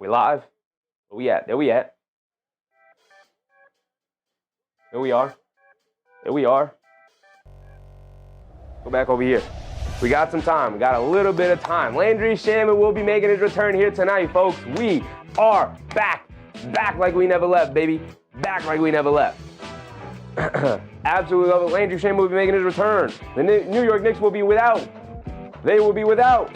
We live? Where we at? There we at. Here we are. There we are. Go back over here. We got some time. We got a little bit of time. Landry Shamet will be making his return here tonight, folks. We are back. Back like we never left, baby. Back like we never left. Absolutely love it. Landry Shamet will be making his return. The New York Knicks will be without. They will be without.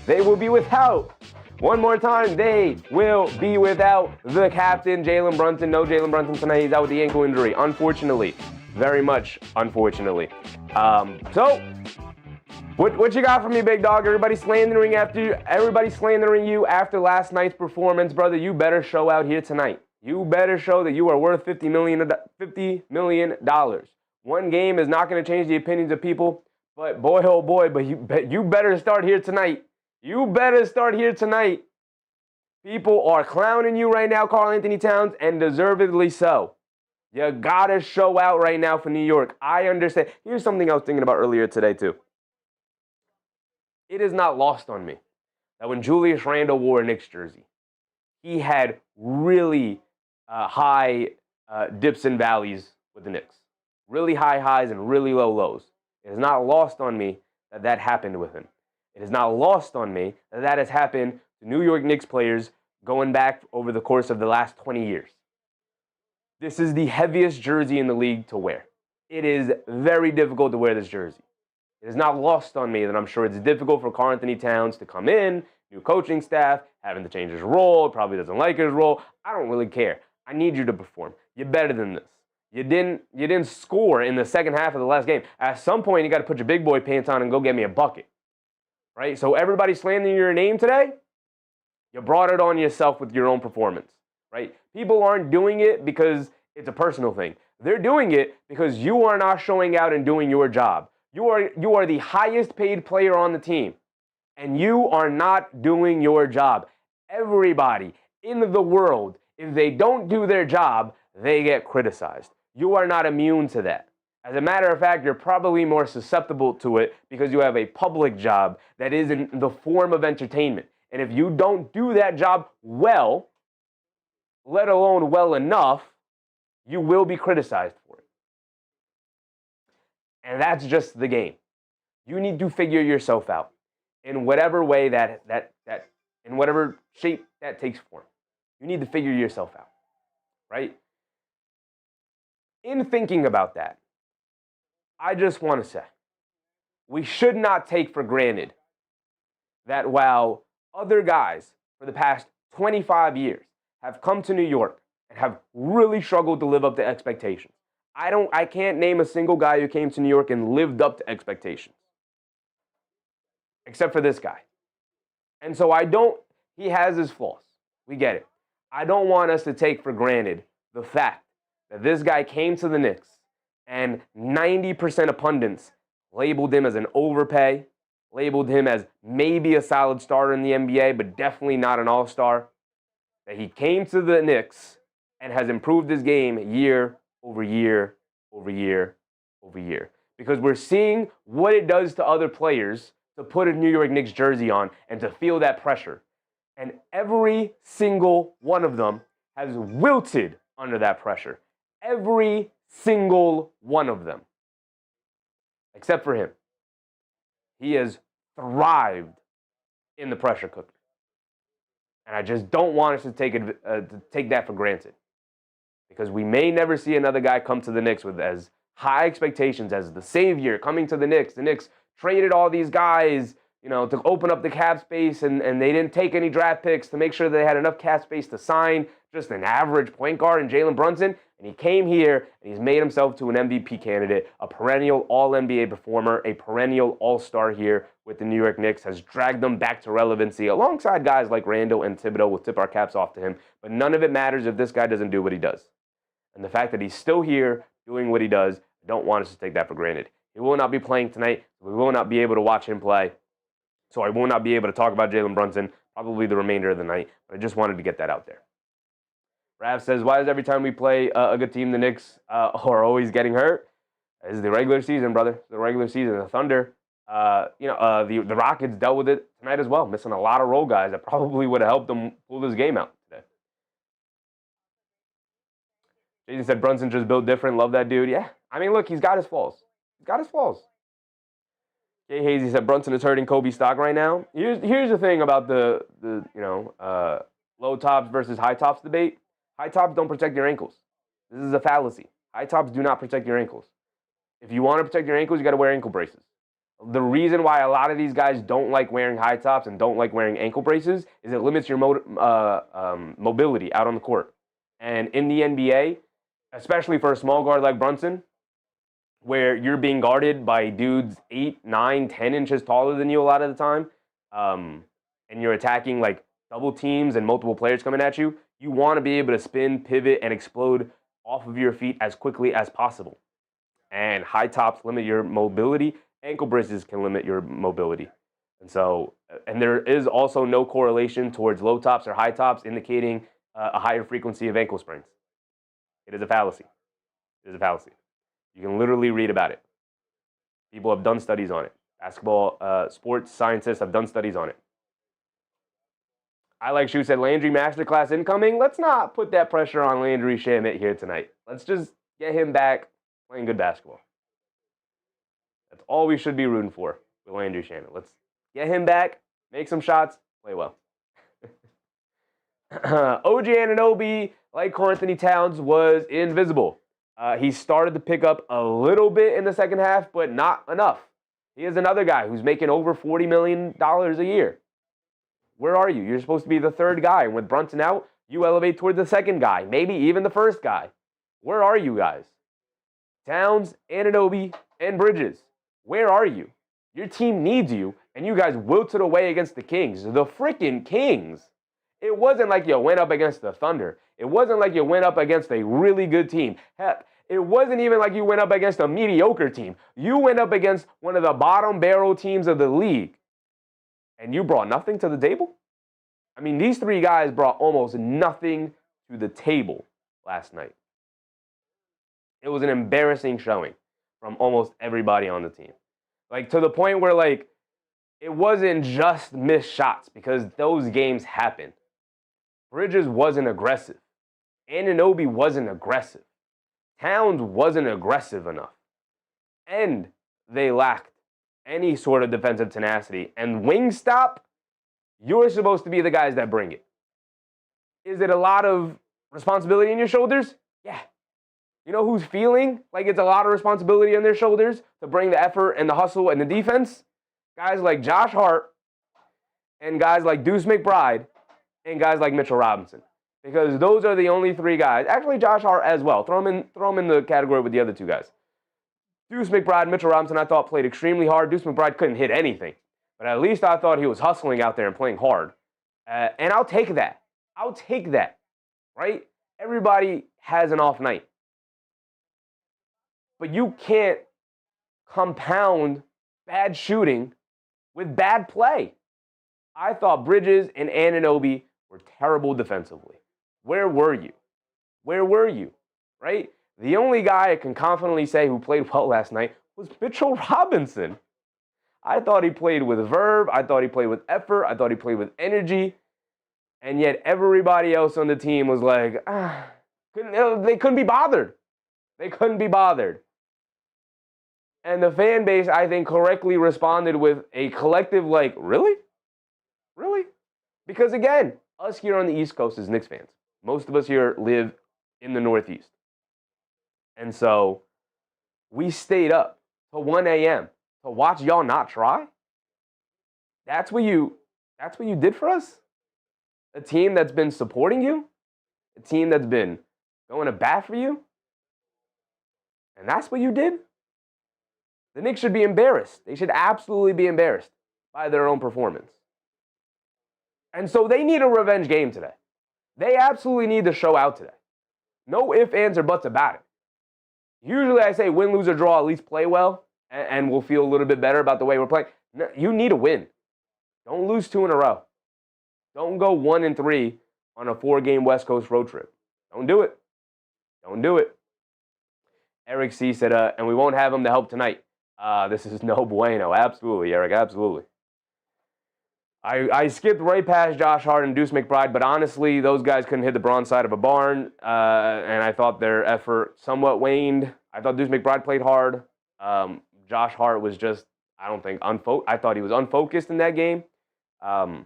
They will be without. One more time, they will be without the captain, Jalen Brunson. No Jalen Brunson tonight. He's out with the ankle injury, unfortunately. Very much unfortunately. So, what you got for me, big dog? Everybody slandering you after last night's performance, brother. You better show out here tonight. You better show that you are worth $50 million. One game is not going to change the opinions of people, but boy, oh boy, but you better start here tonight. You better start here tonight. People are clowning you right now, Karl-Anthony Towns, and deservedly so. You gotta show out right now for New York. I understand. Here's something I was thinking about earlier today, too. It is not lost on me that when Julius Randle wore a Knicks jersey, he had really high dips and valleys with the Knicks. Really high highs and really low lows. It is not lost on me that that happened with him. It is not lost on me that that has happened to New York Knicks players going back over the course of the last 20 years. This is the heaviest jersey in the league to wear. It is very difficult to wear this jersey. It is not lost on me that I'm sure it's difficult for Karl-Anthony Towns to come in, new coaching staff, having to change his role, probably doesn't like his role. I don't really care. I need you to perform. You're better than this. You didn't score in the second half of the last game. At some point, you got to put your big boy pants on and go get me a bucket. Right? So everybody slandering your name today, you brought it on yourself with your own performance. Right? People aren't doing it because it's a personal thing. They're doing it because you are not showing out and doing your job. You are the highest paid player on the team, and you are not doing your job. Everybody in the world, if they don't do their job, they get criticized. You are not immune to that. As a matter of fact, you're probably more susceptible to it because you have a public job that is in the form of entertainment. And if you don't do that job well, let alone well enough, you will be criticized for it. And that's just the game. You need to figure yourself out in whatever way that in whatever shape that takes form. You need to figure yourself out, right? In thinking about that, I just want to say, we should not take for granted that while other guys for the past 25 years have come to New York and have really struggled to live up to expectations, I can't name a single guy who came to New York and lived up to expectations. Except for this guy. And so he has his flaws. We get it. I don't want us to take for granted the fact that this guy came to the Knicks and 90% of pundits labeled him as an overpay, labeled him as maybe a solid starter in the NBA, but definitely not an all-star. That he came to the Knicks and has improved his game year over year over year over year. Because we're seeing what it does to other players to put a New York Knicks jersey on and to feel that pressure. And every single one of them has wilted under that pressure. Every single one of them. Except for him. He has thrived in the pressure cooker. And I just don't want us to take that for granted. Because we may never see another guy come to the Knicks with as high expectations as the savior coming to the Knicks. The Knicks traded all these guys, to open up the cap space, and they didn't take any draft picks to make sure they had enough cap space to sign just an average point guard in Jalen Brunson. And he came here, and he's made himself to an MVP candidate, a perennial All-NBA performer, a perennial All-Star here with the New York Knicks, has dragged them back to relevancy alongside guys like Randle and Thibodeau. We'll tip our caps off to him. But none of it matters if this guy doesn't do what he does. And the fact that he's still here doing what he does, I don't want us to take that for granted. He will not be playing tonight. We will not be able to watch him play. So I will not be able to talk about Jalen Brunson probably the remainder of the night. But I just wanted to get that out there. Rav says, why is every time we play a good team, the Knicks are always getting hurt? This is the regular season, brother. The regular season. The Thunder The Rockets dealt with it tonight as well, missing a lot of role guys that probably would have helped them pull this game out today. Jason said Brunson just built different. Love that dude. Yeah. I mean, look, he's got his flaws. He's got his flaws. Jay Hazy said Brunson is hurting Kobe stock right now. Here's the thing about the low tops versus high tops debate. High tops don't protect your ankles. This is a fallacy. High tops do not protect your ankles. If you want to protect your ankles, you got to wear ankle braces. The reason why a lot of these guys don't like wearing high tops and don't like wearing ankle braces is it limits your mobility out on the court. And in the NBA, especially for a small guard like Brunson, where you're being guarded by dudes 8, 9, 10 inches taller than you a lot of the time, and you're attacking like double teams and multiple players coming at you, you want to be able to spin, pivot, and explode off of your feet as quickly as possible. And high tops limit your mobility. Ankle braces can limit your mobility. And there is also no correlation towards low tops or high tops indicating a higher frequency of ankle sprains. It is a fallacy. It is a fallacy. You can literally read about it. People have done studies on it. Basketball, sports scientists have done studies on it. I Like Shu said, Landry masterclass incoming. Let's not put that pressure on Landry Shamet here tonight. Let's just get him back playing good basketball. That's all we should be rooting for with Landry Shamet. Let's get him back, make some shots, play well. OG Anunoby, like Anthony Towns, was invisible. He started to pick up a little bit in the second half, but not enough. He is another guy who's making over $40 million a year. Where are you? You're supposed to be the third guy. And with Brunson out, you elevate toward the second guy, maybe even the first guy. Where are you guys? Towns, Anunoby, and Bridges. Where are you? Your team needs you, and you guys wilted away against the Kings. The freaking Kings. It wasn't like you went up against the Thunder. It wasn't like you went up against a really good team. Heck, it wasn't even like you went up against a mediocre team. You went up against one of the bottom barrel teams of the league. And you brought nothing to the table? I mean, these three guys brought almost nothing to the table last night. It was an embarrassing showing from almost everybody on the team. Like, to the point where, like, it wasn't just missed shots because those games happen. Bridges wasn't aggressive. Anunoby wasn't aggressive. Towns wasn't aggressive enough. And they lacked any sort of defensive tenacity. And Wingstop, you're supposed to be the guys that bring it. Is it a lot of responsibility on your shoulders? Yeah. You know who's feeling like it's a lot of responsibility on their shoulders to bring the effort and the hustle and the defense? Guys like Josh Hart and guys like Deuce McBride and guys like Mitchell Robinson. Because those are the only three guys. Actually, Josh Hart as well. Throw him in the category with the other two guys. Deuce McBride, Mitchell Robinson, I thought played extremely hard. Deuce McBride couldn't hit anything. But at least I thought he was hustling out there and playing hard. And I'll take that. I'll take that. Right? Everybody has an off night. But you can't compound bad shooting with bad play. I thought Bridges and Anunoby were terrible defensively. Where were you? Where were you? Right? The only guy I can confidently say who played well last night was Mitchell Robinson. I thought he played with verve. I thought he played with effort. I thought he played with energy. And yet everybody else on the team was like, they couldn't be bothered. They couldn't be bothered. And the fan base, I think, correctly responded with a collective like, really? Really? Because again, us here on the East Coast as Knicks fans, most of us here live in the Northeast. And so we stayed up till 1 a.m. to watch y'all not try. That's what you did for us? A team that's been supporting you? A team that's been going to bat for you? And that's what you did? The Knicks should be embarrassed. They should absolutely be embarrassed by their own performance. And so they need a revenge game today. They absolutely need to show out today. No ifs, ands, or buts about it. Usually I say win, lose, or draw, at least play well, and we'll feel a little bit better about the way we're playing. No, you need a win. Don't lose 2 in a row. Don't go 1-3 on a 4-game West Coast road trip. Don't do it. Don't do it. Eric C. said, and we won't have him to help tonight. This is no bueno. Absolutely, Eric. Absolutely. I skipped right past Josh Hart and Deuce McBride, but honestly, those guys couldn't hit the bronze side of a barn, and I thought their effort somewhat waned. I thought Deuce McBride played hard. Josh Hart was just, I don't think, I thought he was unfocused in that game, and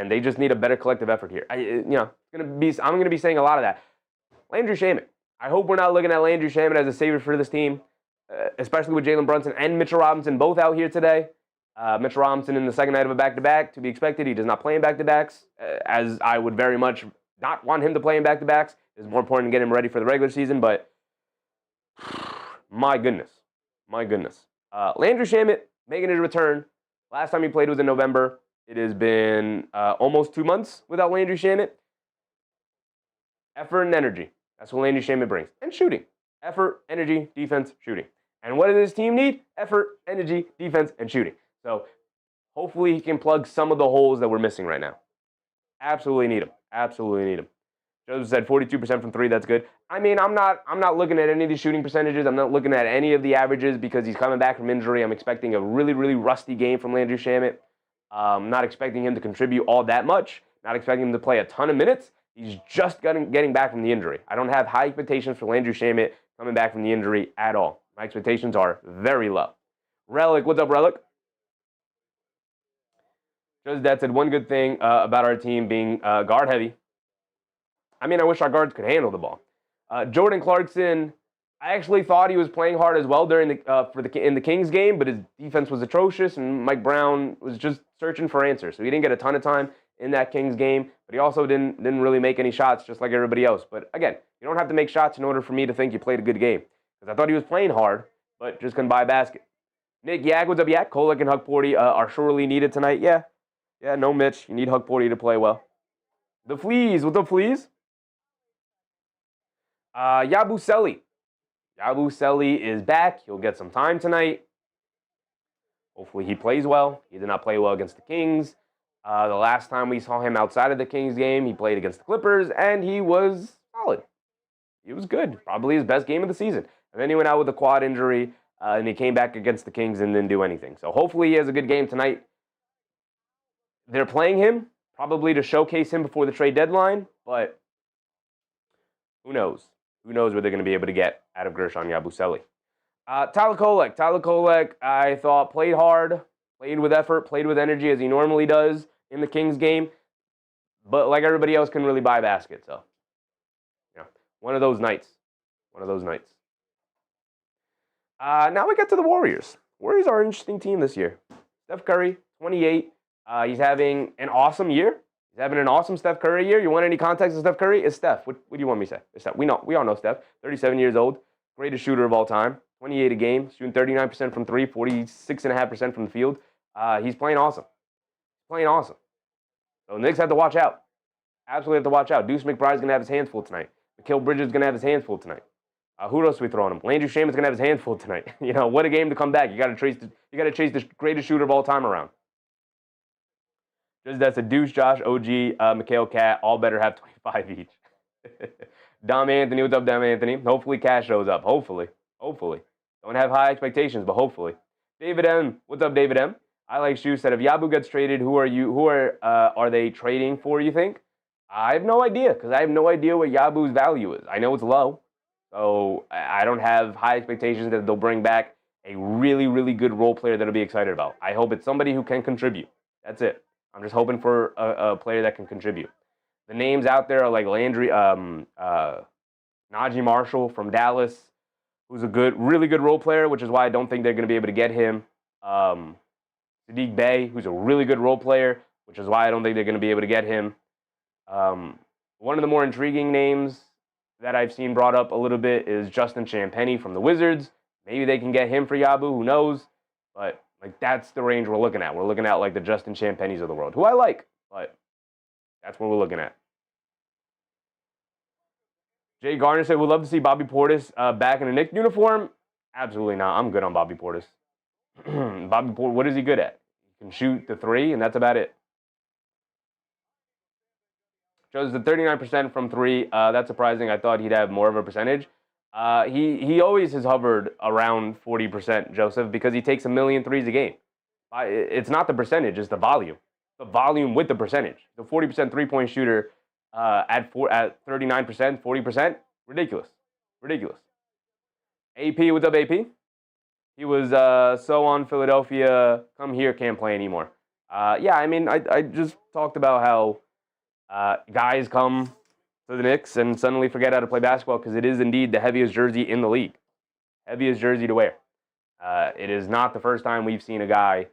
they just need a better collective effort here. I'm going to be saying a lot of that. Landry Shamet. I hope we're not looking at Landry Shamet as a savior for this team, especially with Jalen Brunson and Mitchell Robinson both out here today. Mitchell Robinson in the second night of a back-to-back, to be expected. He does not play in back-to-backs, as I would very much not want him to play in back-to-backs. It's more important to get him ready for the regular season, but my goodness. Landry Shamet making his return. Last time he played was in November. It has been almost 2 months without Landry Shamet. Effort and energy. That's what Landry Shamet brings. And shooting. Effort, energy, defense, shooting. And what does this team need? Effort, energy, defense, and shooting. So hopefully he can plug some of the holes that we're missing right now. Absolutely need him. Joseph said 42% from three. That's good. I mean, I'm not looking at any of these shooting percentages. I'm not looking at any of the averages because he's coming back from injury. I'm expecting a really, really rusty game from Landry Shamet. Not expecting him to contribute all that much. Not expecting him to play a ton of minutes. He's just getting back from the injury. I don't have high expectations for Landry Shamet coming back from the injury at all. My expectations are very low. Relic, what's up, Relic? Just that said one good thing about our team being guard heavy. I mean, I wish our guards could handle the ball. Jordan Clarkson, I actually thought he was playing hard as well during in the Kings game, but his defense was atrocious, and Mike Brown was just searching for answers. So he didn't get a ton of time in that Kings game, but he also didn't really make any shots, just like everybody else. But again, you don't have to make shots in order for me to think you played a good game, because I thought he was playing hard, but just couldn't buy a basket. Nick Yag, what's up, Yak? Kolek and Hukporty are surely needed tonight. Yeah, no Mitch. You need Hukporty to play well. The Fleas, what's up, Fleas? Yabusele. Yabusele is back. He'll get some time tonight. Hopefully he plays well. He did not play well against the Kings. The last time we saw him outside of the Kings game, he played against the Clippers, and he was solid. He was good. Probably his best game of the season. And then he went out with a quad injury, and he came back against the Kings and didn't do anything. So hopefully he has a good game tonight. They're playing him, probably to showcase him before the trade deadline, but who knows? Who knows what they're going to be able to get out of Gershon Yabusele. Tyler Kolek, I thought played hard, played with effort, played with energy as he normally does in the Kings game, but like everybody else couldn't really buy baskets. So, one of those nights. Now we get to the Warriors. Warriors are an interesting team this year. Steph Curry, 28. He's having an awesome year. He's having an awesome Steph Curry year. You want any context of Steph Curry? It's Steph. What do you want me to say? It's Steph. We all know Steph. 37 years old. Greatest shooter of all time. 28 a game. Shooting 39% from three. 46.5% from the field. He's playing awesome. So the Knicks have to watch out. Absolutely have to watch out. Deuce McBride's going to have his hands full tonight. Mikal Bridges is going to have his hands full tonight. Who else are we throwing him? Landry Shamet's going to have his hands full tonight. What a game to come back. You got to chase the greatest shooter of all time around. Just that's a Deuce, Josh, OG, Mikal, Cat, all better have 25 each. Dom Anthony, what's up, Dom Anthony? Hopefully Cash shows up. Hopefully. Don't have high expectations, but hopefully. David M, what's up, David M? I like Shoe said, if Yabu gets traded, who are they trading for, you think? I have no idea, because I have no idea what Yabu's value is. I know it's low, so I don't have high expectations that they'll bring back a really, really good role player that I'll be excited about. I hope it's somebody who can contribute. That's it. I'm just hoping for a player that can contribute. The names out there are like Landry, Najee Marshall from Dallas, who's a really good role player, which is why I don't think they're going to be able to get him. Sadiq Bey, who's a really good role player, which is why I don't think they're going to be able to get him. One of the more intriguing names that I've seen brought up a little bit is Justin Champagnie from the Wizards. Maybe they can get him for Yabu, who knows? But that's the range we're looking at. We're looking at like the Justin Champagnies of the world, who I like, but that's what we're looking at. Jay Garner said, we'd love to see Bobby Portis back in a Knicks uniform. Absolutely not. I'm good on Bobby Portis. Bobby Portis, what is he good at? He can shoot the three, and that's about it. Shows the 39% from three. That's surprising. I thought he'd have more of a percentage. He always has hovered around 40%, Joseph, because he takes 1,000,000 threes a game. It's not the percentage, it's the volume. The volume with the percentage. The 40% three-point shooter at 39%, 40%, ridiculous. Ridiculous. AP, what's up, AP? He was so on Philadelphia, come here, can't play anymore. Yeah, I mean, I just talked about how guys come to the Knicks and suddenly forget how to play basketball because it is indeed the heaviest jersey in the league. Heaviest jersey to wear. It is not the first time we've seen a guy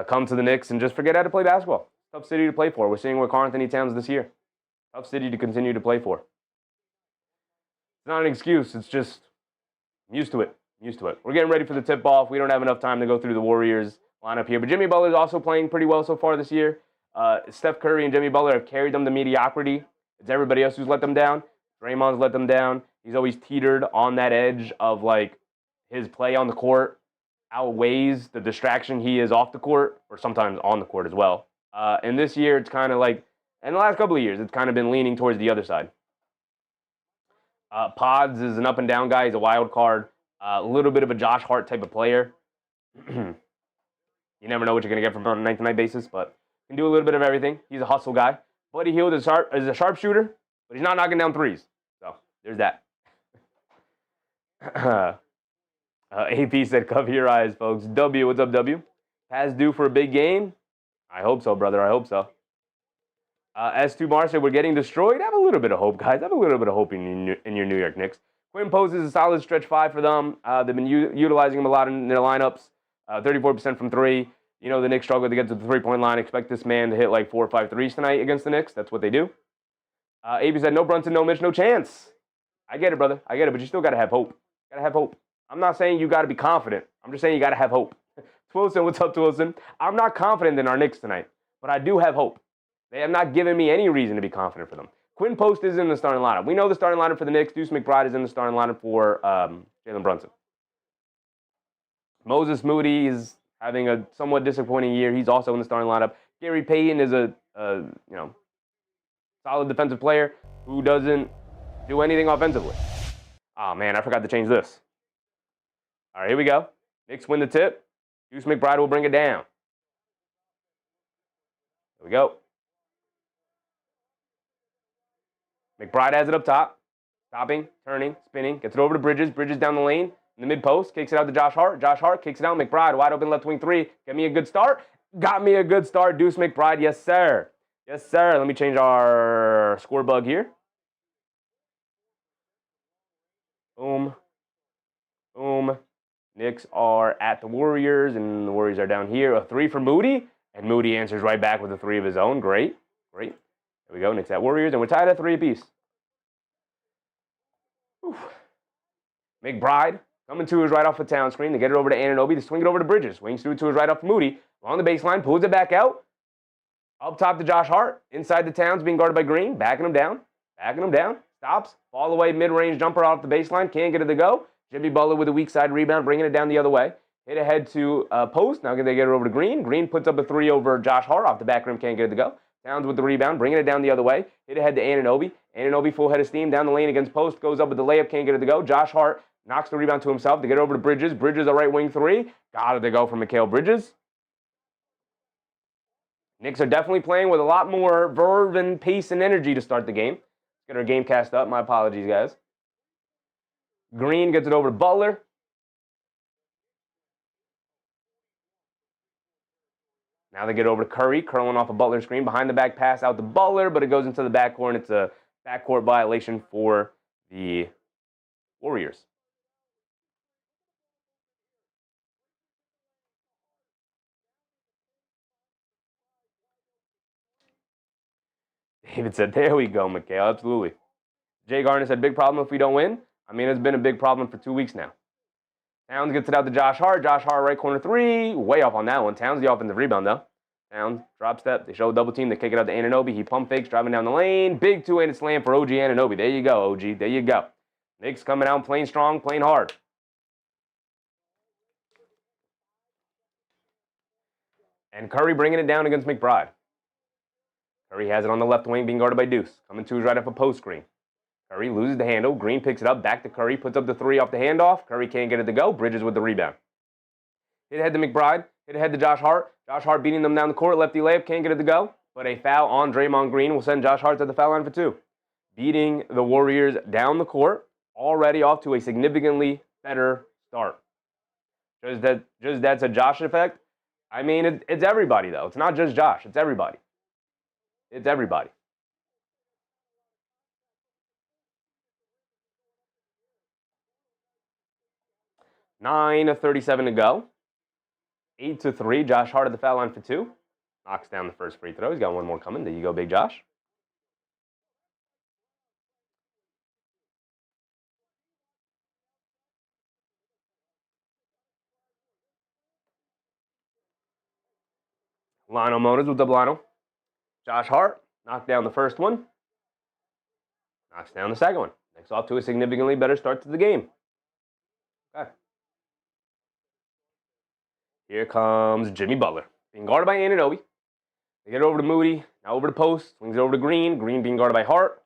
come to the Knicks and just forget how to play basketball. Tough city to play for. We're seeing with Karl-Anthony Towns this year. Tough city to continue to play for. It's not an excuse. It's just I'm used to it. I'm used to it. We're getting ready for the tip-off. We don't have enough time to go through the Warriors lineup here. But Jimmy Butler is also playing pretty well so far this year. Steph Curry and Jimmy Butler have carried them to mediocrity. It's everybody else who's let them down. Draymond's let them down. He's always teetered on that edge of, like, his play on the court outweighs the distraction he is off the court, or sometimes on the court as well. And this year, it's kind of like, in the last couple of years, it's kind of been leaning towards the other side. Pods is an up-and-down guy. He's a wild card. A little bit of a Josh Hart type of player. You never know what you're going to get from him on a night-to-night basis, but can do a little bit of everything. He's a hustle guy. Buddy Hield is a sharpshooter, but he's not knocking down threes. So there's that. AP said, cover your eyes, folks. W, what's up, W? Pass due for a big game? I hope so, brother. I hope so. S2 Mars said, we're getting destroyed. Have a little bit of hope, guys. Have a little bit of hope in your New York Knicks. Quinn poses a solid stretch 5 for them. They've been utilizing him a lot in their lineups. 34% from 3. You know, the Knicks struggle to get to the three-point line. Expect this man to hit like 4 or 5 threes tonight against the Knicks. That's what they do. AB said, no Brunson, no Mitch, no chance. I get it, brother. I get it, but you still got to have hope. Got to have hope. I'm not saying you got to be confident. I'm just saying you got to have hope. Twilson, what's up, Twilson? I'm not confident in our Knicks tonight, but I do have hope. They have not given me any reason to be confident for them. Quinn Post is in the starting lineup. We know the starting lineup for the Knicks. Deuce McBride is in the starting lineup for Jalen Brunson. Moses Moody is having a somewhat disappointing year. He's also in the starting lineup. Gary Payton is a solid defensive player who doesn't do anything offensively. Oh, man, I forgot to change this. All right, here we go. Knicks win the tip. Deuce McBride will bring it down. Here we go. McBride has it up top. Stopping, turning, spinning. Gets it over to Bridges. Bridges down the lane. In the mid-post. Kicks it out to Josh Hart. Josh Hart kicks it out. McBride, wide open left wing 3. Get me a good start. Got me a good start. Deuce McBride, yes, sir. Yes, sir. Let me change our score bug here. Boom. Boom. Knicks are at the Warriors, and the Warriors are down here. A 3 for Moody, and Moody answers right back with a 3 of his own. Great. Great. There we go. Knicks at Warriors, and we're tied at 3 apiece. Whew. McBride coming to his right off the town screen. They get it over to Anunoby. They swing it over to Bridges. Swings through to his right off Moody. Along the baseline, pulls it back out. Up top to Josh Hart. Inside the Towns, being guarded by Green. Backing him down. Backing him down. Stops. Fall away, mid-range jumper off the baseline. Can't get it to go. Jimmy Butler with a weak side rebound, bringing it down the other way. Hit ahead to post. Now they get it over to Green. Green puts up a 3 over Josh Hart off the back rim. Can't get it to go. Towns with the rebound, bringing it down the other way. Hit ahead to Anunoby. Anunoby full head of steam down the lane against post. Goes up with the layup. Can't get it to go. Josh Hart knocks the rebound to himself. They get it over to Bridges. Bridges a right wing 3. Got it to go from Mikal Bridges. Knicks are definitely playing with a lot more verve and pace and energy to start the game. Let's get our game cast up. My apologies, guys. Green gets it over to Butler. Now they get over to Curry, curling off a Butler screen. Behind the back pass out to Butler, but it goes into the backcourt, and it's a backcourt violation for the Warriors. David said, there we go, Mikal. Absolutely. Jay Garner said, big problem if we don't win. I mean, it's been a big problem for 2 weeks now. Towns gets it out to Josh Hart. Josh Hart, right corner 3. Way off on that one. Towns the offensive rebound, though. Towns, drop step. They show double team. They kick it out to Anunoby. He pump fakes, driving down the lane. Big two-handed slam for OG Anunoby. There you go, OG. There you go. Knicks coming out playing strong, playing hard. And Curry bringing it down against McBride. Curry has it on the left wing, being guarded by Deuce. Coming to his right off a post screen. Curry loses the handle. Green picks it up. Back to Curry. Puts up the three off the handoff. Curry can't get it to go. Bridges with the rebound. Hit ahead to McBride. Hit ahead to Josh Hart. Josh Hart beating them down the court. Lefty layup. Can't get it to go. But a foul on Draymond Green will send Josh Hart to the foul line for two. Beating the Warriors down the court. Already off to a significantly better start. Just that's a Josh effect. I mean, it's everybody, though. It's not just Josh. It's everybody. It's everybody. .37 to go. 8-3. Josh Hart at the foul line for two. Knocks down the first free throw. He's got one more coming. There you go, Big Josh. Lionel Motors with double Lionel. Josh Hart knocked down the first one. Knocks down the second one. Knicks off to a significantly better start to the game. Okay. Here comes Jimmy Butler. Being guarded by Anunoby. They get it over to Moody. Now over to post. Swings it over to Green. Green being guarded by Hart.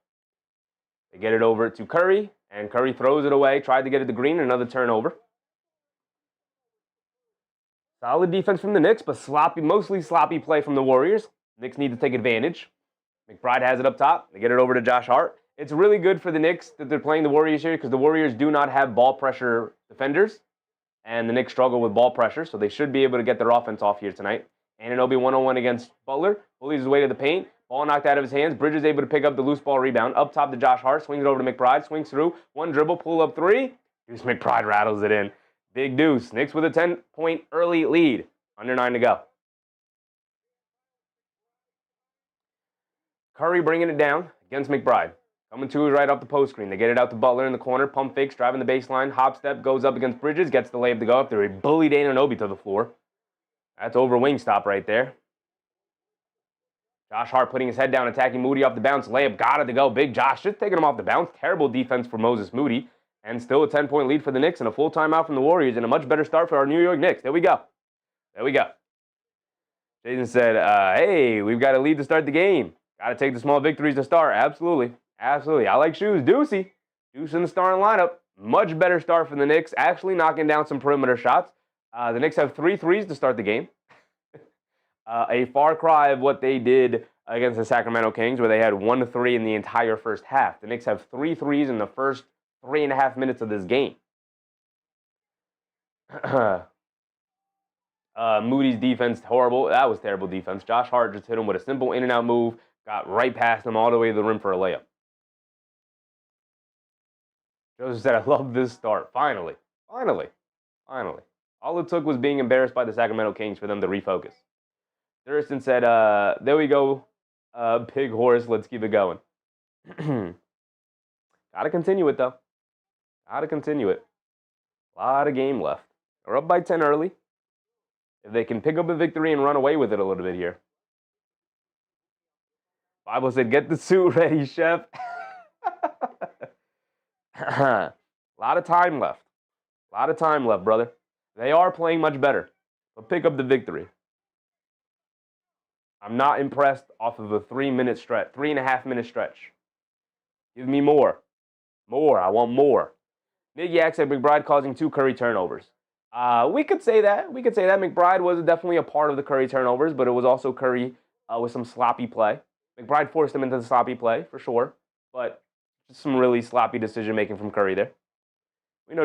They get it over to Curry. And Curry throws it away. Tried to get it to Green. Another turnover. Solid defense from the Knicks, but mostly sloppy play from the Warriors. Knicks need to take advantage. McBride has it up top. They get it over to Josh Hart. It's really good for the Knicks that they're playing the Warriors here because the Warriors do not have ball pressure defenders, and the Knicks struggle with ball pressure, so they should be able to get their offense off here tonight. Anunoby 1-on-1 against Butler. Bullies his way to the paint. Ball knocked out of his hands. Bridges able to pick up the loose ball rebound. Up top to Josh Hart. Swings it over to McBride. Swings through. One dribble. Pull up three. Deuce McBride rattles it in. Big Deuce. Knicks with a 10-point early lead. Under 9 to go. Curry bringing it down against McBride. Coming to right off the post screen. They get it out to Butler in the corner. Pump fakes, driving the baseline. Hop step, goes up against Bridges. Gets the layup to go up there. He bullied Anunoby to the floor. That's over Wingstop right there. Josh Hart putting his head down, attacking Moody off the bounce. Layup got it to go. Big Josh just taking him off the bounce. Terrible defense for Moses Moody. And still a 10-point lead for the Knicks and a full timeout from the Warriors and a much better start for our New York Knicks. There we go. There we go. Jason said, hey, we've got a lead to start the game. Got to take the small victories to start. Absolutely. Absolutely. I like shoes. Deucey. Deuce in the starting lineup. Much better start for the Knicks. Actually knocking down some perimeter shots. The Knicks have 3 threes to start the game. A far cry of what they did against the Sacramento Kings, where they had 1 3 in the entire first half. The Knicks have 3 threes in the first 3.5 minutes of this game. Moody's defense, horrible. That was terrible defense. Josh Hart just hit him with a simple in-and-out move. Got right past him all the way to the rim for a layup. Joseph said, I love this start. Finally. Finally. Finally. All it took was being embarrassed by the Sacramento Kings for them to refocus. Thurston said, there we go, Big Horse. Let's keep it going. Gotta continue it, though. Gotta continue it. A lot of game left. They're up by 10 early. If they can pick up a victory and run away with it a little bit here. Bible said, get the suit ready, chef. A lot of time left. A lot of time left, brother. They are playing much better. But pick up the victory. I'm not impressed off of a 3-minute stretch, 3.5-minute stretch. Give me more. More. I want more. Nick Yak said McBride causing 2 Curry turnovers. We could say that. We could say that McBride was definitely a part of the Curry turnovers, but it was also Curry with some sloppy play. McBride forced him into the sloppy play, for sure, but just some really sloppy decision-making from Curry there. We know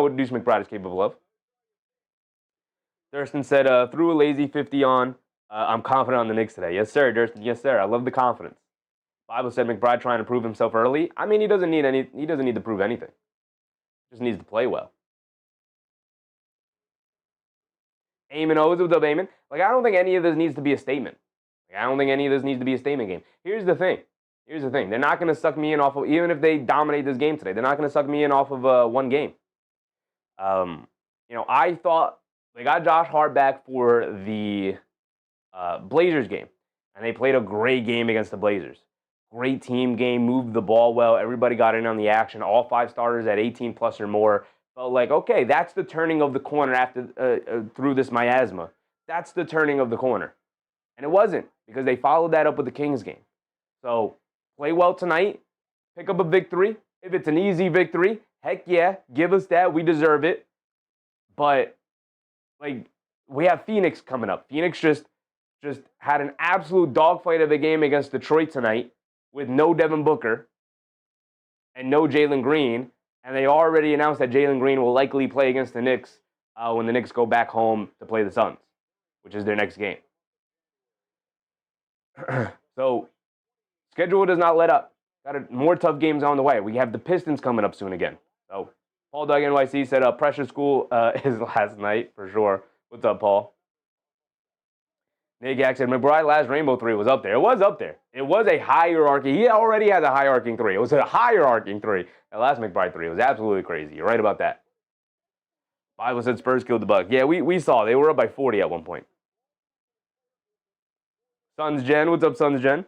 what Deuce McBride is capable of. Thurston said, threw a lazy 50 on. I'm confident on the Knicks today. Yes, sir, Thurston. Yes, sir. I love the confidence. Bible said McBride trying to prove himself early. I mean, he doesn't need to prove anything. He just needs to play well. Eamon O's with up, Eamon. Like, I don't think any of this needs to be a statement. I don't think any of this needs to be a statement game. Here's the thing. They're not going to suck me in off of, even if they dominate this game today, they're not going to suck me in off of one game. I thought they got Josh Hart back for the Blazers game, and they played a great game against the Blazers. Great team game, moved the ball well. Everybody got in on the action. All 5 starters at 18 plus or more. Felt like, okay, that's the turning of the corner after through this miasma. That's the turning of the corner. And it wasn't, because they followed that up with the Kings game. So play well tonight. pick up a victory. If it's an easy victory, heck yeah, give us that. We deserve it. But, like, we have Phoenix coming up. Phoenix just had an absolute dogfight of a game against Detroit tonight with no Devin Booker and no Jalen Green. And they already announced that Jalen Green will likely play against the Knicks when the Knicks go back home to play the Suns, which is their next game. So, schedule does not let up. Got more tough games on the way. We have the Pistons coming up soon again. So, Paul Doug NYC said pressure school is last night for sure. What's up, Paul? Nick Yak said McBride last rainbow three was up there. It was up there. It was a hierarchy. He already has a hierarching three. It was a hierarching three. That last McBride three was absolutely crazy. You're right about that. Bible said Spurs killed the Bucks. Yeah, we saw. They were up by 40 at one point. Suns Jen. What's up, Suns Jen?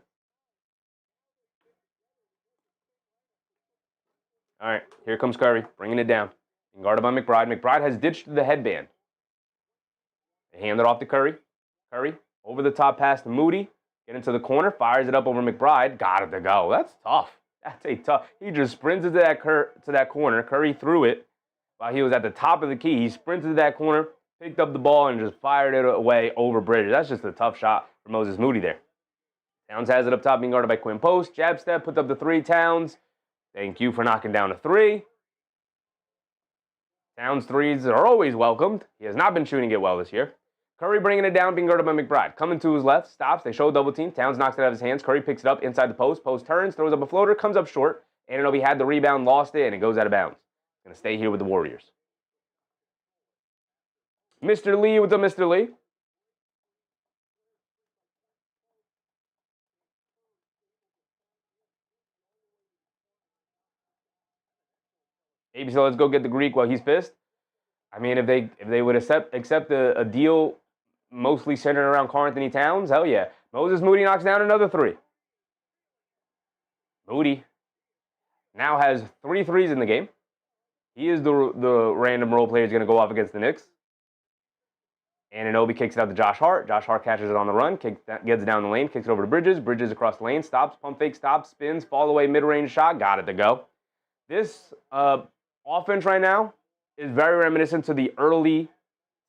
All right, here comes Curry, bringing it down. Being guarded by McBride. McBride has ditched the headband. They hand it off to Curry. Curry, over the top pass to Moody. Get into the corner, fires it up over McBride. Got it to go. That's tough. That's a tough. He just sprinted to that corner. Curry threw it while he was at the top of the key. He sprinted to that corner, picked up the ball, and just fired it away over Bridges. That's just a tough shot for Moses Moody there. Towns has it up top, being guarded by Quinn Post. Jab step, puts up the three. Towns. Thank you for knocking down a three. Towns' threes are always welcomed. He has not been shooting it well this year. Curry bringing it down, being guarded by McBride. Coming to his left, stops. They show double team. Towns knocks it out of his hands. Curry picks it up inside the post. Post turns, throws up a floater, comes up short. Anunoby had the rebound, lost it, and it goes out of bounds. Going to stay here with the Warriors. Mr. Lee, what's up, Mr. Lee? ABC, let's go get the Greek while he's pissed. I mean, if they would accept a deal mostly centered around Karl Anthony Towns, hell yeah. Moses Moody knocks down another three. Moody now has 3 threes in the game. He is the random role player who's going to go off against the Knicks. Anunoby kicks it out to Josh Hart. Josh Hart catches it on the run, gets down the lane, kicks it over to Bridges. Bridges across the lane, stops, pump fake, stops, spins, fall away, mid-range shot, got it to go. This offense right now is very reminiscent to the early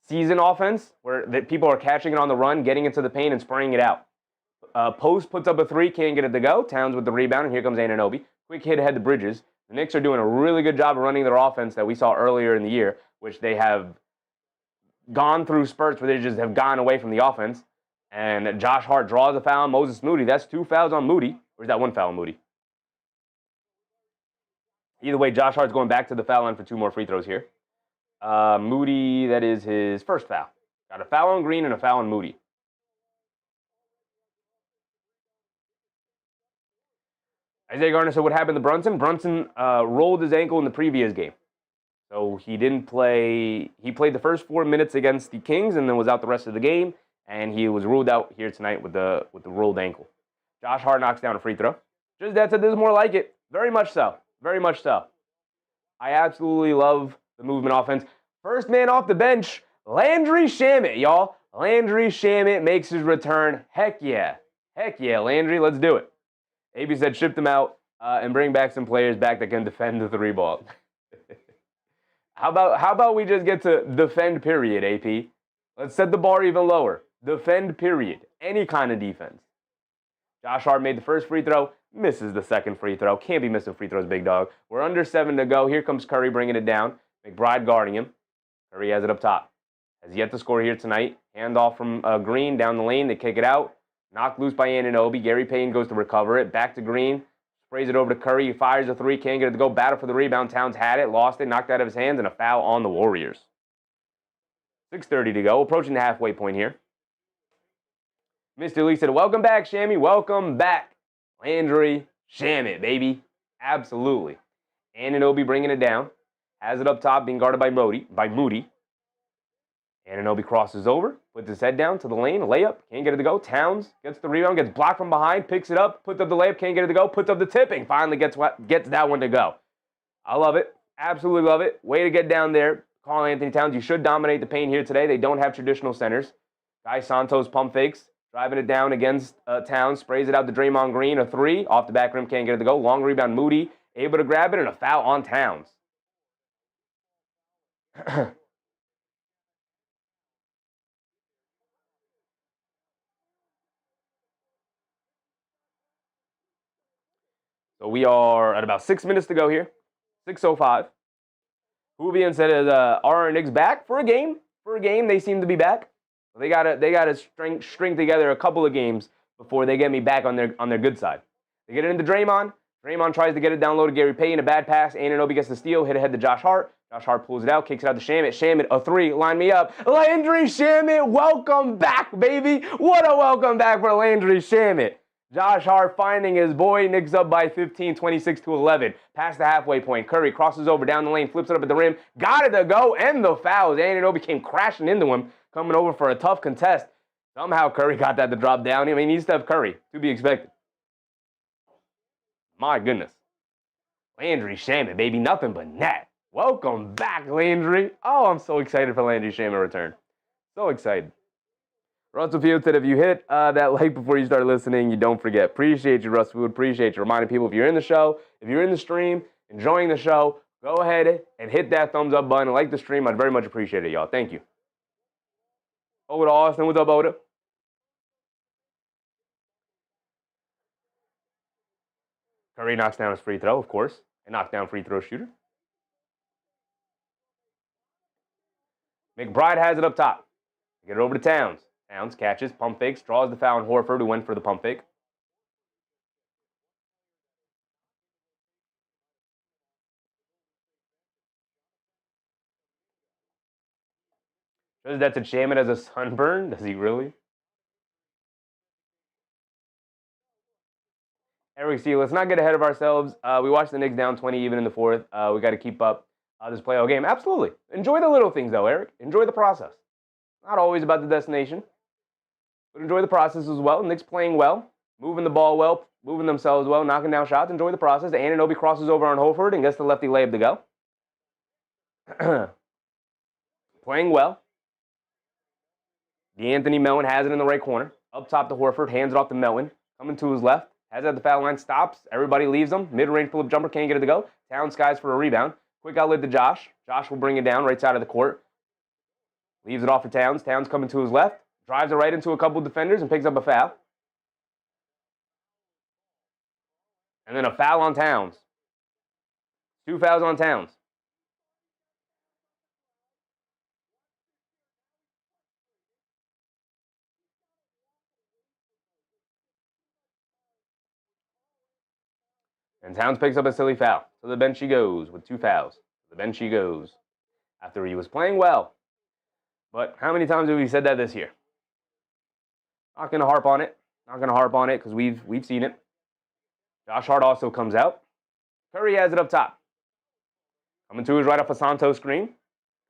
season offense where people are catching it on the run, getting into the paint, and spraying it out. Post puts up a three, can't get it to go. Towns with the rebound, and here comes Anunoby. Quick hit ahead to Bridges. The Knicks are doing a really good job of running their offense that we saw earlier in the year, which they have gone through spurts where they just have gone away from the offense. And Josh Hart draws a foul on Moses Moody. That's 2 fouls on Moody. Or is that 1 foul on Moody? Either way, Josh Hart's going back to the foul line for 2 more free throws here. Moody, that is his first foul. Got a foul on Green and a foul on Moody. Isaiah Garner said, what happened to Brunson? Brunson rolled his ankle in the previous game. So he didn't play. He played the first 4 minutes against the Kings and then was out the rest of the game. And he was ruled out here tonight with the rolled ankle. Josh Hart knocks down a free throw. Just that said, this is more like it. Very much so. Very much so. I absolutely love the movement offense. First man off the bench, Landry Shamet, y'all. Landry Shamet makes his return. Heck yeah. Heck yeah, Landry, let's do it. AB said ship them out and bring back some players back that can defend the 3 ball. How about we just get to defend, period, AP? Let's set the bar even lower. Defend, period. Any kind of defense. Josh Hart made the first free throw, misses the second free throw. Can't be missing free throws, big dog. We're under 7 to go. Here comes Curry bringing it down. McBride guarding him. Curry has it up top. Has yet to score here tonight. Handoff from Green down the lane. They kick it out. Knocked loose by Anunoby. Gary Payton goes to recover it. Back to Green. Sprays it over to Curry. He fires a 3. Can't get it to go. Battle for the rebound. Towns had it. Lost it. Knocked out of his hands. And a foul on the Warriors. 6:30 to go. Approaching the halfway point here. Mr. Lee said, welcome back, Shammy. Welcome back. Landry Shamet, baby. Absolutely. Anunoby bringing it down. Has it up top, being guarded by Moody. Anunoby crosses over, puts his head down to the lane, layup, can't get it to go. Towns gets the rebound, gets blocked from behind, picks it up, puts up the layup, can't get it to go, puts up the tipping, finally gets that one to go. I love it. Absolutely love it. Way to get down there. Karl Anthony Towns, you should dominate the paint here today. They don't have traditional centers. Guy Santos pump fakes, driving it down against Towns, sprays it out to Draymond Green, a three, off the back rim, can't get it to go. Long rebound, Moody, able to grab it, and a foul on Towns. So we are at about 6 minutes to go here. 6:05. Who being said is are our Knicks back for a game? For a game, they seem to be back. They gotta string together a couple of games before they get me back on their good side. They get it into Draymond. Draymond tries to get it down low to Gary Payton. A bad pass. Anunoby gets the steal. Hit ahead to Josh Hart. Josh Hart pulls it out. Kicks it out to Shamet. Shamet, a three. Line me up. Landry Shamet, welcome back, baby. What a welcome back for Landry Shamet. Josh Hart finding his boy. Knicks up by 15, 26-11. Past the halfway point. Curry crosses over down the lane. Flips it up at the rim. Got it to go. And the fouls. Anunoby came crashing into him. Coming over for a tough contest. Somehow Curry got that to drop down. I mean, he's Steph Curry. To be expected. My goodness. Landry Shamet, baby. Nothing but net. Welcome back, Landry. Oh, I'm so excited for Landry Shamet return. So excited. Russell Field said if you hit that like before you start listening, you don't forget. Appreciate you, Russell Field. Appreciate you. Reminding people, if you're in the show, if you're in the stream, enjoying the show, go ahead and hit that thumbs up button and like the stream. I'd very much appreciate it, y'all. Thank you. Over to Austin. What's up, Oda? Curry knocks down his free throw, of course. A knockdown free throw shooter. McBride has it up top. Get it over to Towns. Towns catches, pump fakes, draws the foul on Horford, who went for the pump fake. Says that to Shamet as a sunburn. Does he really? Eric C, let's not get ahead of ourselves. We watched the Knicks down 20 even in the fourth. We got to keep up this playoff game. Absolutely. Enjoy the little things, though, Eric. Enjoy the process. Not always about the destination. But enjoy the process as well. Knicks playing well, moving the ball well, moving themselves well, knocking down shots. Enjoy the process. Anunoby crosses over on Horford and gets the lefty layup to go. Playing well. DeAnthony Melton has it in the right corner. Up top to Horford, hands it off to Melton. Coming to his left. Has it at the foul line, stops. Everybody leaves him. Mid-range pull-up jumper, can't get it to go. Towns skies for a rebound. Quick outlet to Josh. Josh will bring it down right side of the court. Leaves it off for Towns. Towns coming to his left. Drives it right into a couple of defenders and picks up a foul. And then a foul on Towns. 2 fouls on Towns. And Towns picks up a silly foul. To the bench he goes with 2 fouls. To the bench he goes. After he was playing well. But how many times have we said that this year? Not going to harp on it. Not going to harp on it because we've seen it. Josh Hart also comes out. Curry has it up top. Coming to his right off a Santos screen.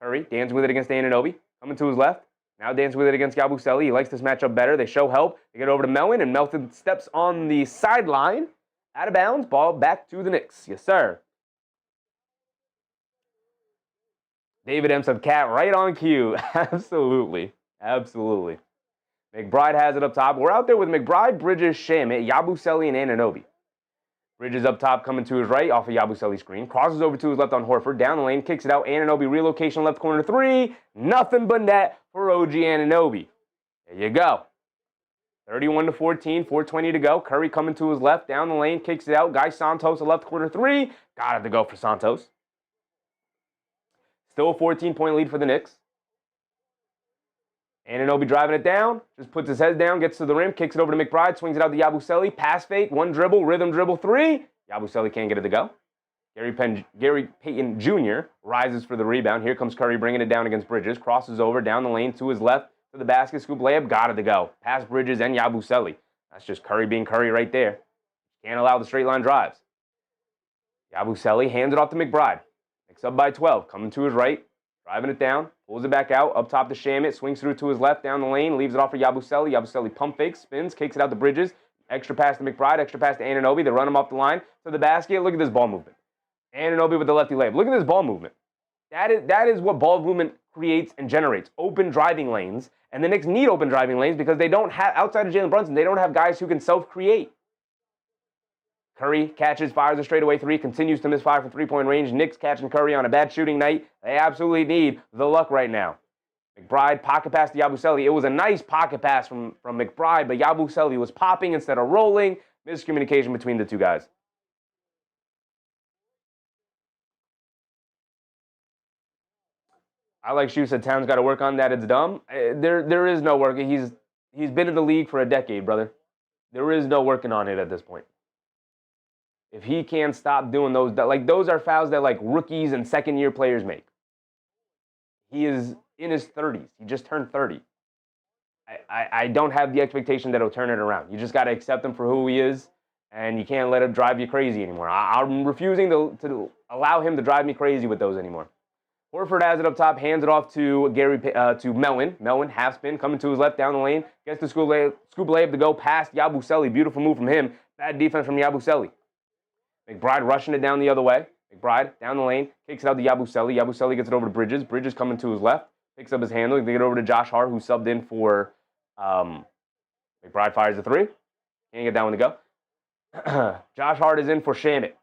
Curry dancing with it against Anunoby. Coming to his left. Now dancing with it against Yabusele. He likes this matchup better. They show help. They get over to Melton, and Melton steps on the sideline. Out of bounds. Ball back to the Knicks. Yes, sir. David M. said, Cat right on cue. Absolutely. Absolutely. McBride has it up top. We're out there with McBride, Bridges, Shamet, Yabusele, and Anunoby. Bridges up top coming to his right off of Yabusele's screen. Crosses over to his left on Horford. Down the lane. Kicks it out. Anunoby relocation left corner 3. Nothing but net for OG Anunoby. There you go. 31-14. 4:20 to go. Curry coming to his left. Down the lane. Kicks it out. Guy Santos, a left corner 3. Got it to go for Santos. Still a 14-point lead for the Knicks. Anunoby driving it down. Just puts his head down. Gets to the rim. Kicks it over to McBride. Swings it out to Yabusele. Pass fake. 1 dribble. Rhythm dribble 3. Yabusele can't get it to go. Gary Payton Jr. rises for the rebound. Here comes Curry bringing it down against Bridges. Crosses over down the lane to his left. To the basket, scoop layup, got it to go. Past Bridges and Yabusele. That's just Curry being Curry right there. Can't allow the straight line drives. Yabusele hands it off to McBride. Knicks up by 12. Coming to his right. Driving it down. Pulls it back out. Up top to Shamet. Swings through to his left. Down the lane. Leaves it off for Yabusele. Yabusele pump fakes. Spins. Kicks it out to Bridges. Extra pass to McBride. Extra pass to Anunoby. They run him off the line to the basket. Look at this ball movement. Anunoby with the lefty layup. Look at this ball movement. That is what ball movement creates and generates. Open driving lanes. And the Knicks need open driving lanes because they don't have, outside of Jalen Brunson, they don't have guys who can self-create. Curry catches, fires a straightaway three, continues to misfire from three-point range. Knicks catching Curry on a bad shooting night. They absolutely need the luck right now. McBride, pocket pass to Yabusele. It was a nice pocket pass from McBride, but Yabusele was popping instead of rolling. Miscommunication between the two guys. I like Shu said Towns got to work on that. It's dumb. There is no work. He's been in the league for a decade, brother. There is no working on it at this point. If he can't stop doing those, those are fouls that like rookies and second-year players make. He is in his 30s. He just turned 30. I don't have the expectation that he'll turn it around. You just got to accept him for who he is, and you can't let him drive you crazy anymore. I'm refusing to allow him to drive me crazy with those anymore. Horford has it up top, hands it off to Melwin. Melwin, half spin, coming to his left down the lane. Gets the scoop layup to go past Yabusele. Beautiful move from him. Bad defense from Yabusele. McBride rushing it down the other way. McBride down the lane, kicks it out to Yabusele. Yabusele gets it over to Bridges. Bridges coming to his left, picks up his handle. They get over to Josh Hart, who subbed in for McBride fires the three. Can't get that one to go. Josh Hart is in for Shamit.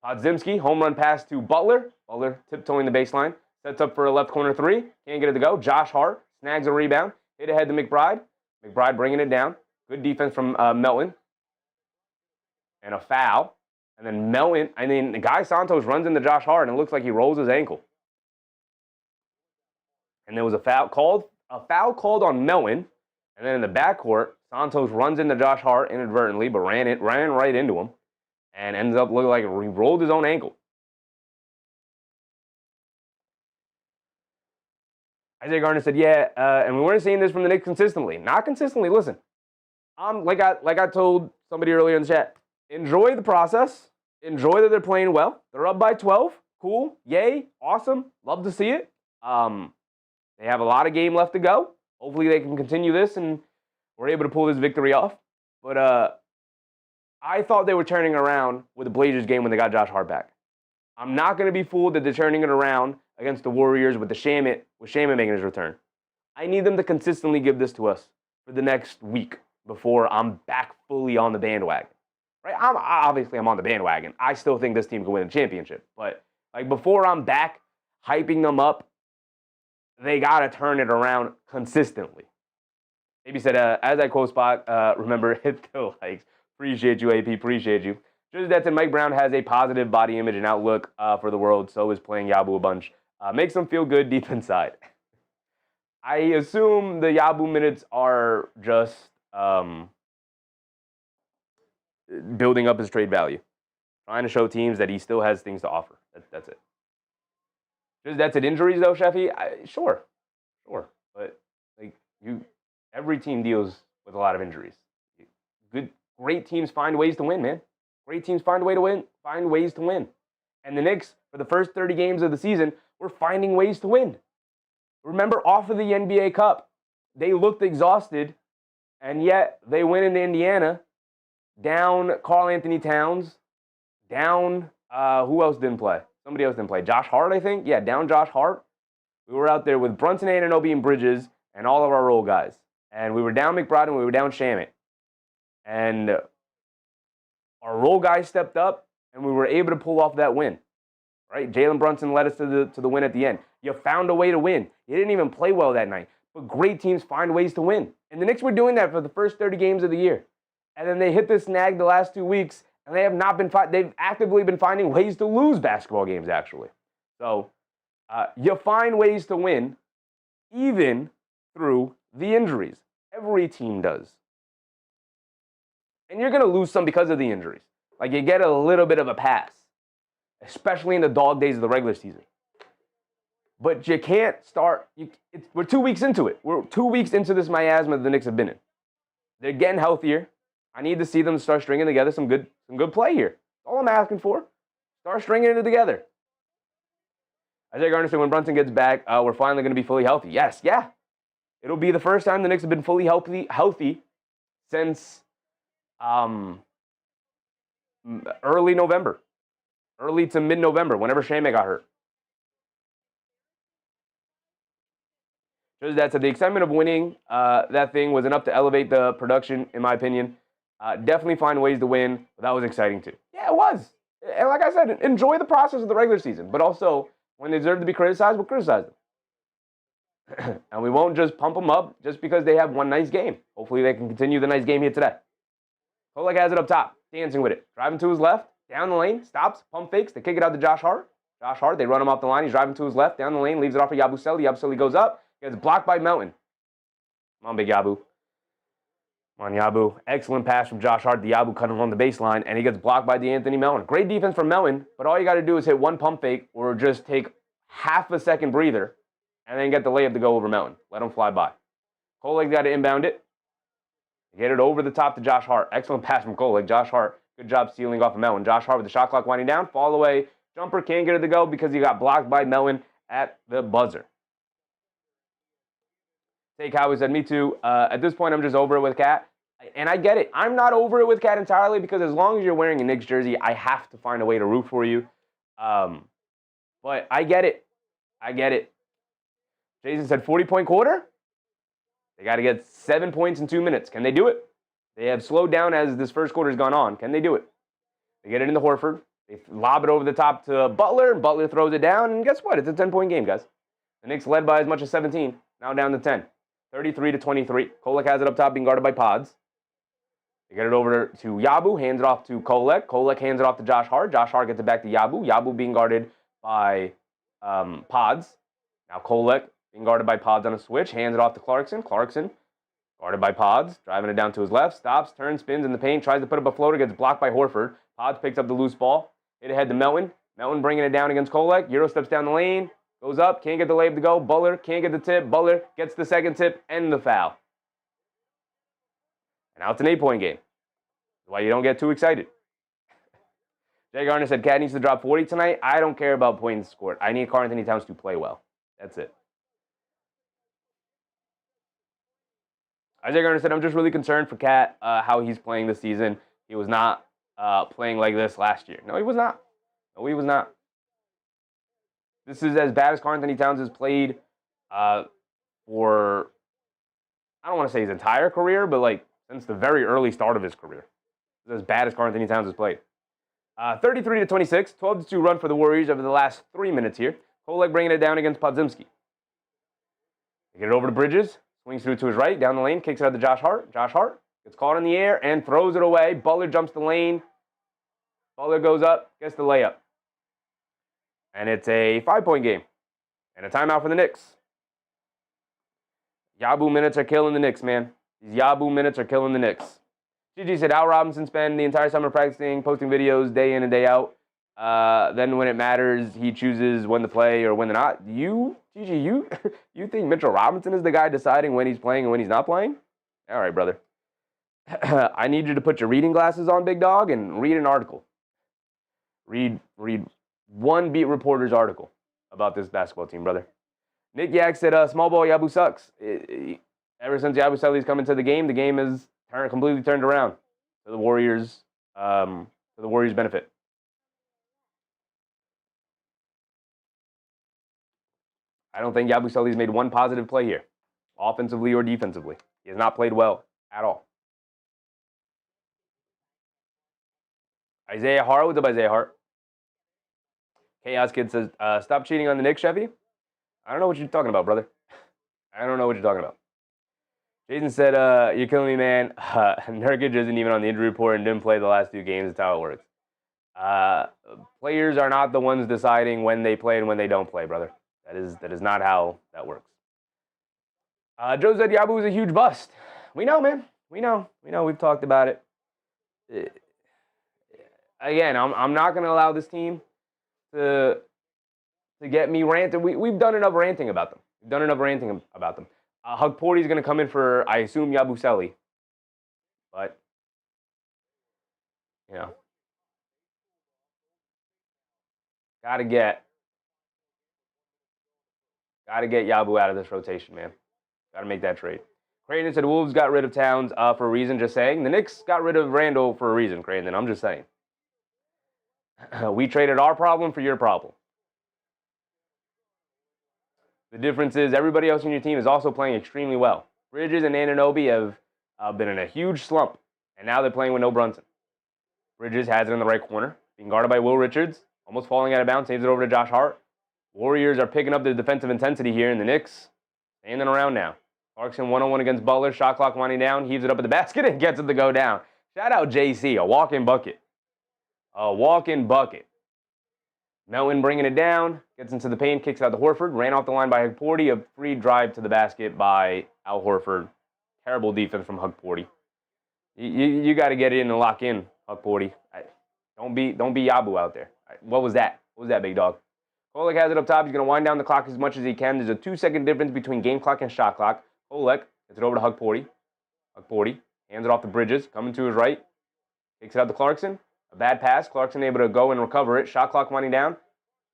Podzimski, home run pass to Butler. Butler tiptoeing the baseline. Sets up for a left corner three. Can't get it to go. Josh Hart snags a rebound. Hit ahead to McBride. McBride bringing it down. Good defense from Melton. And a foul. And then Melton, Guy Santos runs into Josh Hart and it looks like he rolls his ankle. And there was a foul called on Melton. And then in the backcourt, Santos runs into Josh Hart inadvertently, but ran right into him. And ends up looking like he rolled his own ankle. Isaiah Garner said, yeah, and we weren't seeing this from the Knicks consistently. Not consistently, listen. Like I told somebody earlier in the chat, enjoy the process. Enjoy that they're playing well. They're up by 12. Cool. Yay. Awesome. Love to see it. They have a lot of game left to go. Hopefully they can continue this and we're able to pull this victory off. But I thought they were turning around with the Blazers game when they got Josh Hart back. I'm not going to be fooled that they're turning it around against the Warriors with Shamit making his return. I need them to consistently give this to us for the next week before I'm back fully on the bandwagon. Right? I'm on the bandwagon. I still think this team can win a championship. But before I'm back hyping them up, they got to turn it around consistently. Maybe said, as I quote Spot, remember, hit the likes. Appreciate you, AP. Appreciate you. Just that Mike Brown has a positive body image and outlook for the world. So is playing Yabu a bunch. Makes them feel good deep inside. I assume the Yabu minutes are just building up his trade value. Trying to show teams that he still has things to offer. That's it. Just that's it. Injuries, though, Sheffy? Sure. But every team deals with a lot of injuries. Great teams find ways to win, man. Great teams find ways to win. And the Knicks, for the first 30 games of the season, were finding ways to win. Remember, off of the NBA Cup, they looked exhausted, and yet they went into Indiana, down Karl Anthony Towns, down, who else didn't play? Somebody else didn't play. Josh Hart, I think? Yeah, down Josh Hart. We were out there with Brunson, Anunoby, and Bridges, and all of our role guys. And we were down McBride, and we were down Shamit. And our role guys stepped up, and we were able to pull off that win. Right? Jalen Brunson led us to the win at the end. You found a way to win. You didn't even play well that night. But great teams find ways to win. And the Knicks were doing that for the first 30 games of the year. And then they hit this snag the last 2 weeks, and they have not been they've actively been finding ways to lose basketball games, actually. So you find ways to win even through the injuries. Every team does. And you're going to lose some because of the injuries. You get a little bit of a pass, especially in the dog days of the regular season. But you can't start. We're 2 weeks into it. We're 2 weeks into this miasma that the Knicks have been in. They're getting healthier. I need to see them start stringing together some good play here. That's all I'm asking for. Start stringing it together. Isaiah Garner said when Brunson gets back, we're finally going to be fully healthy. Yes, yeah. It'll be the first time the Knicks have been fully healthy since early November. Early to mid-November, whenever Shame got hurt. That said the excitement of winning that thing was enough to elevate the production, in my opinion. Definitely find ways to win, but that was exciting too. Yeah, it was. And like I said, enjoy the process of the regular season, but also when they deserve to be criticized, we'll criticize them. And we won't just pump them up just because they have one nice game. Hopefully they can continue the nice game here today. Kolek has it up top, dancing with it. Driving to his left, down the lane, stops, pump fakes, they kick it out to Josh Hart. Josh Hart, they run him off the line. He's driving to his left, down the lane, leaves it off for Yabusele. Yabusele goes up, gets blocked by Melton. Come on, big Yabu. Come on, Yabu. Excellent pass from Josh Hart. The Yabu cutting on the baseline, and he gets blocked by D'Anthony Melton. Great defense from Melton, but all you got to do is hit one pump fake or just take half a second breather and then get the layup to go over Melton. Let him fly by. Kolek got to inbound it. Get it over the top to Josh Hart. Excellent pass from Kolek. Josh Hart, good job stealing off of Melton. Josh Hart with the shot clock winding down. Fall away. Jumper can't get it to go because he got blocked by Melton at the buzzer. Take Howie said, me too. At this point, I'm just over it with Cat. And I get it. I'm not over it with Cat entirely because as long as you're wearing a Knicks jersey, I have to find a way to root for you. But I get it. I get it. Jason said 40-point quarter. They got to get 7 points in 2 minutes. Can they do it? They have slowed down as this first quarter has gone on. Can they do it? They get it into Horford. They lob it over the top to Butler, and Butler throws it down, and guess what? It's a 10-point game, guys. The Knicks led by as much as 17, now down to 10. 33-23. Kolek has it up top, being guarded by Pods. They get it over to Yabu, hands it off to Kolek. Kolek hands it off to Josh Hart. Josh Hart gets it back to Yabu. Yabu being guarded by Pods. Now Kolek being guarded by Pods on a switch, hands it off to Clarkson. Clarkson guarded by Pods, driving it down to his left, stops, turns, spins in the paint, tries to put up a floater, gets blocked by Horford. Pods picks up the loose ball. Hit ahead to Melton. Melton bringing it down against Kolek. Euro steps down the lane. Goes up. Can't get the layup to go. Butler can't get the tip. Butler gets the second tip and the foul. And now it's an 8-point game. That's why you don't get too excited. Jay Garner said, Cat needs to drop 40 tonight. I don't care about points scored. I need Karl-Anthony Towns to play well. That's it. Isaiah Garner said, I'm just really concerned for Cat, how he's playing this season. He was not playing like this last year. No, he was not. No, he was not. This is as bad as Karl-Anthony Towns has played for, I don't want to say his entire career, but like since the very early start of his career. This is as bad as Karl-Anthony Towns has played. 33-26, 12-2 run for the Warriors over the last 3 minutes here. Kolek bringing it down against Podziemski. They get it over to Bridges. Swings through to his right, down the lane, kicks it out to Josh Hart. Josh Hart gets caught in the air and throws it away. Butler jumps the lane. Butler goes up, gets the layup. And it's a 5-point game. And a timeout for the Knicks. Yabu minutes are killing the Knicks, man. These Yabu minutes are killing the Knicks. Gigi said, Al Robinson spent the entire summer practicing, posting videos day in and day out. Then when it matters, he chooses when to play or when to not. Gigi, you think Mitchell Robinson is the guy deciding when he's playing and when he's not playing? All right, brother. I need you to put your reading glasses on, big dog, and read an article. Read one beat reporter's article about this basketball team, brother. Nick Yak said, small ball Yabu sucks. Ever since Yabusele's come into the game has completely turned around to the Warriors' benefit. I don't think Yabusele's made one positive play here, offensively or defensively. He has not played well at all. Isaiah Hart, what's up, Isaiah Hart? Chaos Kid says, stop cheating on the Knicks, Chevy. I don't know what you're talking about, brother. I don't know what you're talking about. Jason said, you're killing me, man. Nurkic isn't even on the injury report and didn't play the last 2 games. That's how it works. Players are not the ones deciding when they play and when they don't play, brother. That is not how that works. Joe said Yabu is a huge bust. We know, man. We know. We've talked about it. Again, I'm not going to allow this team to get me ranting. We've done enough ranting about them. Hug Porty's going to come in for, I assume, Yabusele. But, gotta get Yabu out of this rotation, man. Gotta make that trade. Crandon said Wolves got rid of Towns for a reason, just saying. The Knicks got rid of Randall for a reason, Crandon. I'm just saying. We traded our problem for your problem. The difference is everybody else on your team is also playing extremely well. Bridges and Anunoby have been in a huge slump, and now they're playing with no Brunson. Bridges has it in the right corner, being guarded by Will Richards, almost falling out of bounds, saves it over to Josh Hart. Warriors are picking up the defensive intensity here, and the Knicks standing around now. Clarkson one-on-one against Butler, shot clock winding down, heaves it up at the basket and gets it to go down. Shout out JC, a walk-in bucket. A walk-in bucket. Melton bringing it down, gets into the paint, kicks out to Horford, ran off the line by Hugporty, a free drive to the basket by Al Horford. Terrible defense from Hugporty. You got to get it in and lock in, Hugporty. Don't be Yabu out there. What was that? What was that, big dog? Kolek has it up top. He's going to wind down the clock as much as he can. There's a 2-second difference between game clock and shot clock. Kolek gets it over to Hugporty. Hugporty hands it off to Bridges, coming to his right. Takes it out to Clarkson. A bad pass. Clarkson able to go and recover it. Shot clock winding down.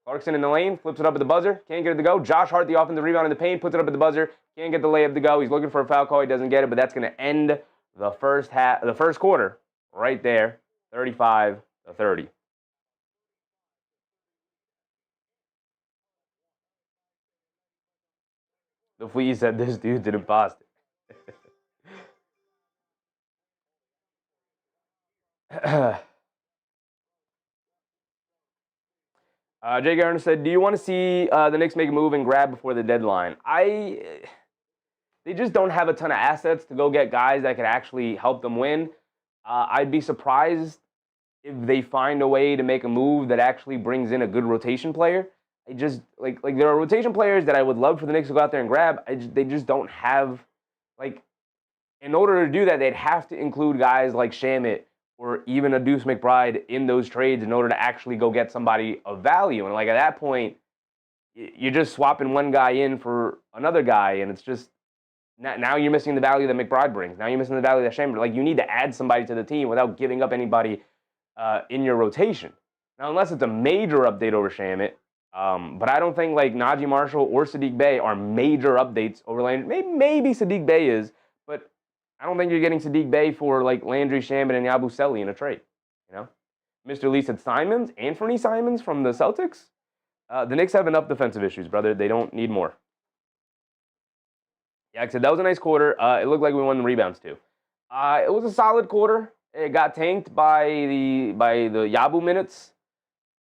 Clarkson in the lane. Flips it up at the buzzer. Can't get it to go. Josh Hart, the offensive rebound in the paint. Puts it up at the buzzer. Can't get the layup to go. He's looking for a foul call. He doesn't get it, but that's going to end the first quarter right there. 35-30. The Flea said this dude didn't post it. Jay Garner said, do you want to see the Knicks make a move and grab before the deadline? They just don't have a ton of assets to go get guys that could actually help them win. I'd be surprised if they find a way to make a move that actually brings in a good rotation player. I just, like there are rotation players that I would love for the Knicks to go out there and grab. They just don't have, in order to do that, they'd have to include guys like Shamet or even a Deuce McBride in those trades in order to actually go get somebody of value. And at that point, you're just swapping one guy in for another guy, and it's just, now you're missing the value that McBride brings. Now you're missing the value that Shamet. You need to add somebody to the team without giving up anybody in your rotation. Now, unless it's a major update over Shamet, but I don't think Najee Marshall or Sadiq Bey are major updates over Landry. Maybe Sadiq Bey is, but I don't think you're getting Sadiq Bey for Landry Shamet and Yabusele in a trade. Mr. Lee said Anthony Simons from the Celtics. The Knicks have enough defensive issues, brother. They don't need more. Yeah, I said that was a nice quarter. It looked like we won the rebounds too. It was a solid quarter. It got tanked by the Yabu minutes.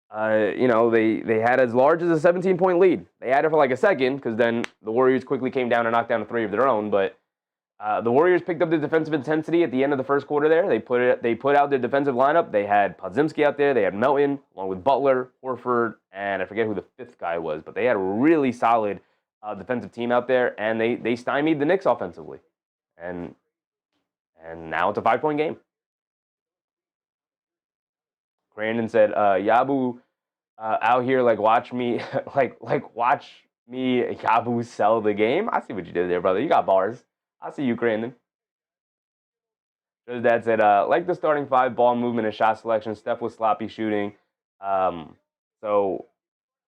They had as large as a 17-point lead. They had it for a second because then the Warriors quickly came down and knocked down a 3 of their own. But the Warriors picked up the defensive intensity at the end of the first quarter there. They put out their defensive lineup. They had Podziemski out there. They had Melton along with Butler, Horford, and I forget who the fifth guy was. But they had a really solid defensive team out there, and they stymied the Knicks offensively. And now it's a 5-point game. Brandon said, Yabu out here watch me watch me Yabu sell the game. I see what you did there, brother. You got bars. I see you, Brandon. His dad said, like the starting 5, ball movement and shot selection. Steph was sloppy shooting. So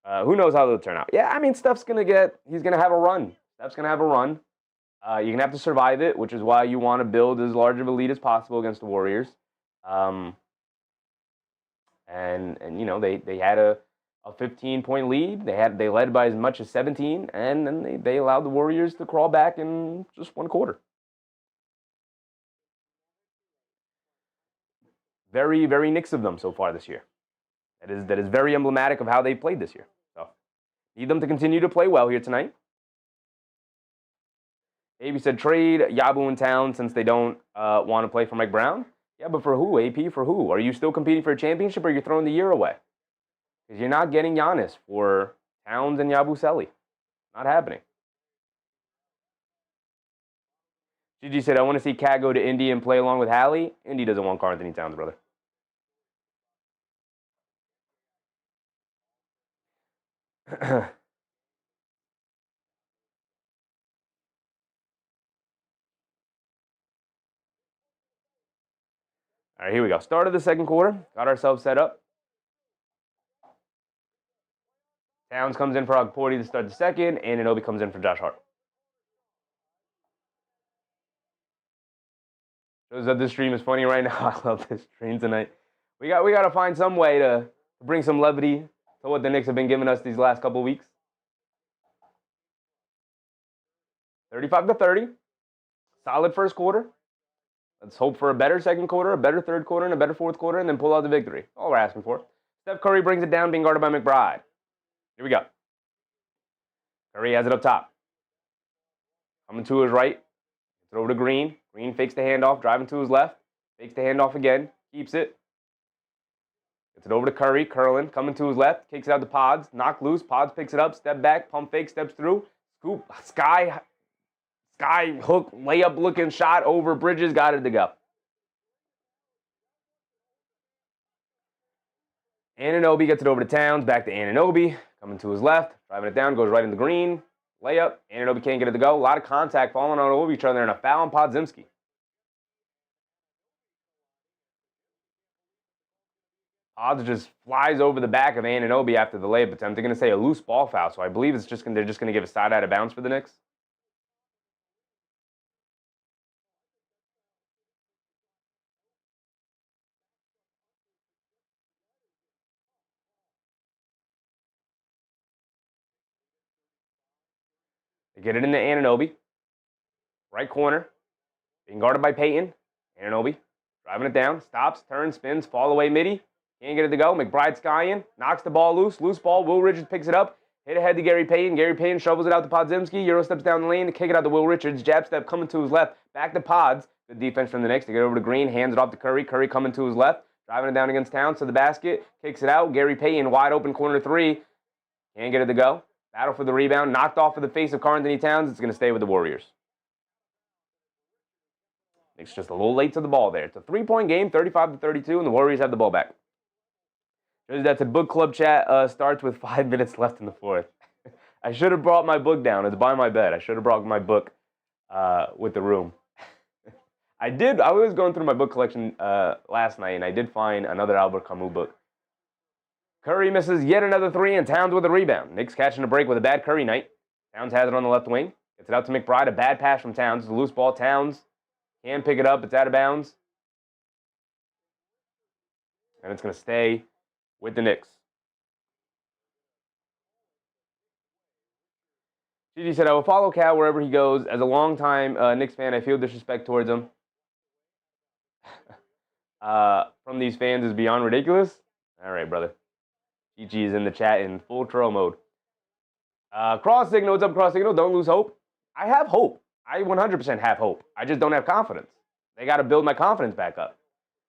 who knows how they'll turn out. Yeah, I mean, he's going to have a run. Steph's going to have a run. You're going to have to survive it, which is why you want to build as large of a lead as possible against the Warriors. And they had a 15-point lead. They led by as much as 17, and then they allowed the Warriors to crawl back in just one quarter. Very, very Knicks of them so far this year. That is very emblematic of how they played this year. So need them to continue to play well here tonight. AB said trade Yabu in town since they don't want to play for Mike Brown. Yeah, but for who, AP? For who? Are you still competing for a championship, or are you throwing the year away? Because you're not getting Giannis for Towns and Yabusele. Not happening. Gigi said, I want to see Cat go to Indy and play along with Hallie. Indy doesn't want Karl-Anthony Towns, brother. All right, here we go. Start of the second quarter. Got ourselves set up. Towns comes in for Hugporty to start the second, and Anunoby comes in for Josh Hart. Shows that this stream is funny right now. I love this stream tonight. We got to find some way to bring some levity to what the Knicks have been giving us these last couple weeks. 35-30. Solid first quarter. Let's hope for a better second quarter, a better third quarter, and a better fourth quarter, and then pull out the victory. All we're asking for. Steph Curry brings it down, being guarded by McBride. Here we go. Curry has it up top. Coming to his right. Gets it over to Green. Green fakes the handoff, driving to his left. Fakes the handoff again. Keeps it. Gets it over to Curry. Curlin coming to his left. Kicks it out to Pods. Knocked loose. Pods picks it up. Step back. Pump fake. Steps through. Scoop. Sky hook. Layup looking shot over Bridges. Got it to go. Anunoby gets it over to Towns. Back to Anunoby. Coming to his left. Driving it down. Goes right in the green. Layup. Anunoby can't get it to go. A lot of contact falling all over each other and a foul on Podziemski. Pods just flies over the back of Anunoby after the layup attempt. They're going to say a loose ball foul, so I believe they're just going to give a side out of bounds for the Knicks. They get it into Anunoby. Right corner. Being guarded by Payton. Anunoby driving it down. Stops, turns, spins, fall away midi. Can't get it to go. McBride skying. Knocks the ball loose. Loose ball. Will Richards picks it up. Hit ahead to Gary Payton. Gary Payton shovels it out to Podziemski. Euro steps down the lane to kick it out to Will Richards. Jab step coming to his left. Back to Pods. Good defense from the Knicks. They get over to Green. Hands it off to Curry. Curry coming to his left. Driving it down against Towns to the basket. Kicks it out. Gary Payton wide open corner three. Can't get it to go. Battle for the rebound. Knocked off of the face of Karl-Anthony Towns. It's going to stay with the Warriors. Knicks just a little late to the ball there. It's a 3-point game, 35-32, and the Warriors have the ball back. That's a book club chat. Starts with 5 minutes left in the fourth. I should have brought my book down. It's by my bed. I should have brought my book with the room. I was going through my book collection last night, and I did find another Albert Camus book. Curry misses yet another three, and Towns with a rebound. Knicks catching a break with a bad Curry night. Towns has it on the left wing. Gets it out to McBride. A bad pass from Towns. It's a loose ball. Towns can't pick it up. It's out of bounds. And it's going to stay with the Knicks. Gigi said, I will follow Cal wherever he goes. As a longtime Knicks fan, I feel disrespect towards him. From these fans is beyond ridiculous. All right, brother. Gigi is in the chat in full troll mode. Cross Signal, what's up, Cross Signal? Don't lose hope. I have hope. I 100% have hope. I just don't have confidence. They got to build my confidence back up.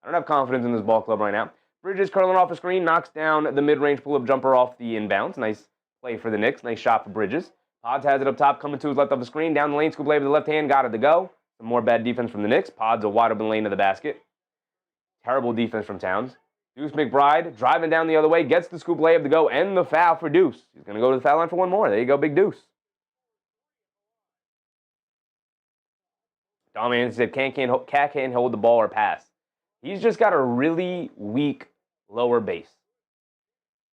I don't have confidence in this ball club right now. Bridges curling off a screen, knocks down the mid-range pull-up jumper off the inbounds. Nice play for the Knicks. Nice shot for Bridges. Pods has it up top, coming to his left off the screen. Down the lane, scoop layup with the left hand, got it to go. Some more bad defense from the Knicks. Pods a wide open lane to the basket. Terrible defense from Towns. Deuce McBride driving down the other way, gets the scoop layup to go, and the foul for Deuce. He's going to go to the foul line for one more. There you go, Big Deuce. Dominant said, Cat can't hold the ball or pass. He's just got a really weak lower base.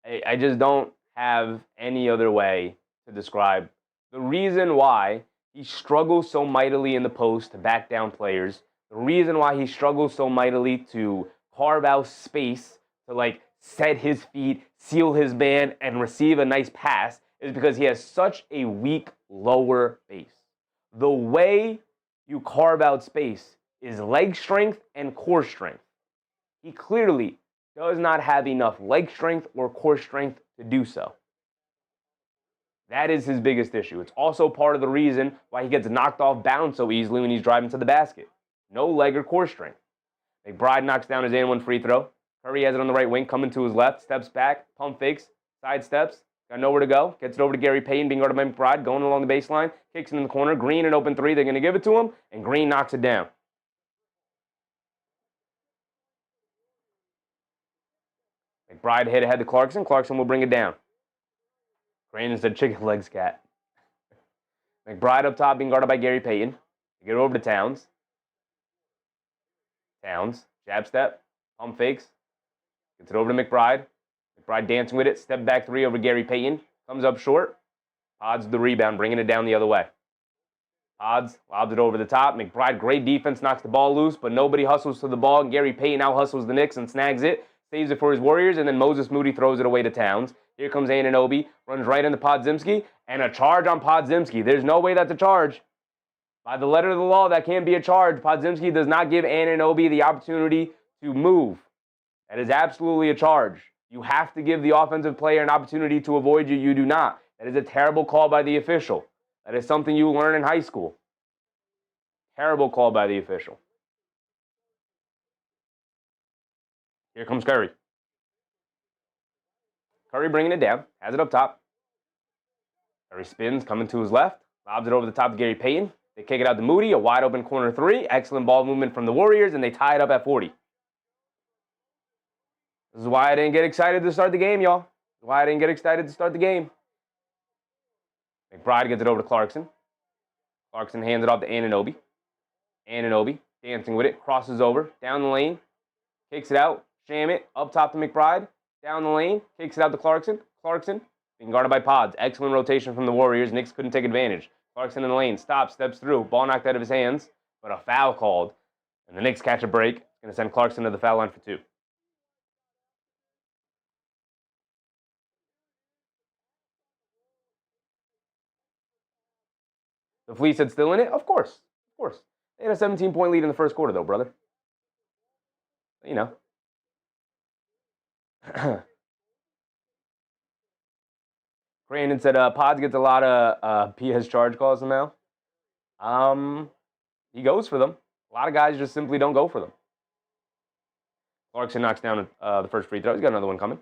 I just don't have any other way to describe the reason why he struggles so mightily in the post to back down players. The reason why he struggles so mightily to carve out space to set his feet, seal his man, and receive a nice pass is because he has such a weak lower base. The way you carve out space is leg strength and core strength. He clearly does not have enough leg strength or core strength to do so. That is his biggest issue. It's also part of the reason why he gets knocked off balance so easily when he's driving to the basket. No leg or core strength. McBride knocks down his and-one free throw. Curry has it on the right wing, coming to his left, steps back, pump fakes, side steps, got nowhere to go, gets it over to Gary Payton, being guarded by McBride, going along the baseline, kicks it in the corner, Green an open three, they're going to give it to him, and Green knocks it down. McBride hit ahead to Clarkson. Clarkson will bring it down. Brandon said chicken legs, cat. McBride up top being guarded by Gary Payton. They get it over to Towns. Towns, jab step, pump fakes. Gets it over to McBride. McBride dancing with it. Step back three over Gary Payton. Comes up short. Pods the rebound, bringing it down the other way. Pods lobs it over the top. McBride, great defense, knocks the ball loose, but nobody hustles to the ball. Gary Payton out hustles the Knicks and snags it. Saves it for his Warriors, and then Moses Moody throws it away to Towns. Here comes Anunoby, runs right into Podziemski, and a charge on Podziemski. There's no way that's a charge. By the letter of the law, that can't be a charge. Podziemski does not give Anunoby the opportunity to move. That is absolutely a charge. You have to give the offensive player an opportunity to avoid you. You do not. That is a terrible call by the official. That is something you learn in high school. Terrible call by the official. Here comes Curry. Curry bringing it down. Has it up top. Curry spins, coming to his left. Lobs it over the top to Gary Payton. They kick it out to Moody. A wide open corner three. Excellent ball movement from the Warriors, and they tie it up at 40. This is why I didn't get excited to start the game, y'all. This is why I didn't get excited to start the game. McBride gets it over to Clarkson. Clarkson hands it off to Anunoby. Anunoby dancing with it. Crosses over. Down the lane. Kicks it out. Sham it. Up top to McBride. Down the lane. Kicks it out to Clarkson. Clarkson being guarded by Pods. Excellent rotation from the Warriors. Knicks couldn't take advantage. Clarkson in the lane. Stops. Steps through. Ball knocked out of his hands. But a foul called. And the Knicks catch a break. Going to send Clarkson to the foul line for 2. The Fleece had still in it? Of course. Of course. They had a 17-point lead in the first quarter, though, brother. You know. Brandon said Pods gets a lot of PS charge calls now. He goes for them. A lot of guys just simply don't go for them. Clarkson knocks down the first free throw. He's got another one coming.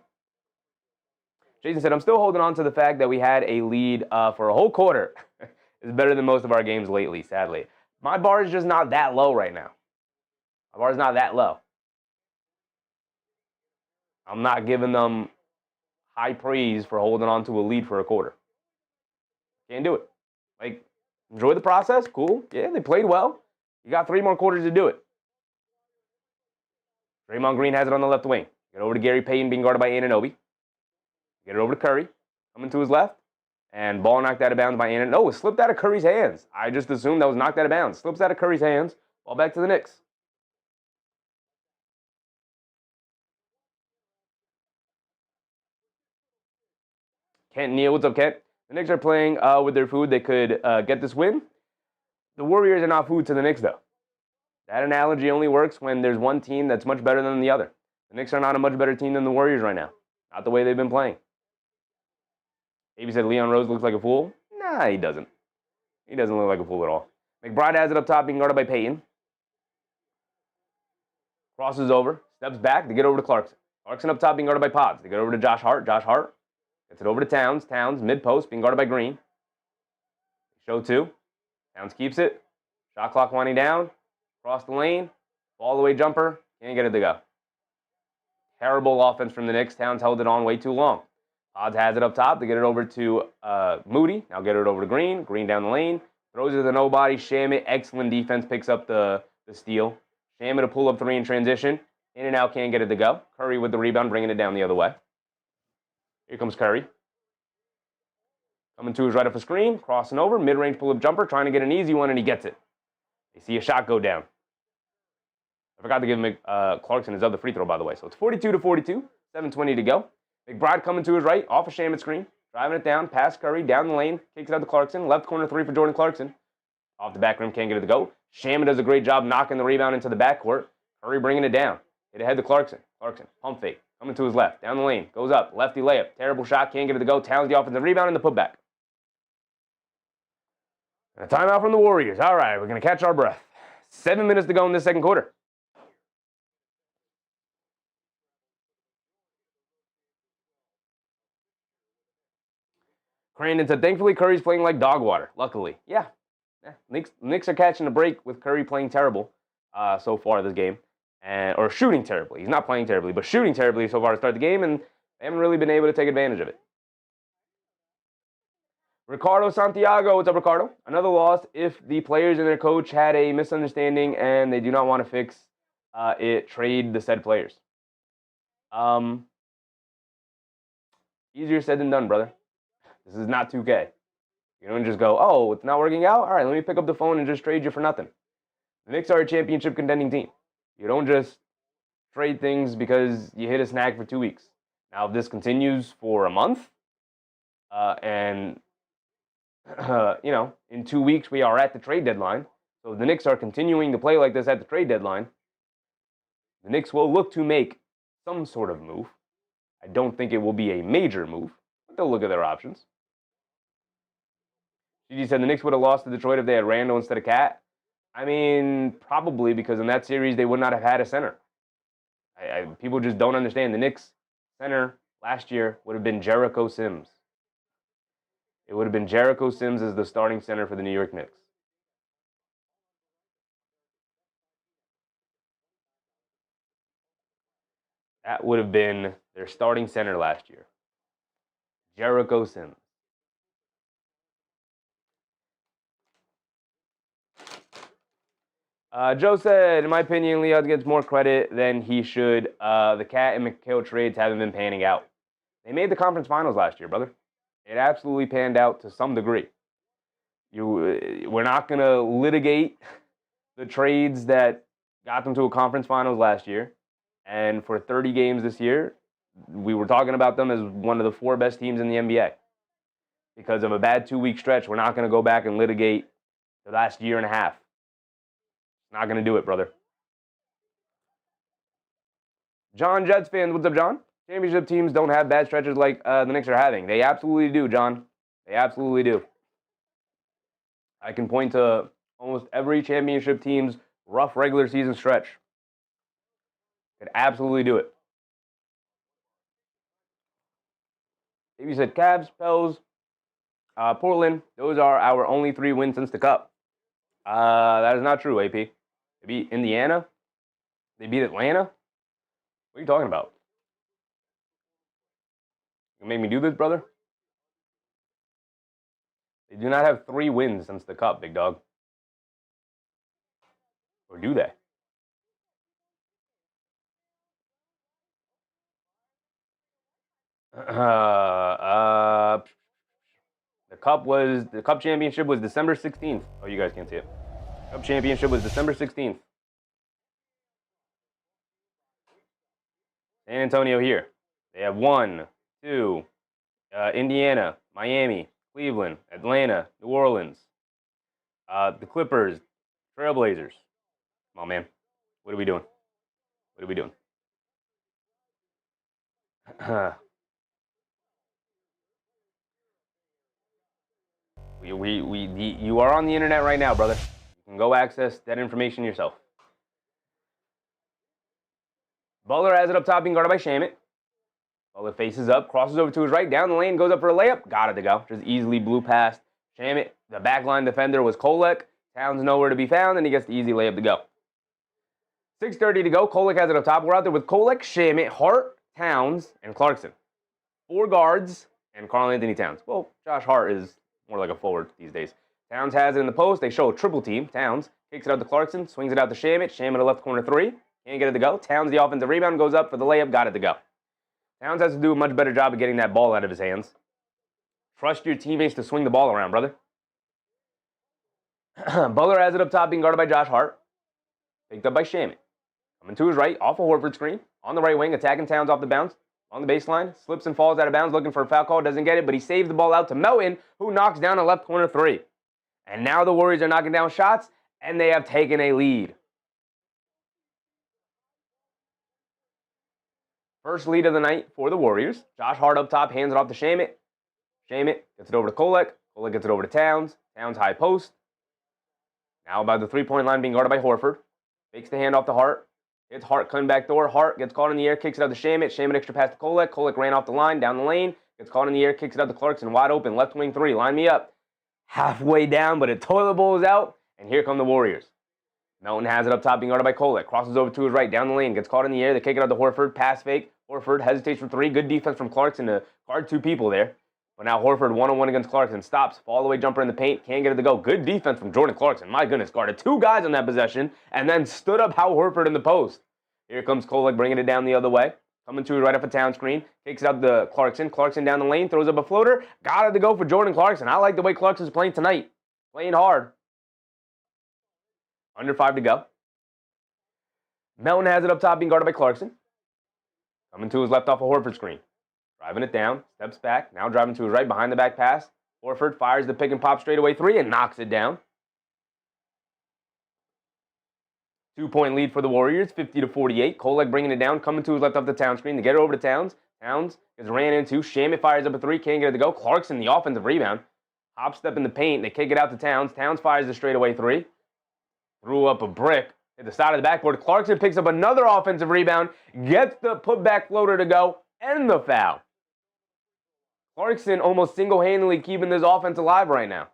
Jason said, I'm still holding on to the fact that we had a lead for a whole quarter. It's better than most of our games lately, sadly. My bar is just not that low right now. My bar is not that low. I'm not giving them high praise for holding on to a lead for a quarter. Can't do it. Like, enjoy the process. Cool. Yeah, they played well. You got 3 more quarters to do it. Draymond Green has it on the left wing. Get over to Gary Payton being guarded by Anunoby. Get it over to Curry. Coming to his left. And ball knocked out of bounds by Anunoby. No, it slipped out of Curry's hands. I just assumed that was knocked out of bounds. Slips out of Curry's hands. Ball back to the Knicks. Kent Neal, what's up, Kent? The Knicks are playing with their food. They could get this win. The Warriors are not food to the Knicks, though. That analogy only works when there's one team that's much better than the other. The Knicks are not a much better team than the Warriors right now. Not the way they've been playing. Maybe said Leon Rose looks like a fool. Nah, he doesn't. He doesn't look like a fool at all. McBride has it up top, being guarded by Payton. Crosses over, steps back to get over to Clarkson. Clarkson up top, being guarded by Pods. They get over to Josh Hart. Josh Hart gets it over to Towns. Towns, mid-post, being guarded by Green. Show 2. Towns keeps it. Shot clock winding down. Cross the lane. Ball away jumper. Can't get it to go. Terrible offense from the Knicks. Towns held it on way too long. Pods has it up top to get it over to Moody. Now get it over to Green. Green down the lane. Throws it to nobody. Shamit, excellent defense, picks up the steal. Shamit to pull up 3 in transition. In and out, can't get it to go. Curry with the rebound, bringing it down the other way. Here comes Curry. Coming to his right off a screen. Crossing over. Mid-range pull-up jumper. Trying to get an easy one, and he gets it. They see a shot go down. I forgot to give him Clarkson his other free throw, by the way. So it's 42-42. 7:20 to go. McBride coming to his right, off a Shamit screen, driving it down, past Curry, down the lane, kicks it out to Clarkson, left corner 3 for Jordan Clarkson. Off the back rim, can't get it to go. Shamit does a great job knocking the rebound into the backcourt. Curry bringing it down. Hit ahead to Clarkson. Clarkson, pump fake, coming to his left, down the lane, goes up, lefty layup, terrible shot, can't get it to go. Towns the offensive rebound and the putback. And a timeout from the Warriors. All right, we're going to catch our breath. 7 minutes to go in this second quarter. Crandon said, thankfully, Curry's playing like dog water. Luckily. Yeah. Knicks are catching a break with Curry playing terrible so far this game. Or shooting terribly. He's not playing terribly, but shooting terribly so far to start the game, and they haven't really been able to take advantage of it. Ricardo Santiago. What's up, Ricardo? Another loss if the players and their coach had a misunderstanding and they do not want to fix it, trade the said players. Easier said than done, brother. This is not 2K. You don't just go, oh, it's not working out? All right, let me pick up the phone and just trade you for nothing. The Knicks are a championship contending team. You don't just trade things because you hit a snag for 2 weeks. Now, if this continues for a month, in 2 weeks we are at the trade deadline, So if the Knicks are continuing to play like this at the trade deadline, the Knicks will look to make some sort of move. I don't think it will be a major move, but they'll look at their options. GG said the Knicks would have lost to Detroit if they had Randall instead of Cat. I mean, probably, because in that series they would not have had a center. People just don't understand. The Knicks center last year would have been Jericho Sims. It would have been Jericho Sims as the starting center for the New York Knicks. That would have been their starting center last year. Jericho Sims. Joe said, in my opinion, Leon gets more credit than he should. The Cat and McHale trades haven't been panning out. They made the conference finals last year, brother. It absolutely panned out to some degree. We're not going to litigate the trades that got them to a conference finals last year. And for 30 games this year, we were talking about them as one of the 4 best teams in the NBA. Because of a bad 2-week stretch, we're not going to go back and litigate the last year and a half. Not going to do it, brother. John, Jets fans, what's up, John? Championship teams don't have bad stretches like the Knicks are having. They absolutely do, John. They absolutely do. I can point to almost every championship team's rough regular season stretch. Could absolutely do it. If you said Cavs, Pels, Portland, those are our only 3 wins since the Cup. That is not true, AP. They beat Indiana. They beat Atlanta. What are you talking about? You make me do this, brother? They do not have 3 wins since the Cup, big dog. Or do they? The Cup championship was December 16th. Oh, you guys can't see it. Cup championship was December 16th. San Antonio here. They have 1, 2, Indiana, Miami, Cleveland, Atlanta, New Orleans, the Clippers, Trailblazers. Come on, man. What are we doing? What are we doing? You are on the internet right now, brother. You can go access that information yourself. Butler has it up top, being guarded by Shamit. Butler faces up, crosses over to his right, down the lane, goes up for a layup. Got it to go. Just easily blew past Shamit. The backline defender was Kolek. Towns nowhere to be found, and he gets the easy layup to go. 6:30 to go. Kolek has it up top. We're out there with Kolek, Shamit, Hart, Towns, and Clarkson. 4 guards, and Karl-Anthony Towns. Well, Josh Hart is more like a forward these days. Towns has it in the post. They show a triple team. Towns kicks it out to Clarkson, swings it out to Shamit. Shamit a left corner 3. Can't get it to go. Towns, the offensive rebound, goes up for the layup. Got it to go. Towns has to do a much better job of getting that ball out of his hands. Trust your teammates to swing the ball around, brother. Butler has it up top, being guarded by Josh Hart. Picked up by Shamit. Coming to his right, off a Horford screen. On the right wing, attacking Towns off the bounce. On the baseline, slips and falls out of bounds, looking for a foul call. Doesn't get it, but he saves the ball out to Melton, who knocks down a left corner 3. And now the Warriors are knocking down shots, and they have taken a lead. First lead of the night for the Warriors. Josh Hart up top, hands it off to Shamit. Shamit gets it over to Kolek. Kolek gets it over to Towns. Towns high post. Now about the 3-point line, being guarded by Horford. Fakes the hand off to Hart. Hits Hart coming back door. Hart gets caught in the air, kicks it out to Shamit. Shamit extra pass to Kolek. Kolek ran off the line, down the lane. Gets caught in the air, kicks it out to Clarkson. Wide open, left wing 3. Line me up. Halfway down, but a toilet bowl is out. And here come the Warriors. Melton has it up top, being guarded by Kolek. Crosses over to his right, down the lane. Gets caught in the air. They kick it out to Horford. Pass fake. Horford hesitates for 3. Good defense from Clarkson to guard 2 people there. But now Horford one-on-one against Clarkson. Stops. Fall-away jumper in the paint. Can't get it to go. Good defense from Jordan Clarkson. My goodness. Guarded 2 guys on that possession. And then stood up Hal Horford in the post. Here comes Kolek bringing it down the other way. Coming to his right off a Town screen. Kicks it out to Clarkson. Clarkson down the lane. Throws up a floater. Got it to go for Jordan Clarkson. I like the way Clarkson's playing tonight. Playing hard. Under 5 to go. Melton has it up top, being guarded by Clarkson. Coming to his left off a Horford screen. Driving it down. Steps back. Now driving to his right behind the back pass. Horford fires the pick and pop straightaway 3 and knocks it down. 2-point lead for the Warriors, 50-48. Kolek bringing it down, coming to his left off the Towns screen to get it over to Towns. Towns gets ran into. Shamit fires up a three, can't get it to go. Clarkson, the offensive rebound. Hop step in the paint. They kick it out to Towns. Towns fires the straightaway three. Threw up a brick at the side of the backboard. Clarkson picks up another offensive rebound, gets the putback floater to go, and the foul. Clarkson almost single-handedly keeping this offense alive right now.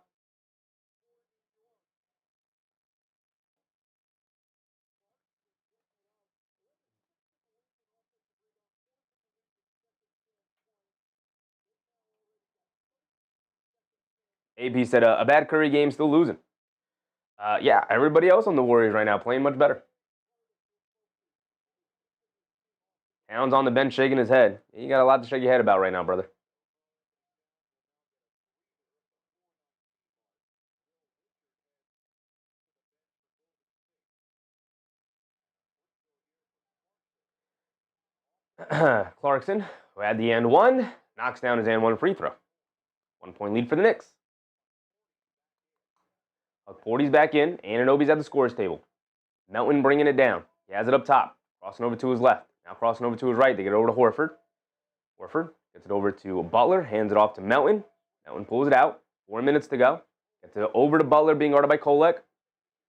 AP said a bad Curry game, still losing. Yeah, everybody else on the Warriors right now playing much better. Towns on the bench shaking his head. You got a lot to shake your head about right now, brother. Clarkson, who had the and one, knocks down his and one free throw. 1-point lead for the Knicks. 40's back in. Anunoby's at the scores table. Melton bringing it down. He has it up top. Crossing over to his left. Now crossing over to his right. They get it over to Horford. Horford gets it over to Butler. Hands it off to Melton. Melton pulls it out. 4 minutes to go. Gets it over to Butler, being guarded by Kolek.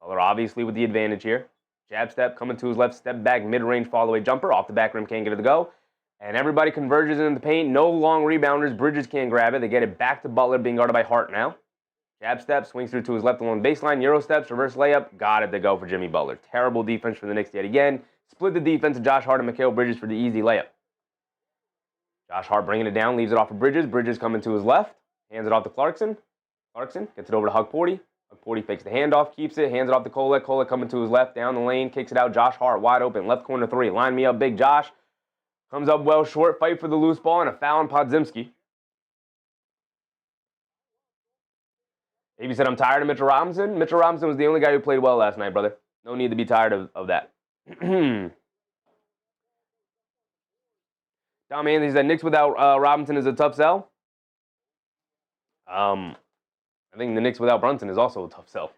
Butler obviously with the advantage here. Jab step, coming to his left, step back, mid-range fall-away jumper. Off the back rim, can't get it to go. And everybody converges into the paint. No long rebounders. Bridges can't grab it. They get it back to Butler, being guarded by Hart now. Jab step, swings through to his left along baseline. Euro steps, reverse layup. Got it to go for Jimmy Butler. Terrible defense for the Knicks yet again. Split the defense of Josh Hart and Mikal Bridges for the easy layup. Josh Hart bringing it down, leaves it off of Bridges. Bridges coming to his left. Hands it off to Clarkson. Clarkson gets it over to Hugporty. Hugporty fakes the handoff, keeps it, hands it off to Kolek. Kolek coming to his left, down the lane, kicks it out. Josh Hart wide open, left corner three. Line me up, big Josh. Comes up well short, fight for the loose ball, and a foul on Podziemski. Maybe said, I'm tired of Mitchell Robinson. Mitchell Robinson was the only guy who played well last night, brother. No need to be tired of that. Tom Anthony said, Knicks without Robinson is a tough sell. I think the Knicks without Brunson is also a tough sell.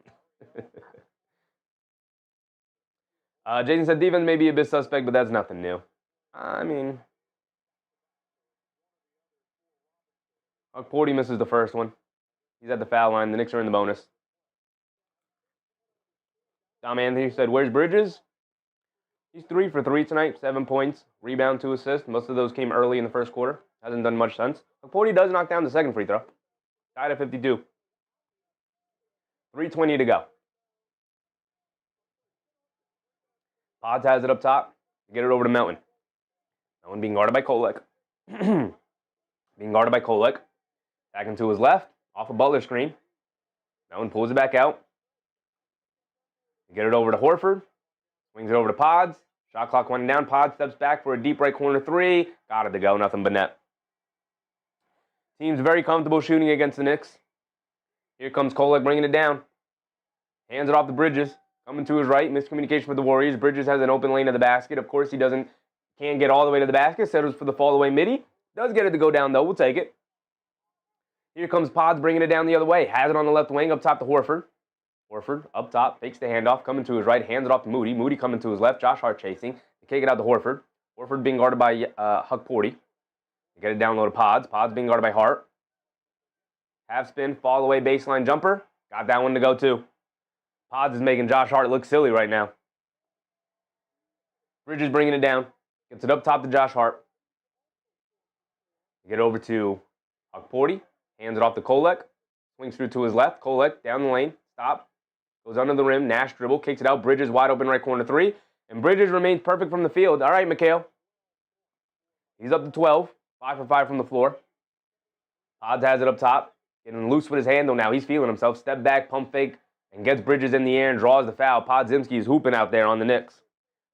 Jason said, defense may be a bit suspect, but that's nothing new. I mean, Hugporty misses the first one. He's at the foul line. The Knicks are in the bonus. Tom Anthony said, where's Bridges? He's 3 for 3 tonight, 7 points, rebound, 2 assists. Most of those came early in the first quarter. Hasn't done much since. Hugporty does knock down the second free throw. Tied at 52. 3:20 to go. Pods has it up top. Get it over to Melton. Melton being guarded by Kolek. Being guarded by Kolek. Back into his left. Off a Butler screen. Melton pulls it back out. Get it over to Horford. Swings it over to Pods. Shot clock winding down. Pods steps back for a deep right corner three. Got it to go. Nothing but net. Team's very comfortable shooting against the Knicks. Here comes Kolek bringing it down. Hands it off to Bridges. Coming to his right. Miscommunication with the Warriors. Bridges has an open lane to the basket. Of course, he can't get all the way to the basket. Settles for the fall away midi. Does get it to go down, though. We'll take it. Here comes Pods bringing it down the other way. Has it on the left wing up top to Horford. Horford up top. Fakes the handoff. Coming to his right. Hands it off to Moody. Moody coming to his left. Josh Hart chasing. They kick it out to Horford. Horford being guarded by Hugporty. Get it down low to Pods. Pods being guarded by Hart. Half spin. Fall away baseline jumper. Got that one to go too. Pods is making Josh Hart look silly right now. Bridges bringing it down. Gets it up top to Josh Hart. Get over to Hugporty. Hands it off to Kolek. Swings through to his left. Kolek down the lane. Stop. Goes under the rim. Nash dribble. Kicks it out. Bridges wide open right corner three. And Bridges remains perfect from the field. All right, Mikal. He's up to 12. 5 for 5 from the floor. Pods has it up top. Getting loose with his handle now. He's feeling himself. Step back, pump fake, and gets Bridges in the air and draws the foul. Podziemski is hooping out there on the Knicks.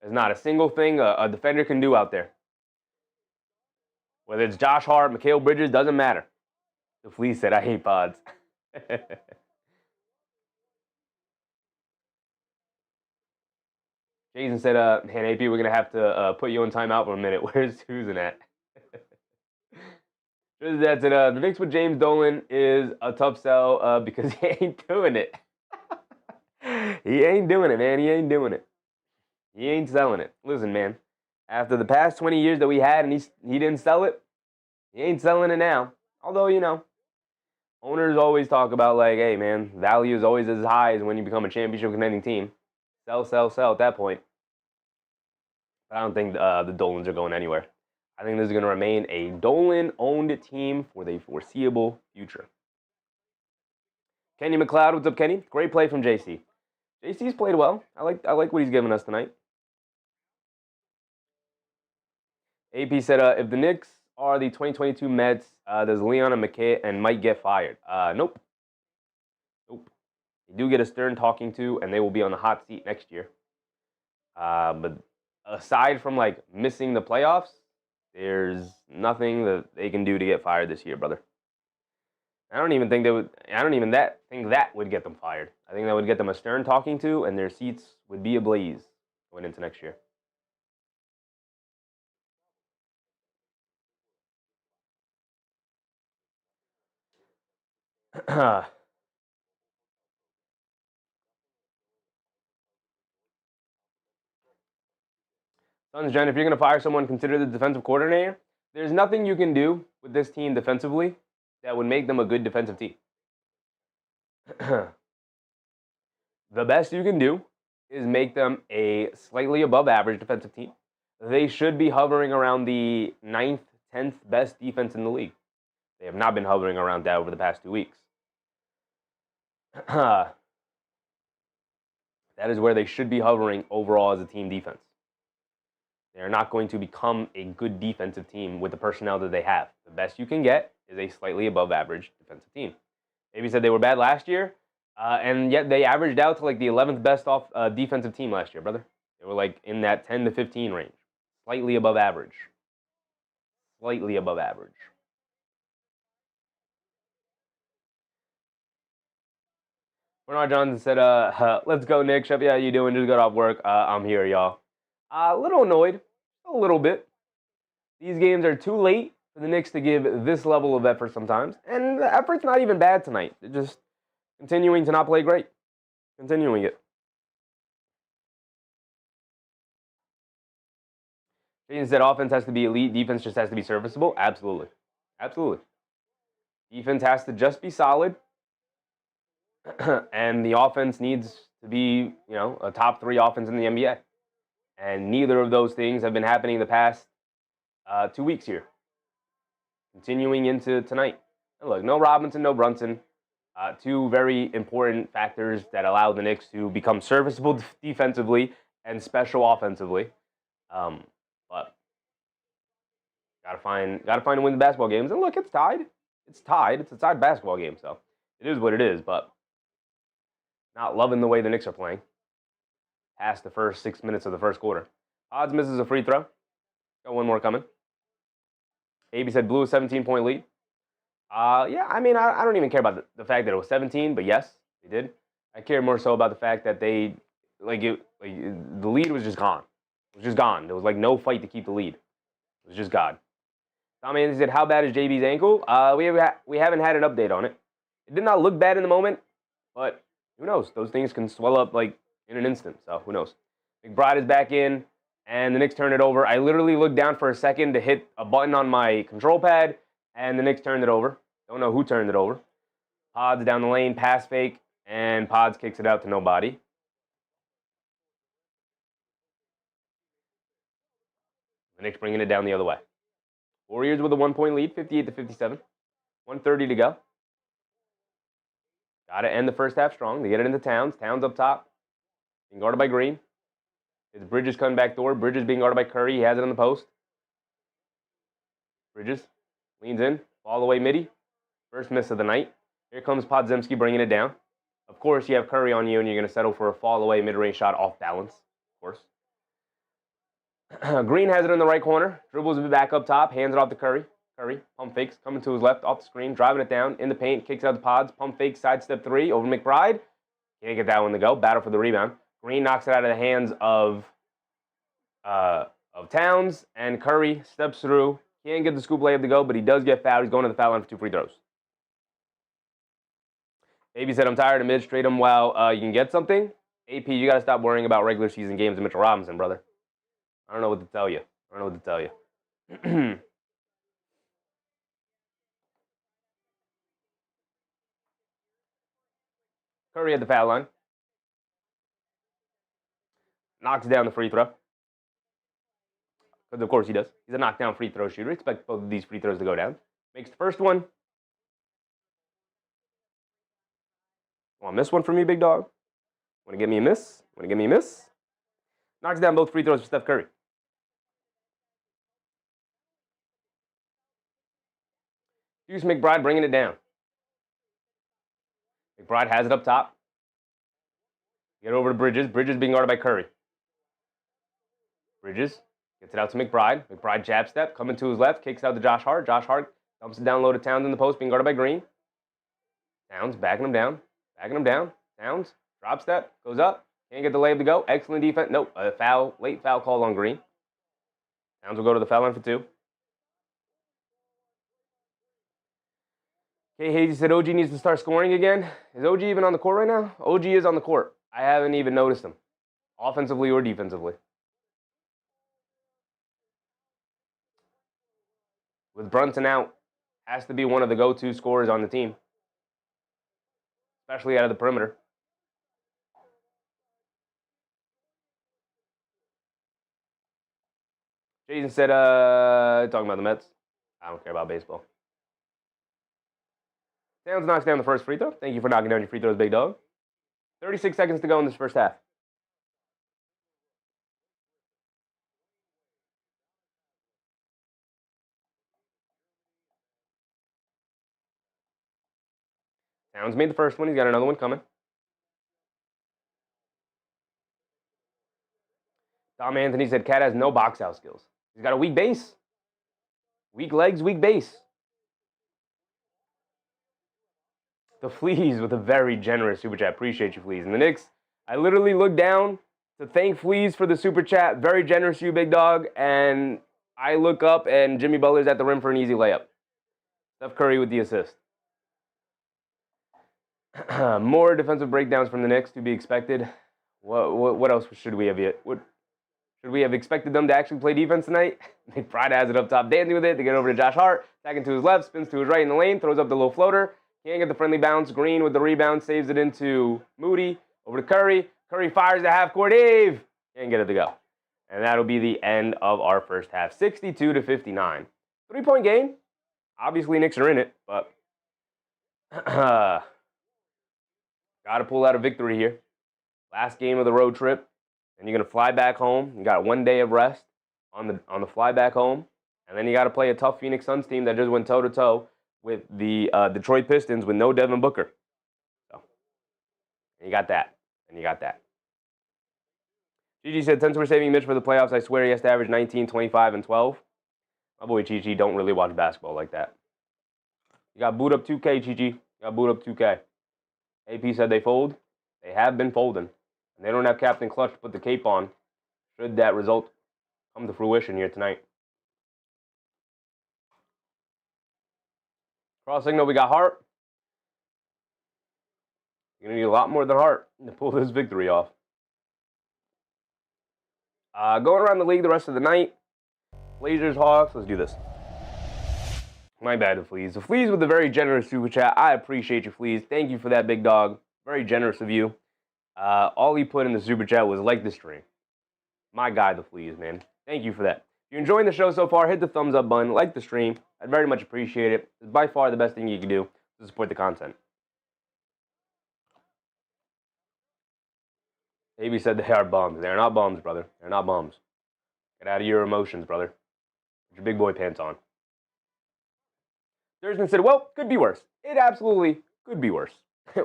There's not a single thing a defender can do out there. Whether it's Josh Hart, Mikal Bridges, doesn't matter. The Flea said, I hate Pods. Jason said, man, AP, we're going to have to put you on timeout for a minute. Where's Susan at? That's it. The Knicks with James Dolan is a tough sell because he ain't doing it. He ain't doing it, man. He ain't doing it. He ain't selling it. Listen, man. After the past 20 years that we had and he didn't sell it, he ain't selling it now. Although, owners always talk about like, hey, man, value is always as high as when you become a championship contending team. Sell, sell, sell at that point. But I don't think the Dolans are going anywhere. I think this is going to remain a Dolan-owned team for the foreseeable future. Kenny McLeod, what's up, Kenny? Great play from JC. JC's played well. I like what he's given us tonight. AP said, if the Knicks are the 2022 Mets, does Leon and McKay and Mike get fired? Nope. They do get a stern talking to, and they will be on the hot seat next year. But aside from like missing the playoffs, there's nothing that they can do to get fired this year, brother. I don't even think that would get them fired. I think that would get them a stern talking to, and their seats would be ablaze going into next year. Sons, Jen, if you're going to fire someone, consider the defensive coordinator. There's nothing you can do with this team defensively that would make them a good defensive team. The best you can do is make them a slightly above average defensive team. They should be hovering around the 9th, 10th best defense in the league. They have not been hovering around that over the past 2 weeks. That is where they should be hovering overall as a team defense. They're not going to become a good defensive team with the personnel that they have. The best you can get is a slightly above average defensive team. Maybe said they were bad last year, and yet they averaged out to like the 11th best defensive team last year, brother. They were like in that 10 to 15 range. Slightly above average. Slightly above average. Bernard Johnson said, let's go, Nick. Chef, how you doing? Just got off work. I'm here, y'all. A little annoyed. A little bit. These games are too late for the Knicks to give this level of effort sometimes. And the effort's not even bad tonight. They're just continuing to not play great. Continuing it. Jason said offense has to be elite. Defense just has to be serviceable. Absolutely. Absolutely. Defense has to just be solid. And the offense needs to be, a top 3 offense in the NBA. And neither of those things have been happening the past 2 weeks here. Continuing into tonight. And look, no Robinson, no Brunson. 2 very important factors that allow the Knicks to become serviceable defensively and special offensively. But gotta find a win the basketball games. And look, it's tied. It's tied. It's a tied basketball game, so it is what it is. But not loving the way the Knicks are playing. Past the first 6 minutes of the first quarter. Odds misses a free throw. Got one more coming. AB said blew a 17-point lead. Yeah, I mean, I don't even care about the fact that it was 17, but yes, they did. I care more so about the fact that the lead was just gone. It was just gone. There was like no fight to keep the lead. It was just gone. Tommy Anthony said, how bad is JB's ankle? We haven't had an update on it. It did not look bad in the moment, but who knows? Those things can swell up like in an instant, so who knows? McBride is back in, and the Knicks turn it over. I literally looked down for a second to hit a button on my control pad, and the Knicks turned it over. Don't know who turned it over. Pods down the lane, pass fake, and Pods kicks it out to nobody. The Knicks bringing it down the other way. Warriors with a 1-point lead, 58-57. 1:30 to go. Got to end the first half strong. They get it into Towns. Towns up top. Being guarded by Green. It's Bridges coming back door. Bridges being guarded by Curry. He has it on the post. Bridges leans in. All the way midi. First miss of the night. Here comes Podziemski bringing it down. Of course, you have Curry on you, and you're going to settle for a fall-away mid-range shot off balance. Of course. Green has it in the right corner. Dribbles it back up top. Hands it off to Curry. Curry, pump fakes. Coming to his left, off the screen. Driving it down. In the paint. Kicks out the Pods. Pump fake. Sidestep 3 over McBride. Can't get that one to go. Battle for the rebound. Green knocks it out of the hands of Towns. And Curry steps through. Can't get the scoop layup to go, but he does get fouled. He's going to the foul line for 2 free throws. AB said, I'm tired of mid. Straight him while you can get something. AP, you got to stop worrying about regular season games and Mitchell Robinson, brother. I don't know what to tell you. Curry at the foul line. Knocks down the free throw. Because of course he does. He's a knockdown free throw shooter. Expect both of these free throws to go down. Makes the first one. Want to miss one for me, big dog? Want to give me a miss? Knocks down both free throws for Steph Curry. Deuce McBride bringing it down. McBride has it up top. Get over to Bridges. Bridges being guarded by Curry. Bridges gets it out to McBride. McBride jab step, coming to his left, kicks out to Josh Hart. Josh Hart dumps it down low to Towns in the post, being guarded by Green. Towns backing him down. Towns, drop step, goes up. Can't get the layup to go. Excellent defense. Nope, a foul, late foul call on Green. Towns will go to the foul line for 2. K. Hayes said OG needs to start scoring again. Is OG even on the court right now? OG is on the court. I haven't even noticed him, offensively or defensively. With Brunson out, has to be one of the go-to scorers on the team, especially out of the perimeter. Jason said, talking about the Mets. I don't care about baseball. Towns knocks down the first free throw. Thank you for knocking down your free throws, big dog. 36 seconds to go in this first half. Towns made the first one. He's got another one coming. Dom Anthony said Cat has no box out skills. He's got a weak base. Weak legs, weak base. The Fleas with a very generous super chat. Appreciate you, Fleas. And the Knicks, I literally looked down to thank Fleas for the super chat. Very generous, you big dog. And I look up and Jimmy Butler's at the rim for an easy layup. Steph Curry with the assist. More defensive breakdowns from the Knicks to be expected. What else should we have yet? Should we have expected them to actually play defense tonight? McBride has it up top, dancing with it to get over to Josh Hart. Attacking to his left, spins to his right in the lane, throws up the low floater. Can't get the friendly bounce. Green with the rebound, saves it into Moody. Over to Curry. Curry fires the half-court Dave. Can't get it to go. And that'll be the end of our first half. 62-59. 3-point game. Obviously, Knicks are in it, but got to pull out a victory here. Last game of the road trip. And you're going to fly back home. You got 1 day of rest on the fly back home. And then you got to play a tough Phoenix Suns team that just went toe-to-toe with the Detroit Pistons with no Devin Booker. So, and you got that. Gigi said, since we're saving Mitch for the playoffs, I swear he has to average 19, 25, and 12. My boy Gigi don't really watch basketball like that. You got boot up 2K, Gigi. You got boot up 2K. AP said they fold. They have been folding. And they don't have Captain Clutch to put the cape on should that result come to fruition here tonight. Cross signal, we got Hart. You're going to need a lot more than Hart to pull this victory off. Going around the league the rest of the night. Blazers, Hawks. Let's do this. My bad, the Fleas. The Fleas with a very generous super chat. I appreciate you, Fleas. Thank you for that, big dog. Very generous of you. All he put in the super chat was like the stream. My guy, the Fleas, man. Thank you for that. If you're enjoying the show so far, hit the thumbs up button, like the stream. I'd very much appreciate it. It's by far the best thing you can do to support the content. AB said they are bums. They're not bums, brother. They're not bums. Get out of your emotions, brother. Put your big boy pants on. Thursman said, well, could be worse. It absolutely could be worse.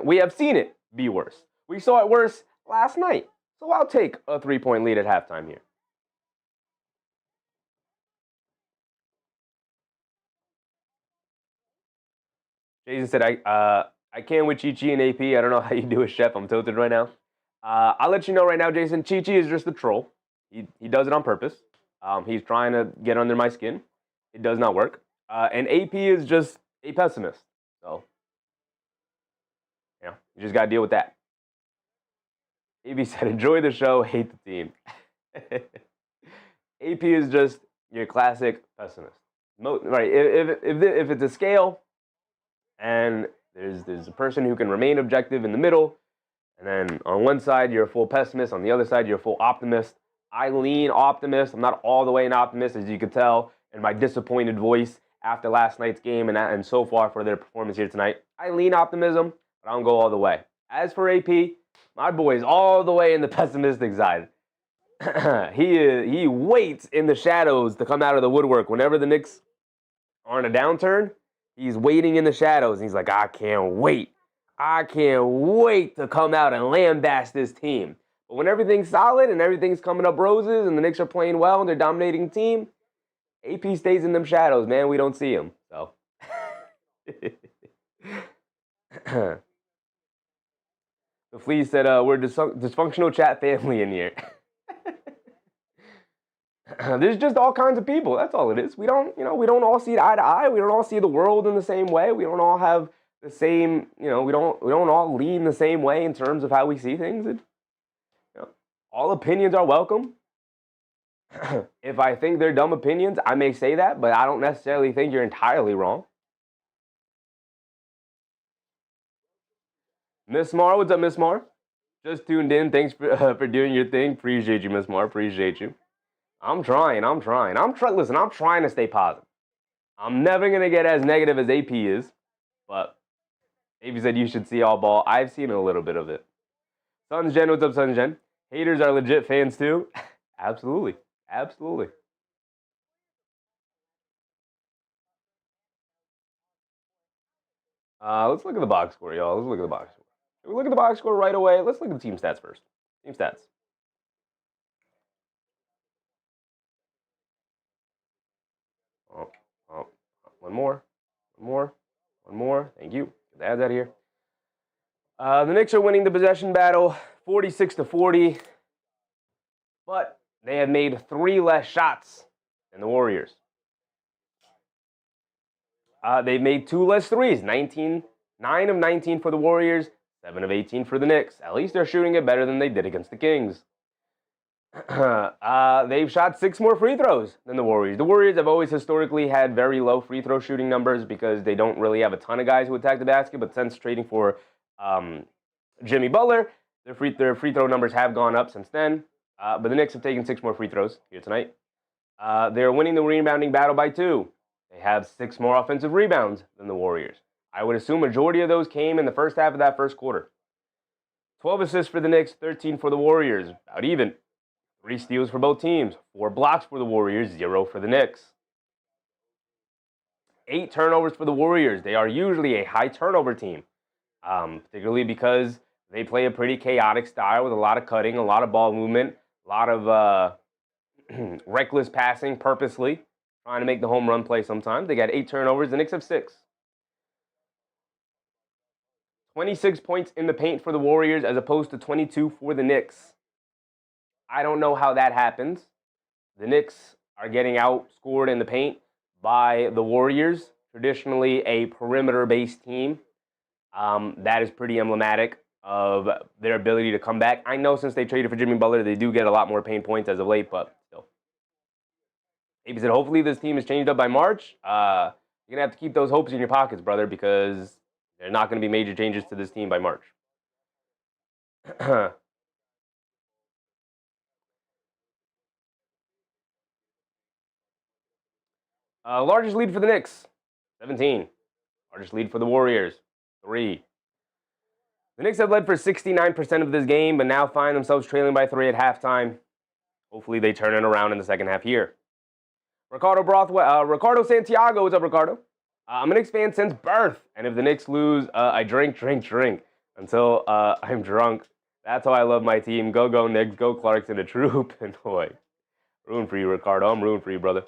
We have seen it be worse. We saw it worse last night. So I'll take a 3-point lead at halftime here. Jason said, I can't with Chi-Chi and AP. I don't know how you do it, Chef. I'm tilted right now. I'll let you know right now, Jason. Chi-Chi is just a troll. He does it on purpose. He's trying to get under my skin. It does not work. And AP is just a pessimist. So, you just got to deal with that. AB said, enjoy the show, hate the team. AP is just your classic pessimist. Right? If it's a scale, and there's a person who can remain objective in the middle, and then on one side you're a full pessimist, on the other side you're a full optimist. I lean optimist. I'm not all the way an optimist, as you could tell in my disappointed voice after last night's game and so far for their performance here tonight. I lean optimism, but I don't go all the way. As for AP, my boy is all the way in the pessimistic side. He waits in the shadows to come out of the woodwork whenever the Knicks are in a downturn. He's waiting in the shadows. He's like, I can't wait. I can't wait to come out and lambast this team. But when everything's solid and everything's coming up roses and the Knicks are playing well and they're dominating the team, AP stays in them shadows, man. We don't see him. So. The Flea said, we're dysfunctional chat family in here. There's just all kinds of people. That's all it is. We don't all see eye to eye. We don't all see the world in the same way. We don't all have the same, we don't all lean the same way in terms of how we see things. All opinions are welcome. If I think they're dumb opinions, I may say that, but I don't necessarily think you're entirely wrong. Miss Mar, what's up, Miss Mar? Just tuned in. Thanks for doing your thing. Appreciate you, Miss Mar. Appreciate you. I'm trying. Listen, I'm trying to stay positive. I'm never going to get as negative as AP is, but AP said you should see all ball. I've seen a little bit of it. Suns Gen, what's up, Suns Gen? Haters are legit fans too. Absolutely. Absolutely. Let's look at the box score, y'all. Let's look at the box score. If we look at the box score right away, let's look at the team stats first. Team stats. One more. Thank you. Get the ads out of here. The Knicks are winning the possession battle 46-40, but they have made 3 less shots than the Warriors. They've made 2 less threes, 9 of 19 for the Warriors, 7 of 18 for the Knicks. At least they're shooting it better than they did against the Kings. They've shot 6 more free throws than the Warriors. The Warriors have always historically had very low free throw shooting numbers because they don't really have a ton of guys who attack the basket, but since trading for Jimmy Butler, their free throw numbers have gone up since then. But the Knicks have taken 6 more free throws here tonight. They're winning the rebounding battle by 2. They have 6 more offensive rebounds than the Warriors. I would assume majority of those came in the first half of that first quarter. 12 assists for the Knicks, 13 for the Warriors, about even. 3 steals for both teams, 4 blocks for the Warriors, 0 for the Knicks. 8 turnovers for the Warriors. They are usually a high turnover team, particularly because they play a pretty chaotic style with a lot of cutting, a lot of ball movement, a lot of reckless passing purposely, trying to make the home run play sometimes. They got 8 turnovers. The Knicks have 6. 26 points in the paint for the Warriors as opposed to 22 for the Knicks. I don't know how that happens. The Knicks are getting outscored in the paint by the Warriors, traditionally a perimeter-based team. That is pretty emblematic of their ability to come back. I know since they traded for Jimmy Butler, they do get a lot more paint points as of late, but still. AB said, hopefully this team is changed up by March. You're going to have to keep those hopes in your pockets, brother, because there's not going to be major changes to this team by March. Largest lead for the Knicks, 17. Largest lead for the Warriors, 3. The Knicks have led for 69% of this game, but now find themselves trailing by 3 at halftime. Hopefully they turn it around in the second half here. Ricardo Santiago, what's up, Ricardo? I'm a Knicks fan since birth, and if the Knicks lose, I drink until I'm drunk. That's how I love my team. Go Knicks, go Clarkson, a troop, and boy, rooting for you, Ricardo. I'm rooting for you, brother.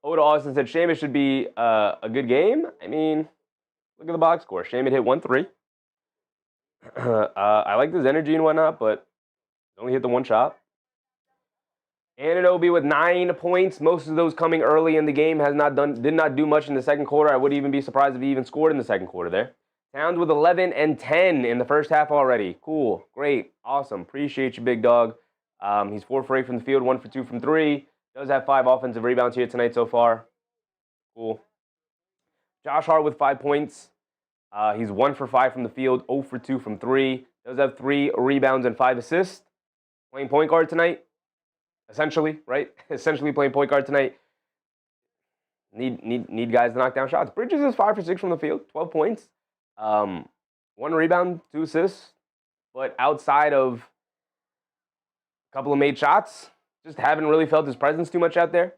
Oda Austin said Shamet should be a good game. I mean, look at the box score. Shamet hit 1 3. I like his energy and whatnot, but only hit the 1 shot. Anunoby with 9 points. Most of those coming early in the game. Did not do much in the second quarter. I wouldn't even be surprised if he even scored in the second quarter there. Towns with 11 and 10 in the first half already. Cool. Great. Awesome. Appreciate you, big dog. He's 4 for 8 from the field, 1 for 2 from 3. Does have 5 offensive rebounds here tonight so far. Cool. Josh Hart with 5 points. He's 1 for 5 from the field, 0 for 2 from 3. Does have 3 rebounds and 5 assists. Playing point guard tonight, essentially, right? Essentially playing point guard tonight. Need guys to knock down shots. Bridges is 5 for 6 from the field, 12 points. 1 rebound, 2 assists. But outside of a couple of made shots, just haven't really felt his presence too much out there.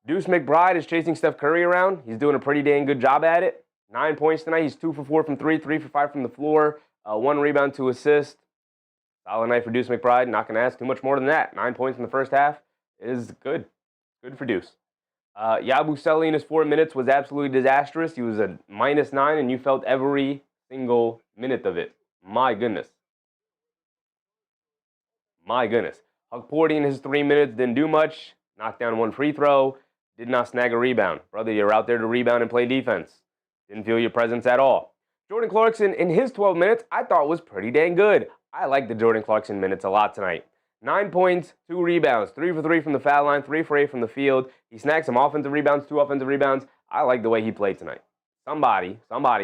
Deuce McBride is chasing Steph Curry around. He's doing a pretty dang good job at it. 9 points tonight. He's 2 for 4 from 3, 3 for 5 from the floor. 1 rebound, 2 assists. Solid night for Deuce McBride. Not going to ask too much more than that. 9 points in the first half is good. Good for Deuce. Yabusele in his 4 minutes was absolutely disastrous. He was a -9, and you felt every single minute of it. My goodness. My goodness. Hugporty in his 3 minutes didn't do much. Knocked down 1 free throw. Did not snag a rebound. Brother, you're out there to rebound and play defense. Didn't feel your presence at all. Jordan Clarkson in his 12 minutes I thought was pretty dang good. I like the Jordan Clarkson minutes a lot tonight. 9 points, 2 rebounds, 3 for 3 from the foul line, 3 for 8 from the field. He snagged some offensive rebounds, 2 offensive rebounds. I like the way he played tonight. Somebody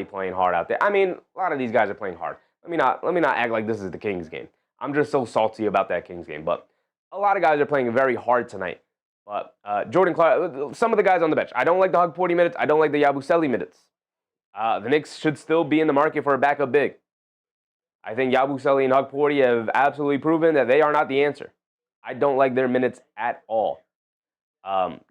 playing hard out there. I mean, a lot of these guys are playing hard. Let me not act like this is the Kings game. I'm just so salty about that Kings game. But a lot of guys are playing very hard tonight. But Jordan Clark, some of the guys on the bench. I don't like the Hugporty minutes. I don't like the Yabusele minutes. The Knicks should still be in the market for a backup big. I think Yabusele and Hugporty have absolutely proven that they are not the answer. I don't like their minutes at all.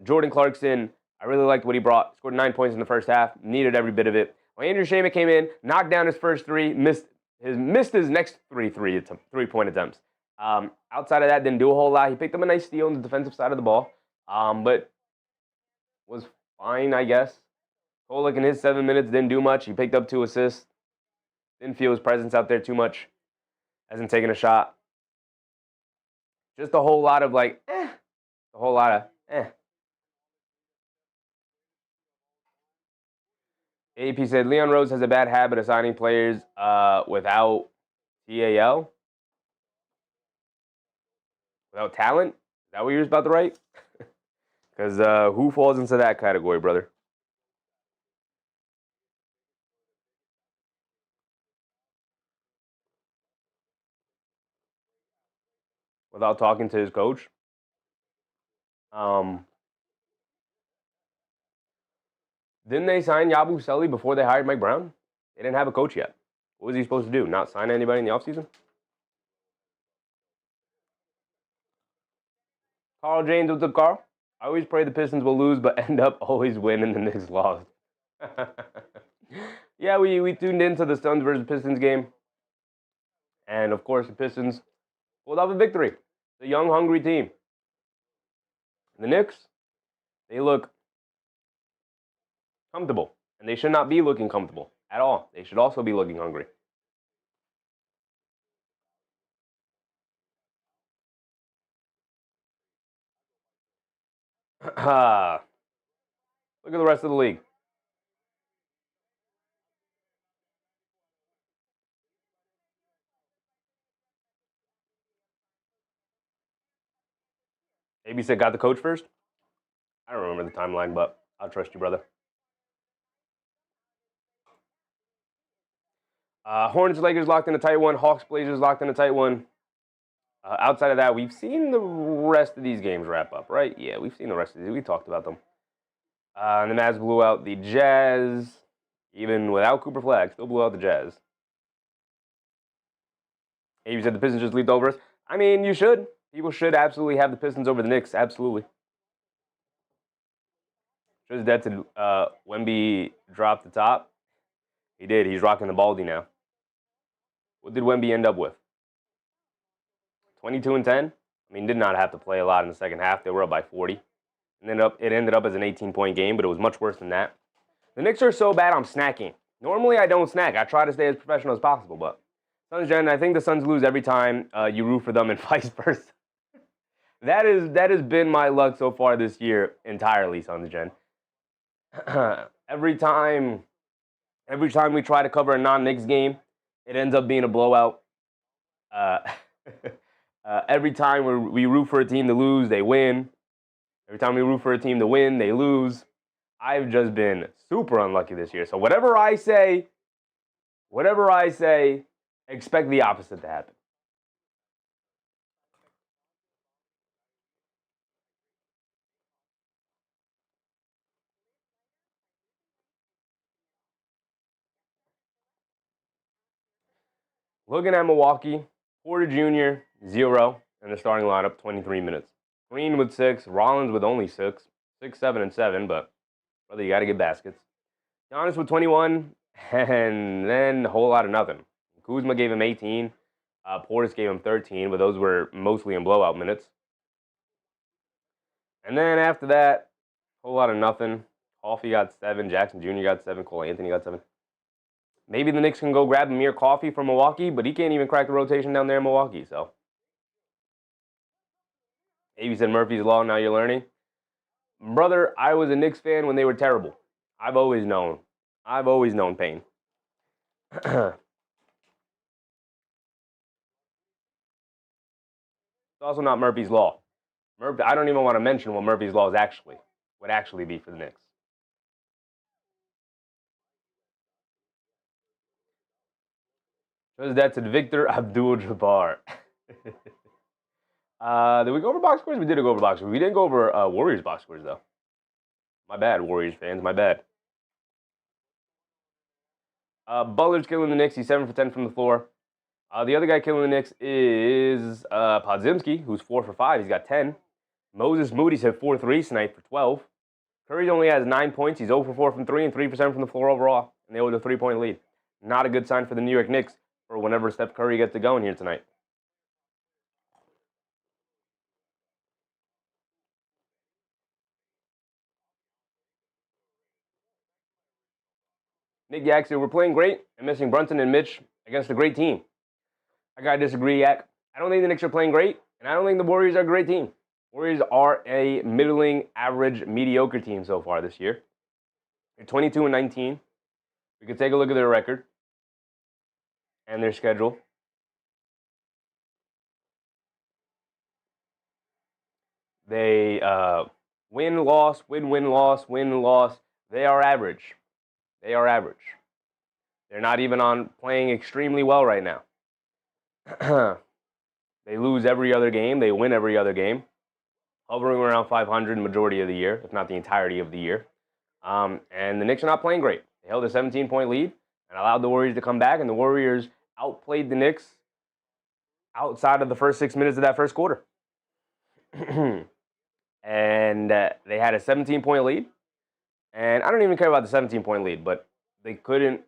Jordan Clarkson, I really liked what he brought. Scored 9 points in the first half. Needed every bit of it. Well, Andrew Shamet came in, knocked down his first 3, missed his next 3-point attempts. Outside of that, didn't do a whole lot. He picked up a nice steal on the defensive side of the ball, but was fine, I guess. Kolek in his 7 minutes didn't do much. He picked up 2 assists. Didn't feel his presence out there too much. Hasn't taken a shot. Just a whole lot of A whole lot of AP said, Leon Rose has a bad habit of signing players without TAL. Without talent? Is that what you're about to write? Because who falls into that category, brother? Without talking to his coach? Didn't they sign Yabusele before they hired Mike Brown? They didn't have a coach yet. What was he supposed to do? Not sign anybody in the offseason? Carl James, what's up, Carl? I always pray the Pistons will lose, but end up always winning the Knicks lost. Yeah, we tuned into the Suns versus Pistons game. And, of course, the Pistons pulled off a victory. The young, hungry team. The Knicks, they look comfortable. And they should not be looking comfortable at all. They should also be looking hungry. Look at the rest of the league. AB said got the coach first? I don't remember the timeline, but I'll trust you, brother. Hornets, Lakers locked in a tight one. Hawks, Blazers locked in a tight one. Outside of that, we've seen the rest of these games wrap up, right? Yeah, we've seen the rest of these. We talked about them. And the Mavs blew out the Jazz, even without Cooper Flagg, still blew out the Jazz. AB said the Pistons just leaped over us. I mean, you should. People should absolutely have the Pistons over the Knicks. Absolutely. Just that to Wemby drop the top. He did. He's rocking the baldy now. What did Wemby end up with? 22 and 10? I mean, did not have to play a lot in the second half. They were up by 40. And it ended up as an 18-point game, but it was much worse than that. The Knicks are so bad, I'm snacking. Normally, I don't snack. I try to stay as professional as possible, but Suns Gen, I think the Suns lose every time you root for them and vice versa. That has been my luck so far this year entirely, Suns Gen. Every time Every time we try to cover a non-Knicks game, it ends up being a blowout. Uh, every time we root for a team to lose, they win. Every time we root for a team to win, they lose. I've just been super unlucky this year. So whatever I say, expect the opposite to happen. Looking at Milwaukee, Porter Jr., 0 in the starting lineup, 23 minutes. Green with 6, Rollins with only 6, 6, 7, and 7, but brother, you got to get baskets. Giannis with 21, and then a whole lot of nothing. Kuzma gave him 18. Portis gave him 13, but those were mostly in blowout minutes. And then after that, a whole lot of nothing. Coffee got 7, Jackson Jr. got 7, Cole Anthony got 7. Maybe the Knicks can go grab Amir Coffee from Milwaukee, but he can't even crack the rotation down there in Milwaukee. So, Avey said Murphy's Law, now you're learning. Brother, I was a Knicks fan when they were terrible. I've always known pain. It's also not Murphy's Law. I don't even want to mention what Murphy's Law would actually be for the Knicks. Shows that to Victor Abdul-Jabbar. Did we go over box scores? We did go over box scores. We didn't go over Warriors box scores, though. My bad, Warriors fans. My bad. Butler's killing the Knicks. He's 7 for 10 from the floor. The other guy killing the Knicks is Podziemski, who's 4 for 5. He's got 10. Moses Moody's hit 4 threes tonight for 12. Curry only has 9 points. He's 0 for 4 from 3 and 3% from the floor overall. And they hold a 3-point lead. Not a good sign for the New York Knicks for whenever Steph Curry gets to going here tonight. Nick Yak said, we're playing great and missing Brunson and Mitch against a great team. I gotta disagree, Yak. I don't think the Knicks are playing great, and I don't think the Warriors are a great team. Warriors are a middling, average, mediocre team so far this year. They're 22 and 19. We could take a look at their record and their schedule. They win, loss, win, loss, win, loss. They are average. They are average. They're not even on playing extremely well right now. They lose every other game. They win every other game. Hovering around 500 majority of the year, if not the entirety of the year. And the Knicks are not playing great. They held a 17-point lead and allowed the Warriors to come back, and the Warriors outplayed the Knicks outside of the first 6 minutes of that first quarter. And they had a 17-point lead. And I don't even care about the 17-point lead, but they couldn't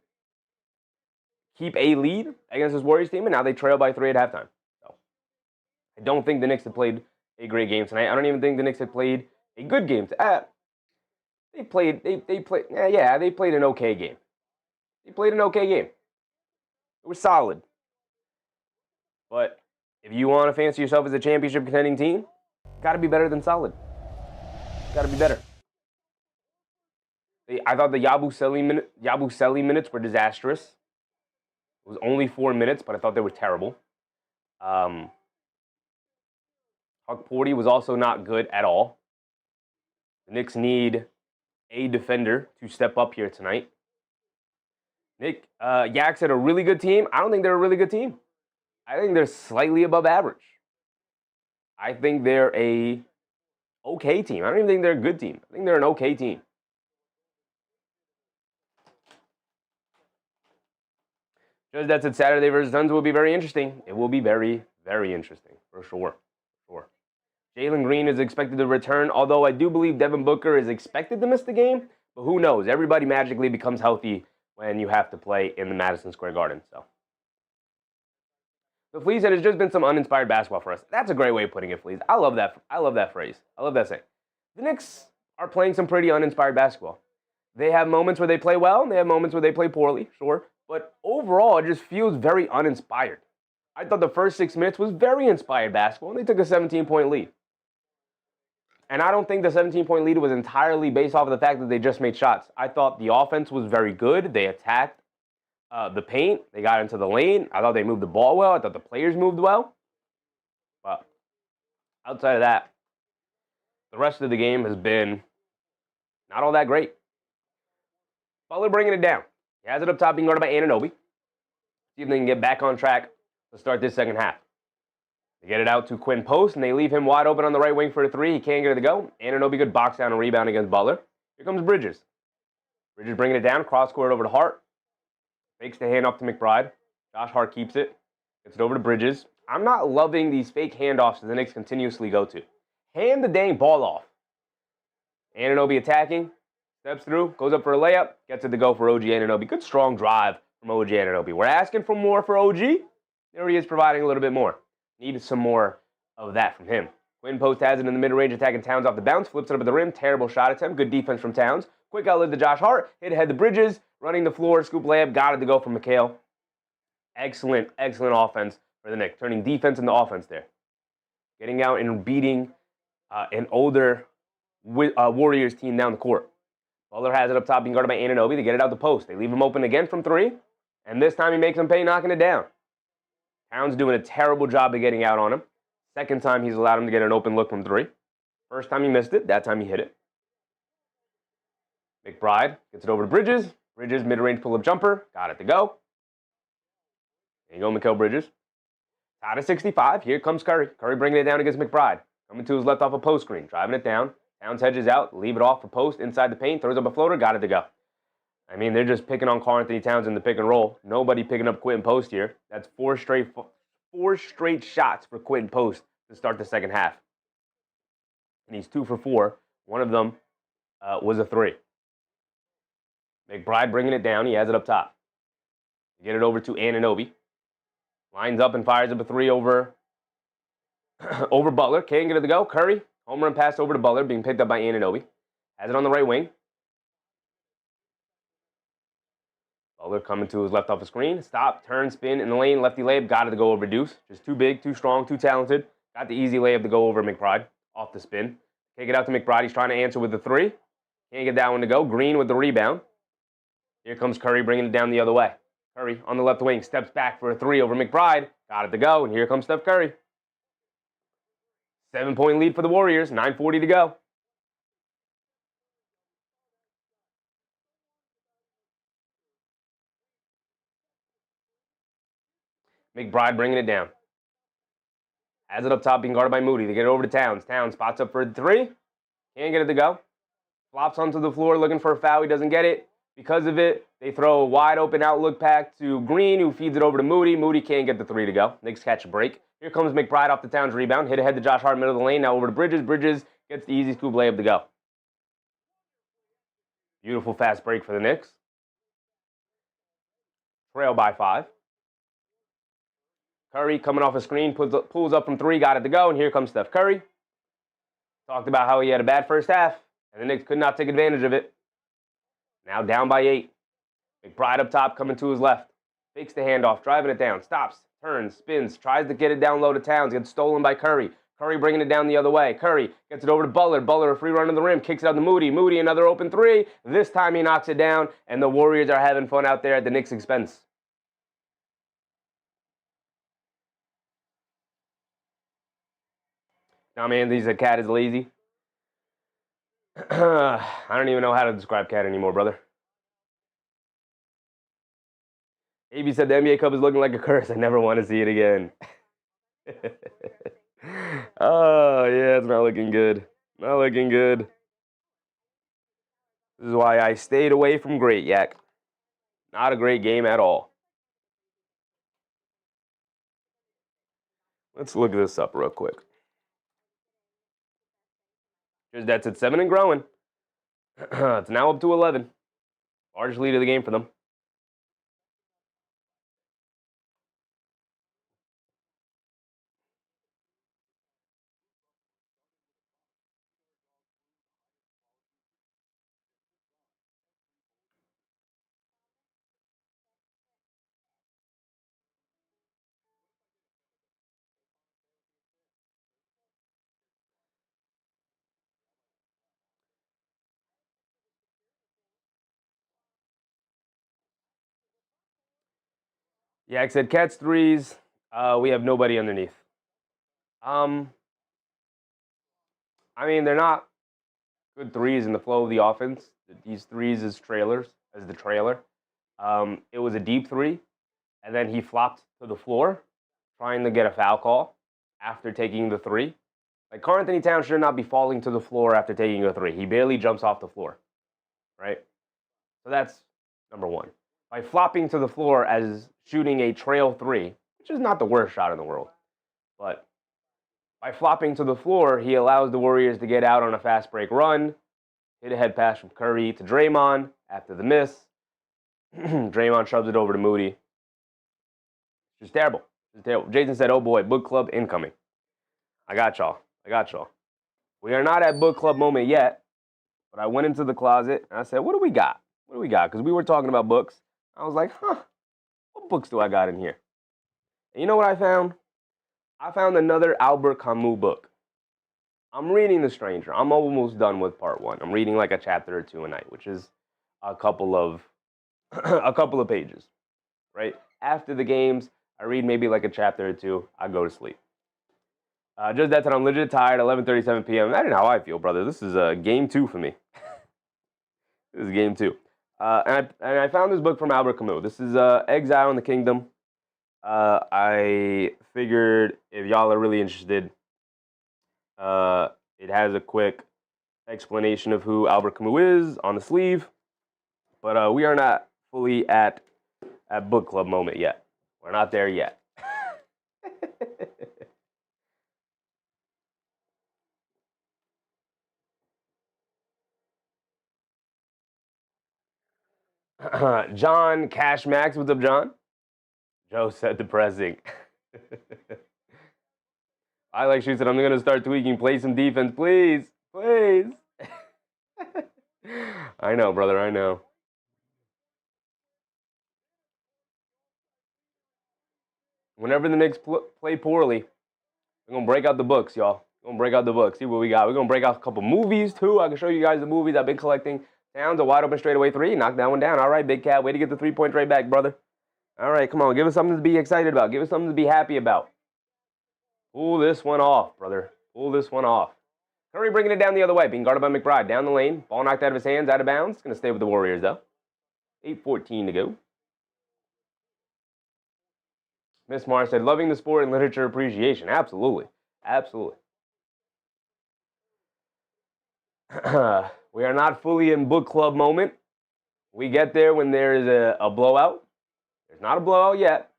keep a lead against this Warriors team, and now they trail by 3 at halftime. So I don't think the Knicks have played a great game tonight. I don't even think the Knicks have played a good game. They played an okay game. They played an okay game. It was solid. But if you want to fancy yourself as a championship contending team, got to be better than solid. Got to be better. I thought the Yabusele minutes were disastrous. It was only 4 minutes, but I thought they were terrible. Huck Porty was also not good at all. The Knicks need a defender to step up here tonight. Nick Yak said a really good team. I don't think they're a really good team. I think they're slightly above average. I think they're a okay team. I don't even think they're a good team. I think they're an okay team. Judge that said Saturday versus Suns will be very interesting. It will be very, very interesting, for sure. Jalen Green is expected to return, although I do believe Devin Booker is expected to miss the game. But who knows? Everybody magically becomes healthy when you have to play in the Madison Square Garden. So Fleece said it's just been some uninspired basketball for us. That's a great way of putting it, Fleece. I love that. I love that phrase. I love that saying. The Knicks are playing some pretty uninspired basketball. They have moments where they play well, and they have moments where they play poorly, sure. But overall, it just feels very uninspired. I thought the first 6 minutes was very inspired basketball, and they took a 17-point lead. And I don't think the 17-point lead was entirely based off of the fact that they just made shots. I thought the offense was very good. They attacked the paint. They got into the lane. I thought they moved the ball well. I thought the players moved well. But outside of that, the rest of the game has been not all that great. Butler bringing it down. He has it up top, being guarded by Anunoby. See if they can get back on track to start this second half. They get it out to Quinn Post, and they leave him wide open on the right wing for a three. He can't get it to go. Anunoby good box down and rebound against Butler. Here comes Bridges. Bridges bringing it down, cross court over to Hart. Fakes the handoff to McBride. Josh Hart keeps it. Gets it over to Bridges. I'm not loving these fake handoffs that the Knicks continuously go to. Hand the dang ball off. Anunoby attacking. Steps through. Goes up for a layup. Gets it to go for OG Anunoby. Good strong drive from OG Anunoby. We're asking for more for OG. There he is providing a little bit more. Needed some more of that from him. Quinn Post has it in the mid-range, attacking Towns off the bounce. Flips it up at the rim. Terrible shot attempt. Good defense from Towns. Quick outlet to Josh Hart. Hit ahead to Bridges. Running the floor. Scoop layup. Got it to go from McHale. Excellent, excellent offense for the Knicks. Turning defense into offense there. Getting out and beating an older Warriors team down the court. Butler has it up top, being guarded by Anunoby. They get it out the post. They leave him open again from three. And this time he makes them pay, knocking it down. Towns doing a terrible job of getting out on him. Second time he's allowed him to get an open look from three. First time he missed it. That time he hit it. McBride gets it over to Bridges. Bridges, mid-range pull-up jumper. Got it to go. There you go, Mikal Bridges. Tied at 65. Here comes Curry. Curry bringing it down against McBride. Coming to his left off a post screen. Driving it down. Towns hedges out. Leave it off for Post. Inside the paint. Throws up a floater. Got it to go. I mean, they're just picking on Karl-Anthony Towns in the pick and roll. Nobody picking up Quinn Post here. That's four straight shots for Quinn Post to start the second half. And he's 2 for 4. One of them was a three. McBride bringing it down. He has it up top. Get it over to Anunoby. Lines up and fires up a three over Butler. Can't get it to go. Curry. Home run pass over to Butler, being picked up by Anunoby. Has it on the right wing. Butler coming to his left off the screen. Stop, turn, spin in the lane. Lefty layup. Got it to go over Deuce. Just too big, too strong, too talented. Got the easy layup to go over McBride off the spin. Take it out to McBride. He's trying to answer with the three. Can't get that one to go. Green with the rebound. Here comes Curry bringing it down the other way. Curry on the left wing. Steps back for a three over McBride. Got it to go. And here comes Steph Curry. 7-point lead for the Warriors. 9:40 to go. McBride bringing it down. Has it up top, being guarded by Moody. They get it over to Towns. Towns spots up for the three. Can't get it to go. Flops onto the floor looking for a foul. He doesn't get it. Because of it, they throw a wide open outlook pack to Green, who feeds it over to Moody. Moody can't get the three to go. Knicks catch a break. Here comes McBride off the Towns rebound. Hit ahead to Josh Hart, middle of the lane. Now over to Bridges. Bridges gets the easy scoop layup to go. Beautiful fast break for the Knicks. Trail by 5. Curry coming off a screen, pulls up from three, got it to go, and here comes Steph Curry. Talked about how he had a bad first half, and the Knicks could not take advantage of it. Now down by 8. McBride up top, coming to his left. Fakes the handoff, driving it down, stops, turns, spins, tries to get it down low to Towns, gets stolen by Curry. Curry bringing it down the other way. Curry gets it over to Butler. Butler, a free run to the rim, kicks it out to Moody. Moody, another open three. This time he knocks it down, and the Warriors are having fun out there at the Knicks' expense. Now, man, a cat is lazy. I don't even know how to describe cat anymore, brother. AB said the NBA Cup is looking like a curse. I never want to see it again. Oh, yeah, it's not looking good. Not looking good. This is why I stayed away from Great Yak. Not a great game at all. Let's look this up real quick. That's at 7 and growing. It's now up to 11. Large lead of the game for them. Yak said Cats threes. We have nobody underneath. I mean, they're not good threes in the flow of the offense. These threes as trailers, as the trailer. It was a deep three, and then he flopped to the floor, trying to get a foul call after taking the three. Like, Karl-Anthony Towns should not be falling to the floor after taking a three. He barely jumps off the floor, right? So that's number one. By flopping to the floor as shooting a trail three, which is not the worst shot in the world, but by flopping to the floor, he allows the Warriors to get out on a fast break run, hit a head pass from Curry to Draymond after the miss. Draymond shoves it over to Moody. It's just terrible. It's terrible. Jason said, oh boy, book club incoming. I got y'all. We are not at book club moment yet, but I went into the closet and I said, what do we got? Because we were talking about books. I was like, what books do I got in here? And you know what I found? I found another Albert Camus book. I'm reading The Stranger. I'm almost done with part one. I'm reading like a chapter or two a night, which is a couple of pages, right? After the games, I read maybe like a chapter or two. I go to sleep. Just that I'm legit tired. 11:37 p.m. That ain't how I feel, brother. This is game two for me. This is game two. And I found this book from Albert Camus. This is Exile in the Kingdom. I figured if y'all are really interested, it has a quick explanation of who Albert Camus is on the sleeve. But we are not fully at book club moment yet. We're not there yet. John Cash Max, what's up, John? Joe said depressing. I like she said, I'm gonna start tweaking, play some defense, please. I know, brother, I know. Whenever the Knicks play poorly, we're gonna break out the books, y'all. We're gonna break out the books, see what we got. We're gonna break out a couple movies too. I can show you guys the movies I've been collecting. Towns, a wide open straightaway three, knock that one down. All right, Big Cat, way to get the 3-point right back, brother. All right, come on, give us something to be excited about. Give us something to be happy about. Pull this one off, brother. Pull this one off. Curry bringing it down the other way, being guarded by McBride. Down the lane, ball knocked out of his hands, out of bounds. Going to stay with the Warriors, though. 8:14 to go. Miss Mars said, loving the sport and literature appreciation. Absolutely. We are not fully in book club moment. We get there when there is a blowout. There's not a blowout yet.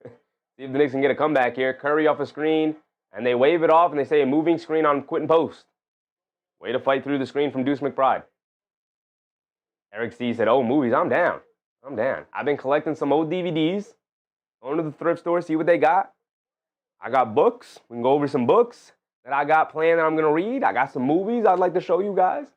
See if the Knicks can get a comeback here. Curry off a screen, and they wave it off, and they say a moving screen on Quentin Post. Way to fight through the screen from Deuce McBride. Eric C. said, oh, movies, I'm down. I've been collecting some old DVDs. Going to the thrift store, see what they got. I got books. We can go over some books that I got planned that I'm going to read. I got some movies I'd like to show you guys.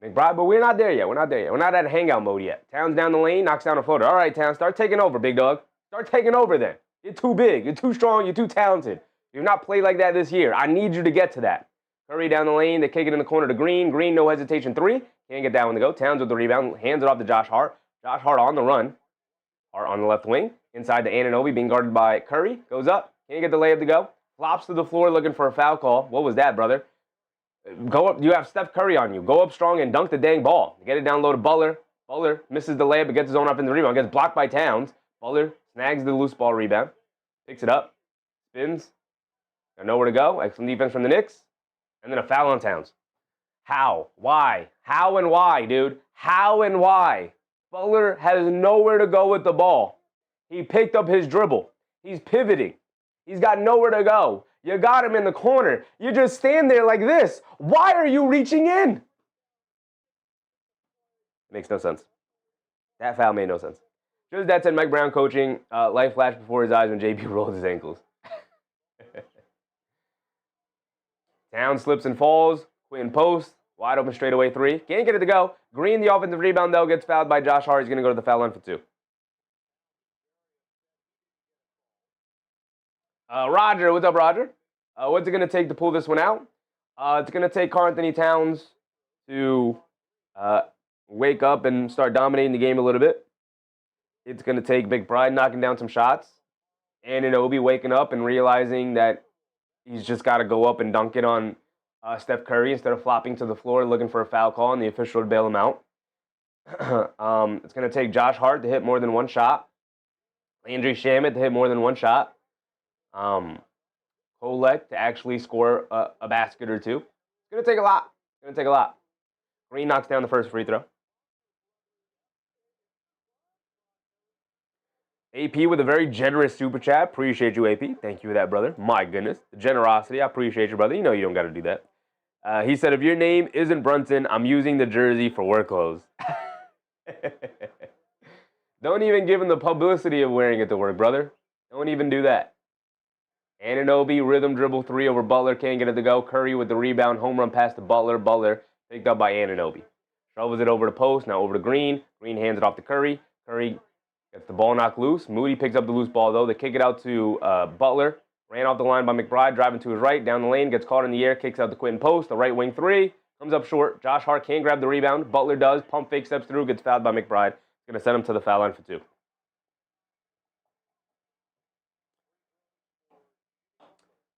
McBride, but we're not there yet. We're not at hangout mode yet. Towns down the lane, knocks down a floater. All right, Towns, start taking over, big dog. Start taking over then. You're too big. You're too strong. You're too talented. You've not played like that this year. I need you to get to that. Curry down the lane. They kick it in the corner to Green. Green, no hesitation, three. Can't get that one to go. Towns with the rebound. Hands it off to Josh Hart. Josh Hart on the run. Hart on the left wing. Inside to Anunoby, being guarded by Curry. Goes up. Can't get the layup to go. Flops to the floor looking for a foul call. What was that, brother? Go up. You have Steph Curry on you. Go up strong and dunk the dang ball. Get it down low to Butler. Butler misses the layup but gets his own offensive rebound. Gets blocked by Towns. Butler snags the loose ball rebound. Picks it up. Spins. Got nowhere to go. Excellent defense from the Knicks. And then a foul on Towns. How? Why? How and why, dude? How and why? Butler has nowhere to go with the ball. He picked up his dribble. He's pivoting. He's got nowhere to go. You got him in the corner. You just stand there like this. Why are you reaching in? Makes no sense. That foul made no sense. Just that said, Mike Brown coaching. Light flashed before his eyes when JP rolled his ankles. Town slips and falls. Quentin Post. Wide open straightaway three. Can't get it to go. Green, the offensive rebound, though, gets fouled by Josh Hart. He's going to go to the foul line for two. Roger, what's up, Roger? What's it going to take to pull this one out? It's going to take Karl-Anthony Towns to wake up and start dominating the game a little bit. It's going to take McBride knocking down some shots, Anunoby waking up and realizing that he's just got to go up and dunk it on Steph Curry instead of flopping to the floor looking for a foul call and the official to bail him out. It's going to take Josh Hart to hit more than one shot. Landry Shamet to hit more than one shot. Kolek to actually score a basket or two. It's going to take a lot. It's going to take a lot. Green knocks down the first free throw. AP with a very generous super chat. Appreciate you, AP. Thank you for that, brother. My goodness. The generosity. I appreciate you, brother. You know you don't got to do that. He said, if your name isn't Brunson, I'm using the jersey for work clothes. Don't even give him the publicity of wearing it to work, brother. Don't even do that. Anunoby, rhythm dribble 3 over Butler. Can't get it to go. Curry with the rebound. Home run pass to Butler. Butler picked up by Anunoby. Shovels it over to post. Now over to Green. Green hands it off to Curry. Curry gets the ball knocked loose. Moody picks up the loose ball, though. They kick it out to Butler. Ran off the line by McBride. Driving to his right. Down the lane. Gets caught in the air. Kicks out the Quentin post. The right wing 3. Comes up short. Josh Hart can't grab the rebound. Butler does. Pump fake steps through. Gets fouled by McBride. Going to send him to the foul line for 2.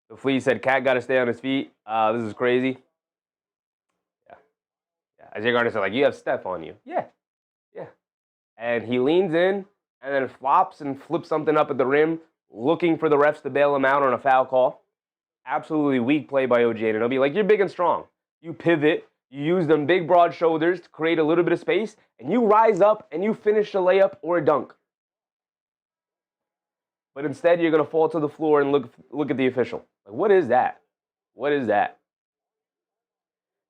The Flea said, Cat got to stay on his feet. This is crazy. Yeah. Isaiah Gardner said, like, you have Steph on you. Yeah. And he leans in and then flops and flips something up at the rim, looking for the refs to bail him out on a foul call. Absolutely weak play by OG Anunoby. Like, you're big and strong. You pivot. You use them big, broad shoulders to create a little bit of space, and you rise up and you finish a layup or a dunk. But instead, you're going to fall to the floor and look at the official. Like, what is that? What is that?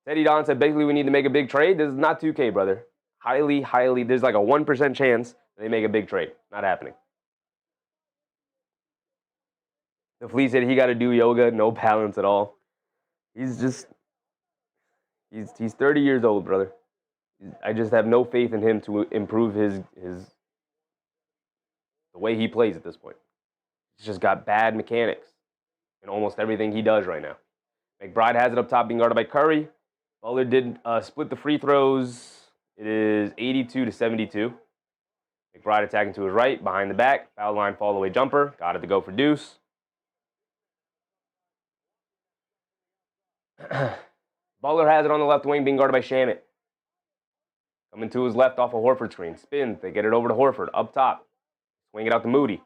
Teddy Don said, basically, we need to make a big trade. This is not 2K, brother. Highly, there's like a 1% chance they make a big trade. Not happening. The Flea said he got to do yoga, no balance at all. He's 30 years old, brother. I just have no faith in him to improve the way he plays at this point. He's just got bad mechanics in almost everything he does right now. McBride has it up top being guarded by Curry. Butler did split the free throws. It is 82-72. McBride attacking to his right, behind the back. Foul line, fall away jumper. Got it to go for deuce. Butler has it on the left wing, being guarded by Shamet. Coming to his left off a Horford screen. Spins. They get it over to Horford. Up top. Swing it out to Moody.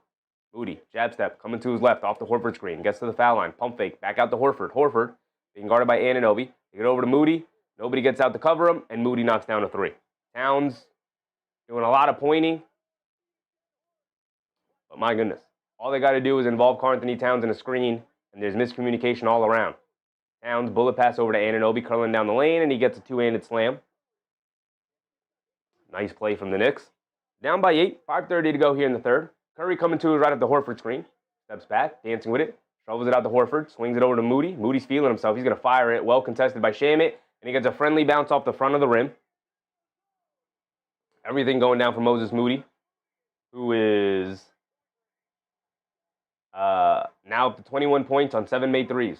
Moody, jab step. Coming to his left off the Horford screen. Gets to the foul line. Pump fake. Back out to Horford. Horford being guarded by Anunoby. They get over to Moody. Nobody gets out to cover him, and Moody knocks down a 3. Towns doing a lot of pointing. But my goodness. All they got to do is involve Karl-Anthony Towns in a screen, and there's miscommunication all around. Towns, bullet pass over to Anunoby, curling down the lane, and he gets a 2-handed slam. Nice play from the Knicks. Down by 8, 5:30 to go here in the third. Curry coming to his right at the Horford screen. Steps back, dancing with it. Shovels it out to Horford, swings it over to Moody. Moody's feeling himself. He's going to fire it. Well contested by Shamet, and he gets a friendly bounce off the front of the rim. Everything going down for Moses Moody, who is now up to 21 points on 7 made threes.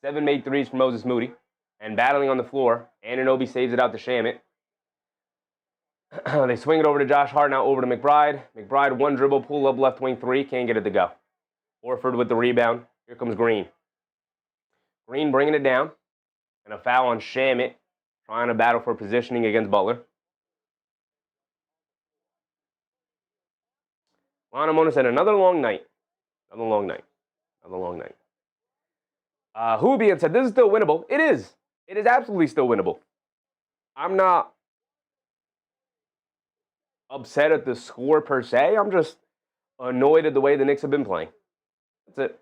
7 made threes for Moses Moody. And battling on the floor, Anunoby saves it out to Shamet. They swing it over to Josh Hart, now over to McBride. McBride, one dribble, pull up left wing 3, can't get it to go. Horford with the rebound. Here comes Green. Green bringing it down. And a foul on Shamet, trying to battle for positioning against Butler. Lana Mona said, another long night. Another long night. Another long night. Hubian said, this is still winnable. It is. It is absolutely still winnable. I'm not upset at the score per se. I'm just annoyed at the way the Knicks have been playing. That's it.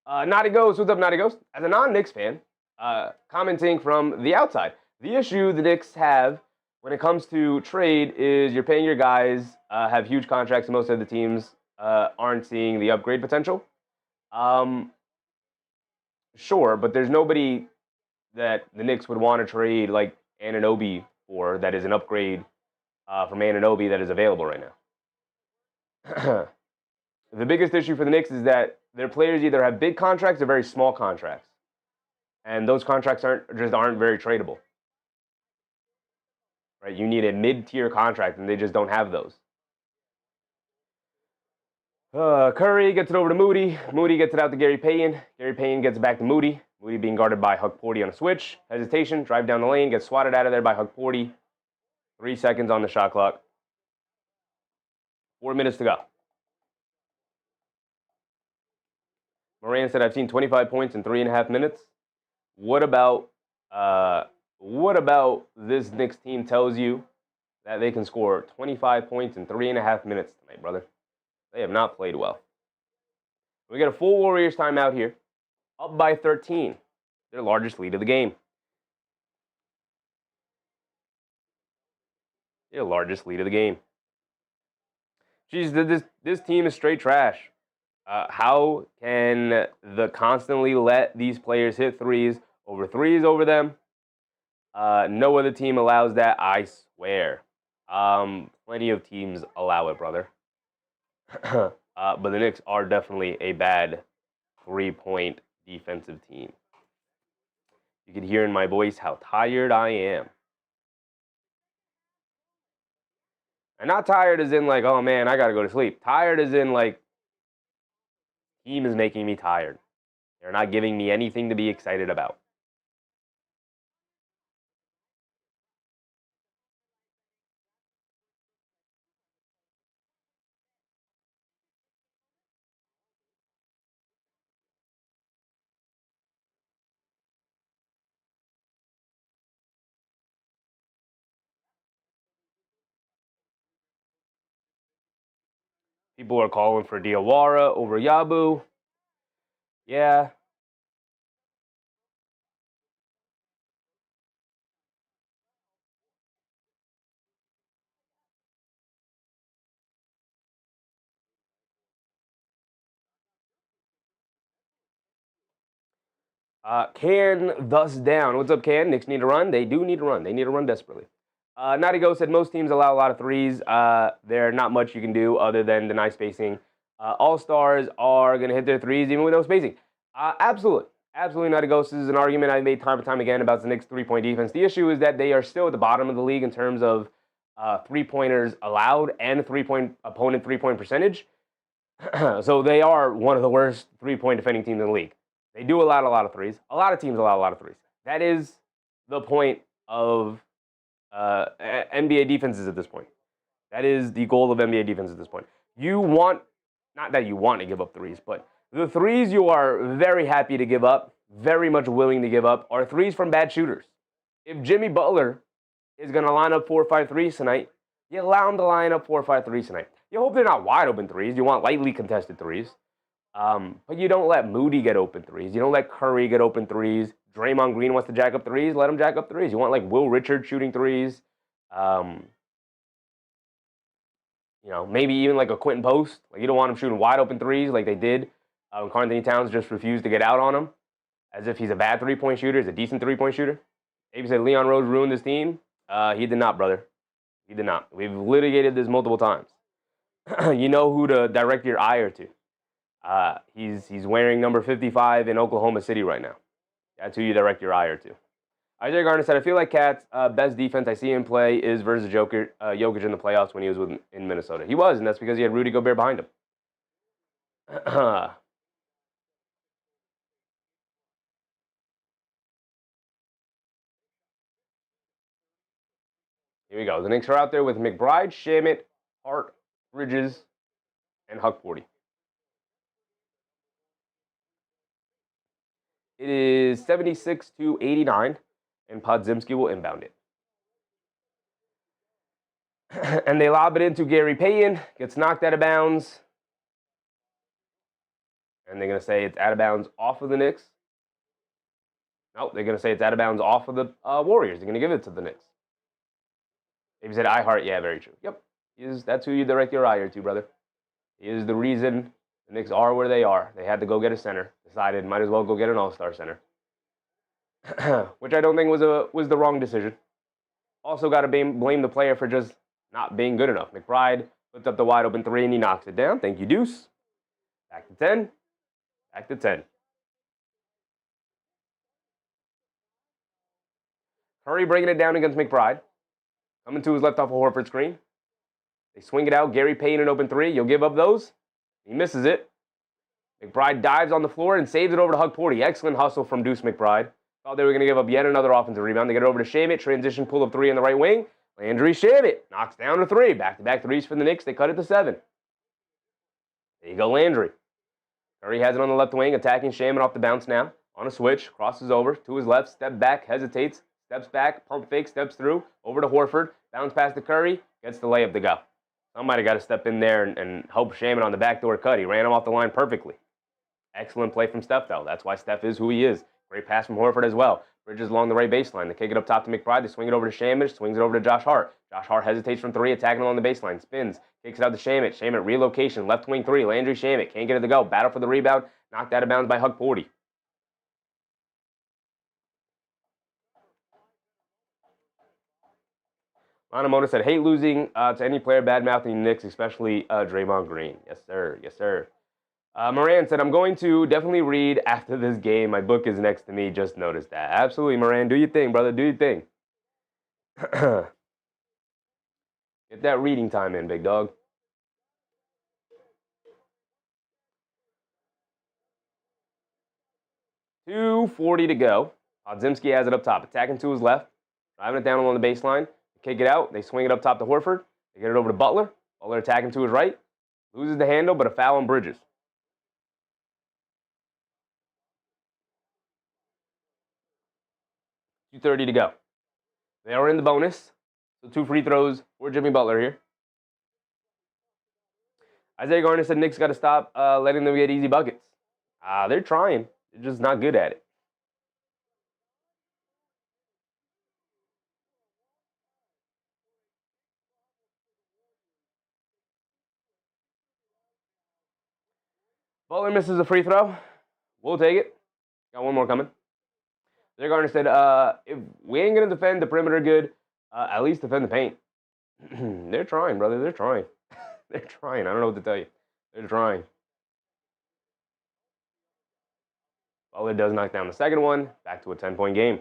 Naughty Ghost, what's up, Naughty Ghost? As a non-Knicks fan, commenting from the outside, the issue the Knicks have when it comes to trade is you're paying your guys, have huge contracts, and most of the teams aren't seeing the upgrade potential. Sure, but there's nobody that the Knicks would want to trade like Anunoby for that is an upgrade from Anunoby that is available right now. The biggest issue for the Knicks is that their players either have big contracts or very small contracts. And those contracts aren't very tradable. right? You need a mid-tier contract, and they just don't have those. Curry gets it over to Moody. Moody gets it out to Gary Payton. Gary Payton gets it back to Moody. Moody being guarded by Hukporti on a switch. Hesitation, drive down the lane, gets swatted out of there by Hukporti. 3 seconds on the shot clock. 4 minutes to go. Moran said, I've seen 25 points in 3.5 minutes. What about this Knicks team tells you that they can score 25 points in 3.5 minutes tonight, brother? They have not played well. We get a full Warriors timeout here. Up by 13. Their largest lead of the game. Their largest lead of the game. Jeez, this team is straight trash. How can the constantly let these players hit threes over them? No other team allows that, I swear. Plenty of teams allow it, brother. But the Knicks are definitely a bad 3-point defensive team. You can hear in my voice how tired I am. And not tired as in like, oh man, I gotta go to sleep. Tired as in like, team is making me tired. They're not giving me anything to be excited about. People are calling for Diawara over Yabu. Yeah. Can thus down. What's up, Can? Knicks need to run. They do need to run. They need to run desperately. Naughty Go said most teams allow a lot of threes. There's not much you can do other than deny spacing. All-stars are going to hit their threes even with no spacing. Absolutely. Absolutely, Naughty Ghost. This is an argument I've made time and time again about the Knicks' three-point defense. The issue is that they are still at the bottom of the league in terms of three-pointers allowed and opponent three-point percentage. So they are one of the worst three-point defending teams in the league. They do allow a lot of threes. A lot of teams allow a lot of threes. That is the point of NBA defenses at this point. That is the goal of NBA defense at this point. You want, not that you want to give up threes, but the threes you are very happy to give up, very much willing to give up, are threes from bad shooters. If Jimmy Butler is going to line up 4 or 5 threes tonight, you allow him to line up 4 or 5 threes tonight. You hope they're not wide open threes. You want lightly contested threes. But you don't let Moody get open threes. You don't let Curry get open threes. Draymond Green wants to jack up threes. Let him jack up threes. You want like Will Richards shooting threes. Maybe even like a Quentin Post. Like you don't want him shooting wide open threes like they did. Karl Anthony Towns just refused to get out on him as if he's a bad 3-point shooter. He's a decent 3-point shooter. Maybe said Leon Rose ruined this team. He did not, brother. He did not. We've litigated this multiple times. You know who to direct your ire to. He's wearing number 55 in Oklahoma City right now. That's who you direct your ire to. Isaiah Garner said, I feel like Cat's best defense I see him play is versus Jokic in the playoffs when he was in Minnesota. He was, and that's because he had Rudy Gobert behind him. Here we go. The Knicks are out there with McBride, Shamet, Hart, Bridges, and Hukporti. It is 76-89, and Podziemski will inbound it. And they lob it into Gary Payton, gets knocked out of bounds. And they're going to say it's out of bounds off of the Knicks. Nope, they're going to say it's out of bounds off of the Warriors. They're going to give it to the Knicks. If you said I Heart, yeah, very true. Yep, that's who you direct your ire to, brother. He is the reason the Knicks are where they are. They had to go get a center. Decided might as well go get an all-star center. Which I don't think was the wrong decision. Also got to blame the player for just not being good enough. McBride puts up the wide open 3 and he knocks it down. Thank you, Deuce. Back to 10. Back to 10. Curry breaking it down against McBride. Coming to his left off a Horford screen. They swing it out. Gary Payton an open three. You'll give up those. He misses it. McBride dives on the floor and saves it over to Hug Porty. Excellent hustle from Deuce McBride. Thought they were going to give up yet another offensive rebound. They get it over to Shamet. Transition pull of three on the right wing. Landry Shamet knocks down a three. Back-to-back threes for the Knicks. They cut it to 7. There you go, Landry. Curry has it on the left wing, attacking Shamet off the bounce now. On a switch, crosses over to his left, step back, hesitates, steps back, pump fake, steps through, over to Horford, bounce pass to Curry, gets the layup to go. Somebody got to step in there and help Shamet on the backdoor cut. He ran him off the line perfectly. Excellent play from Steph, though. That's why Steph is who he is. Great pass from Horford as well. Bridges along the right baseline. They kick it up top to McBride. They swing it over to Shamet. Swings it over to Josh Hart. Josh Hart hesitates from 3, attacking along the baseline. Spins. Kicks it out to Shamet. Shamet relocation. Left wing 3. Landry Shamet. Can't get it to go. Battle for the rebound. Knocked out of bounds by Hug Porty. Manamoto said, hate losing to any player bad-mouthing the Knicks, especially Draymond Green. Yes, sir. Yes, sir. Moran said, I'm going to definitely read after this game. My book is next to me. Just noticed that. Absolutely, Moran. Do your thing, brother. Do your thing. Get that reading time in, big dog. .240 to go. Podziemski has it up top. Attacking to his left. Driving it down along the baseline. They kick it out. They swing it up top to Horford. They get it over to Butler. Butler attacking to his right. Loses the handle, but a foul on Bridges. 2:30 to go. They are in the bonus. So 2 free throws for Jimmy Butler here. Isaiah Garner said Knicks got to stop letting them get easy buckets. They're trying. They're just not good at it. Butler misses a free throw. We'll take it. Got one more coming. Isaiah Garner said, if we ain't going to defend the perimeter good, at least defend the paint. They're trying, brother. They're trying. They're trying. I don't know what to tell you. They're trying. Butler does knock down the second one. Back to a 10-point game.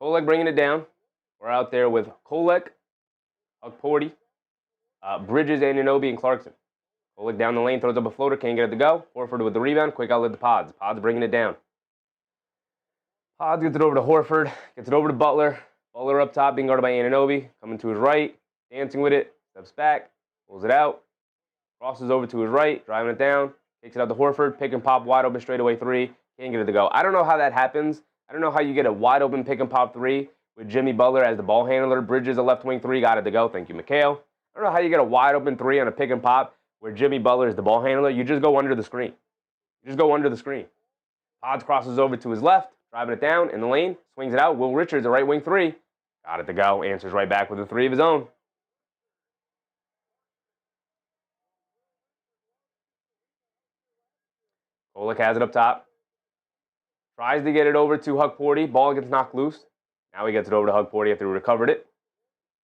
Kolek bringing it down. We're out there with Kolek, Hug Porty, Bridges, Anunoby, and Clarkson. Kolek down the lane, throws up a floater, can't get it to go. Horford with the rebound, quick outlet to Pods. Pods bringing it down. Pods gets it over to Horford, gets it over to Butler. Butler up top, being guarded by Anunoby, coming to his right, dancing with it, steps back, pulls it out, crosses over to his right, driving it down, takes it out to Horford, pick and pop, wide open straightaway 3, can't get it to go. I don't know how that happens. I don't know how you get a wide open pick and pop 3 with Jimmy Butler as the ball handler. Bridges, a left wing 3, got it to go. Thank you, McHale. I don't know how you get a wide open 3 on a pick and pop where Jimmy Butler is the ball handler. You just go under the screen. You just go under the screen. Pods crosses over to his left, driving it down in the lane, swings it out. Will Richards, a right wing 3, got it to go. Answers right back with a 3 of his own. Kolek has it up top. Tries to get it over to Hug Porty. Ball gets knocked loose. Now he gets it over to Hug Porty after he recovered it.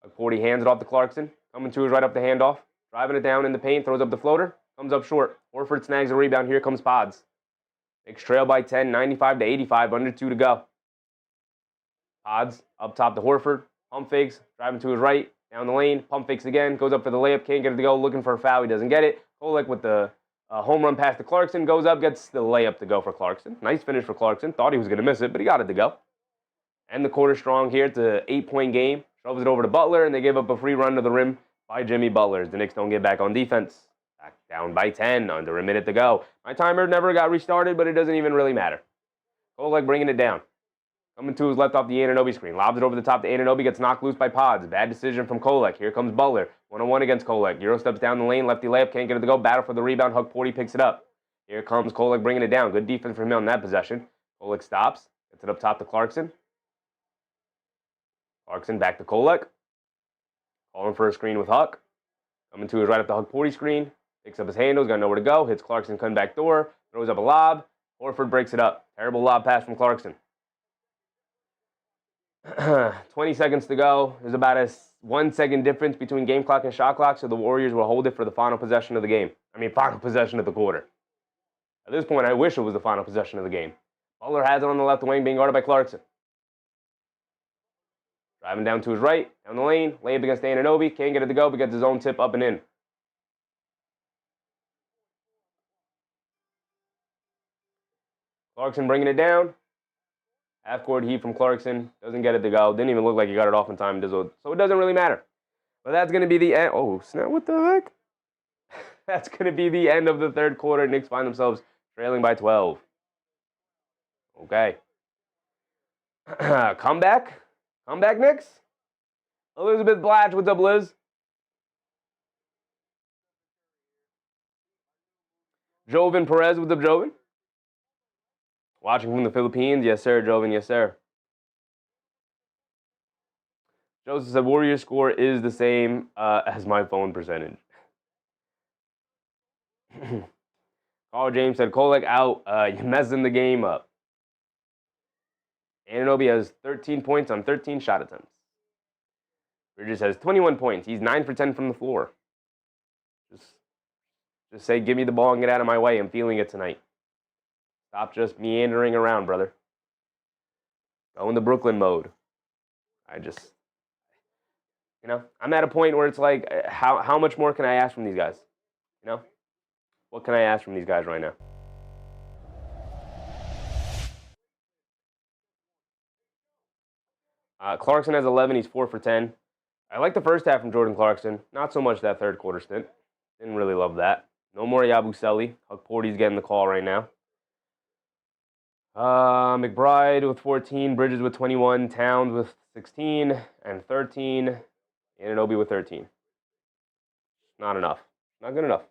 Hug Porty hands it off to Clarkson. Coming to his right up the handoff. Driving it down in the paint. Throws up the floater. Comes up short. Horford snags a rebound. Here comes Pods. Knicks trail by 10. 95 to 85. Under 2 to go. Pods up top to Horford. Pump fakes. Driving to his right. Down the lane. Pump fakes again. Goes up for the layup. Can't get it to go. Looking for a foul. He doesn't get it. Kolek with the home run pass to Clarkson. Goes up. Gets the layup to go for Clarkson. Nice finish for Clarkson. Thought he was going to miss it, but he got it to go. And the quarter strong here. It's an 8-point game. Shoves it over to Butler, and they give up a free run to the rim by Jimmy Butler. The Knicks don't get back on defense. Back down by 10, under a minute to go. My timer never got restarted, but it doesn't even really matter. Kolek bringing it down. Coming to his left off the Anunoby screen. Lobs it over the top to Anunoby, gets knocked loose by Pods. Bad decision from Kolek. Here comes Butler. 1-on-1 against Kolek. Euro steps down the lane, lefty layup, can't get it to go. Battle for the rebound. Hug Porty picks it up. Here comes Kolek bringing it down. Good defense from him on that possession. Kolek stops. Gets it up top to Clarkson. Clarkson back to Kolek. Calling for a screen with Huck. Coming to his right up the Hug Porty screen. Picks up his handles, got nowhere to go. Hits Clarkson, cutting back door. Throws up a lob. Horford breaks it up. Terrible lob pass from Clarkson. 20 seconds to go. There's about a 1 second difference between game clock and shot clock, so the Warriors will hold it for the final possession of the game. Final possession of the quarter. At this point, I wish it was the final possession of the game. Butler has it on the left wing, being guarded by Clarkson. Driving down to his right, down the lane, layup against Anunoby. Can't get it to go, but gets his own tip up and in. Clarkson bringing it down. Half-court heat from Clarkson. Doesn't get it to go. Didn't even look like he got it off in time. So it doesn't really matter. But that's going to be the end. Oh, snap. What the heck? That's going to be the end of the third quarter. Knicks find themselves trailing by 12. Okay. Comeback? Comeback, Knicks? Elizabeth Blatch. What's up, Liz? Joven Perez. What's up, Joven? Watching from the Philippines. Yes, sir, Joven. Yes, sir. Joseph said, Warriors score is the same as my phone percentage. Carl James said, Kolek out. You're messing the game up. Anunoby has 13 points on 13 shot attempts. Bridges has 21 points. He's 9 for 10 from the floor. Just say, give me the ball and get out of my way. I'm feeling it tonight. Stop just meandering around, brother. Go in the Brooklyn mode. I'm at a point where it's like, how much more can I ask from these guys? What can I ask from these guys right now? Clarkson has 11. He's 4 for 10. I like the first half from Jordan Clarkson. Not so much that third quarter stint. Didn't really love that. No more Yabusele. Huck Porty's getting the call right now. McBride with 14. Bridges with 21. Towns with 16 and 13. Anunoby with 13. Not enough. Not good enough.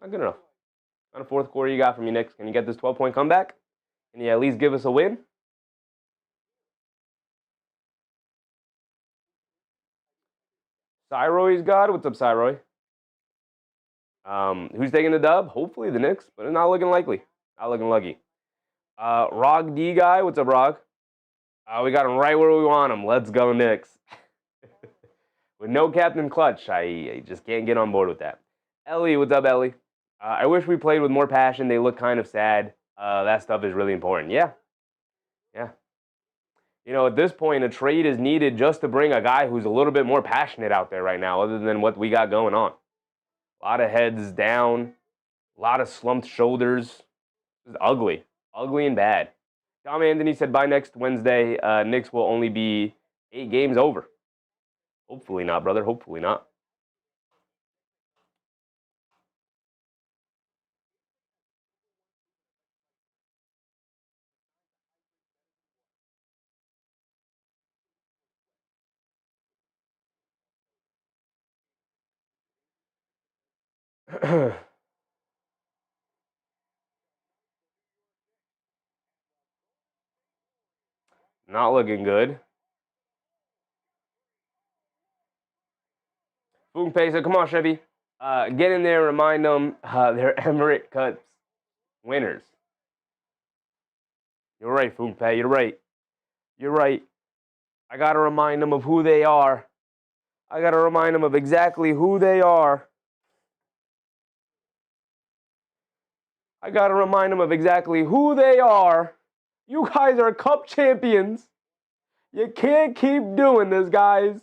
Not good enough. On a fourth quarter you got from you, Knicks. Can you get this 12-point comeback? Can you at least give us a win? Cyroy's got it. What's up, Cyroy? Who's taking the dub? Hopefully the Knicks, but it's not looking likely. Not looking lucky. Rog D guy. What's up, Rog? We got him right where we want him. Let's go, Knicks. With no Captain Clutch, I just can't get on board with that. Ellie, what's up, Ellie? I wish we played with more passion. They look kind of sad. That stuff is really important. Yeah. At this point, a trade is needed just to bring a guy who's a little bit more passionate out there right now, other than what we got going on. A lot of heads down, a lot of slumped shoulders. It's ugly. Ugly and bad. Tom Anthony said by next Wednesday, Knicks will only be 8 games over. Hopefully not, brother. Hopefully not. Not looking good. Foonpay said, come on, Chevy. Get in there and remind them they're Emirate Cups winners. You're right, Foonpay. You're right. You're right. I got to remind them of who they are. I got to remind them of exactly who they are. I got to remind them of exactly who they are. You guys are cup champions. You can't keep doing this, guys.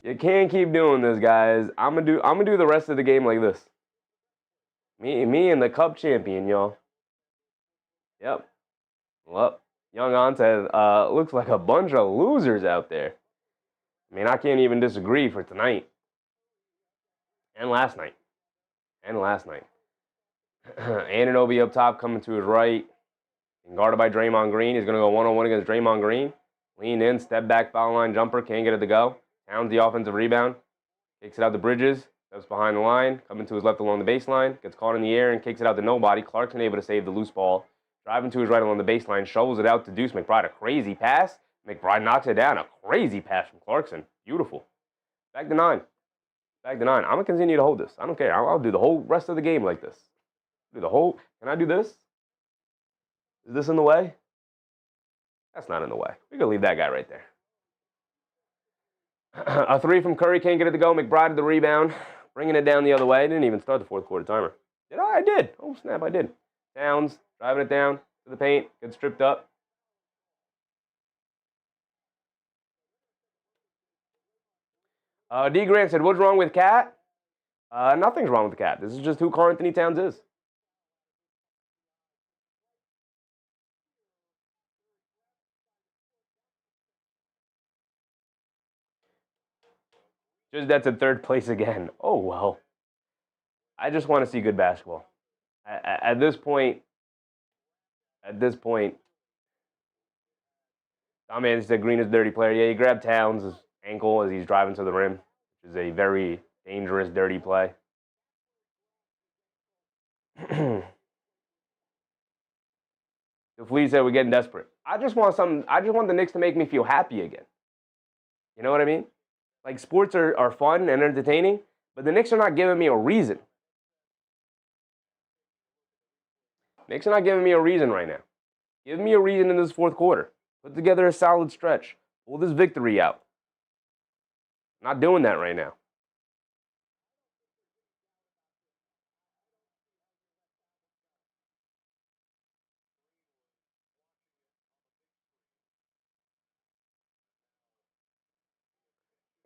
You can't keep doing this, guys. I'm gonna do the rest of the game like this. Me and the cup champion, y'all. Yep. Well, Young On says, looks like a bunch of losers out there. I mean, I can't even disagree for tonight. And last night. Anunoby up top coming to his right. And guarded by Draymond Green. He's going to go one-on-one against Draymond Green. Lean in, step back, foul line jumper. Can't get it to go. Towns the offensive rebound. Kicks it out to Bridges. Steps behind the line. Coming to his left along the baseline. Gets caught in the air and kicks it out to nobody. Clarkson able to save the loose ball. Driving to his right along the baseline. Shovels it out to Deuce McBride. A crazy pass. McBride knocks it down. A crazy pass from Clarkson. Beautiful. Back to 9. I'm going to continue to hold this. I don't care. I'll do the whole rest of the game like this. Can I do this? Is this in the way? That's not in the way. We can leave that guy right there. A 3 from Curry. Can't get it to go. McBride to the rebound. Bringing it down the other way. Didn't even start the fourth quarter timer. Did I? I did. Oh, snap, I did. Towns driving it down to the paint, gets stripped up. D. Grant said, "What's wrong with Cat?" Nothing's wrong with Cat. This is just who Karl Anthony Towns is. Just that's in third place again. Oh well. I just want to see good basketball. At this point, I mean, it's the greenest dirty player. Yeah, he grabbed Towns' ankle as he's driving to the rim, which is a very dangerous, dirty play. The Flea said we're getting desperate. I just want the Knicks to make me feel happy again. You know what I mean? Like sports are fun and entertaining, but the Knicks are not giving me a reason. Knicks are not giving me a reason right now. Give me a reason in this fourth quarter. Put together a solid stretch. Pull this victory out. Not doing that right now.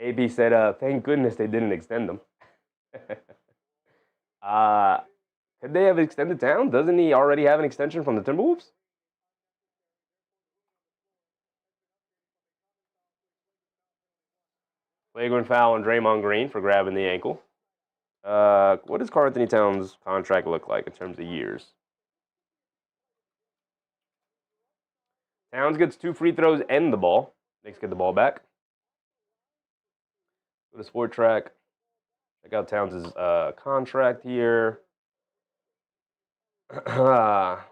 AB said, thank goodness they didn't extend him. Could they have extended Town? Doesn't he already have an extension from the Timberwolves? Flagrant foul on Draymond Green for grabbing the ankle. What does Karl Anthony Towns' contract look like in terms of years? Towns gets 2 free throws and the ball. Knicks get the ball back. Go to Sport Track. Check out Towns' contract here. Yeah,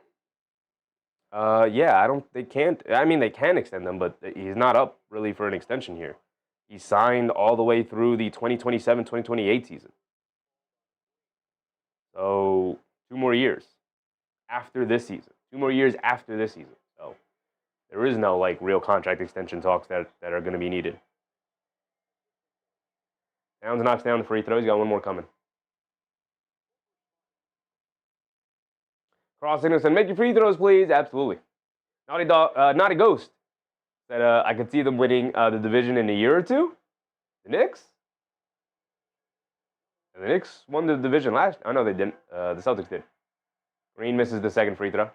they can't. I mean, they can extend him, but he's not up really for an extension here. He signed all the way through the 2027-2028 season. So 2 more years after this season. 2 more years after this season. So there is no like real contract extension talks that are going to be needed. Towns knocks down the free throw. He's got 1 more coming. Cross Innocent, make your free throws, please. Absolutely. Naughty Ghost said I could see them winning the division in a year or two. The Knicks? And the Knicks won the division last. Oh no, they didn't. The Celtics did. Green misses the second free throw.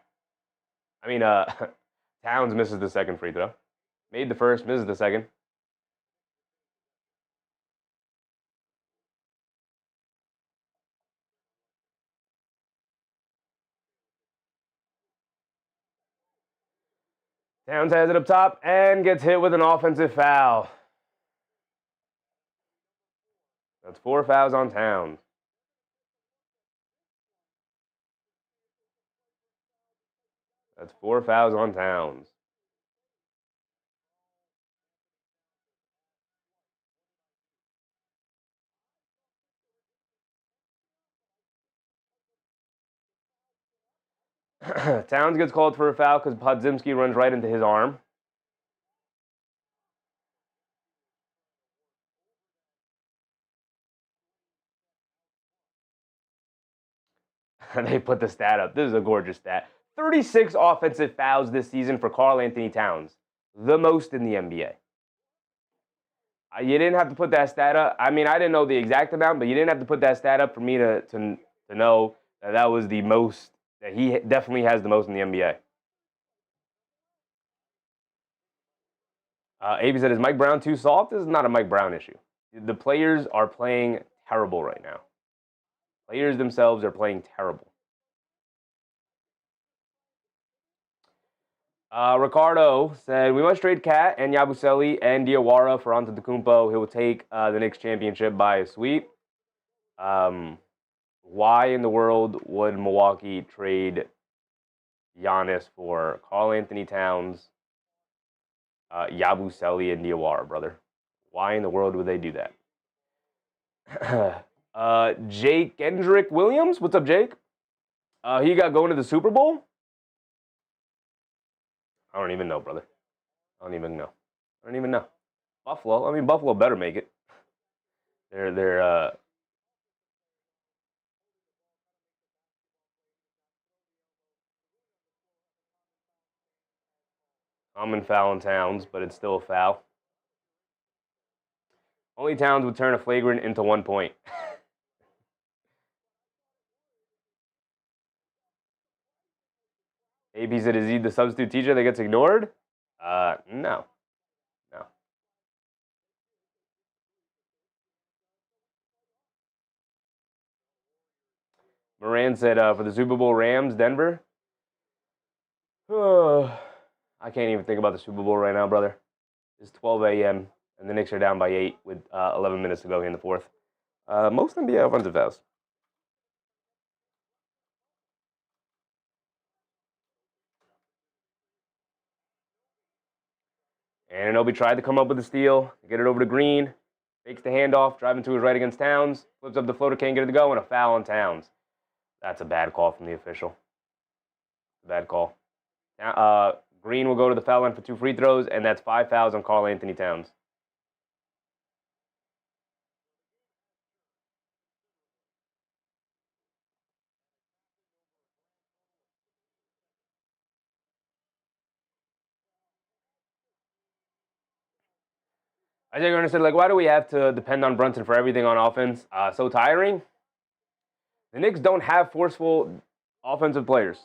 I mean, Towns misses the second free throw. Made the first, misses the second. Towns has it up top and gets hit with an offensive foul. That's 4 fouls on Towns. That's 4 fouls on Towns. Towns gets called for a foul because Podziemski runs right into his arm. They put the stat up. This is a gorgeous stat. 36 offensive fouls this season for Karl Anthony Towns. The most in the NBA. You didn't have to put that stat up. I mean, I didn't know the exact amount, but you didn't have to put that stat up for me to know that was the most, that he definitely has the most in the NBA. AB said, is Mike Brown too soft? This is not a Mike Brown issue. The players are playing terrible right now. Players themselves are playing terrible. Ricardo said, we must trade Cat and Yabusele and Diawara for Antetokounmpo. He will take the Knicks championship by a sweep. Why in the world would Milwaukee trade Giannis for Karl Anthony Towns, Yabusele, and Diawara, brother? Why in the world would they do that? Jake Kendrick Williams. What's up, Jake? He got going to the Super Bowl? I don't even know, brother. I don't even know. Buffalo. I mean, Buffalo better make it. They're I'm in foul in Towns, but it's still a foul. Only Towns would turn a flagrant into 1 point. AP said, is he the substitute teacher that gets ignored? No. No. Moran said, for the Super Bowl Rams, Denver. I can't even think about the Super Bowl right now, brother. It's 12 a.m., and the Knicks are down by 8 with 11 minutes to go here in the fourth. Most NBA offensive fouls. And Anunoby tried to come up with a steal, get it over to Green, fakes the handoff, driving to his right against Towns, flips up the floater, can't get it to go, and a foul on Towns. That's a bad call from the official. Bad call. Green will go to the foul line for 2 free throws, and that's 5 fouls on Karl-Anthony Towns. Isaiah Garner said, why do we have to depend on Brunson for everything on offense? So tiring. The Knicks don't have forceful offensive players.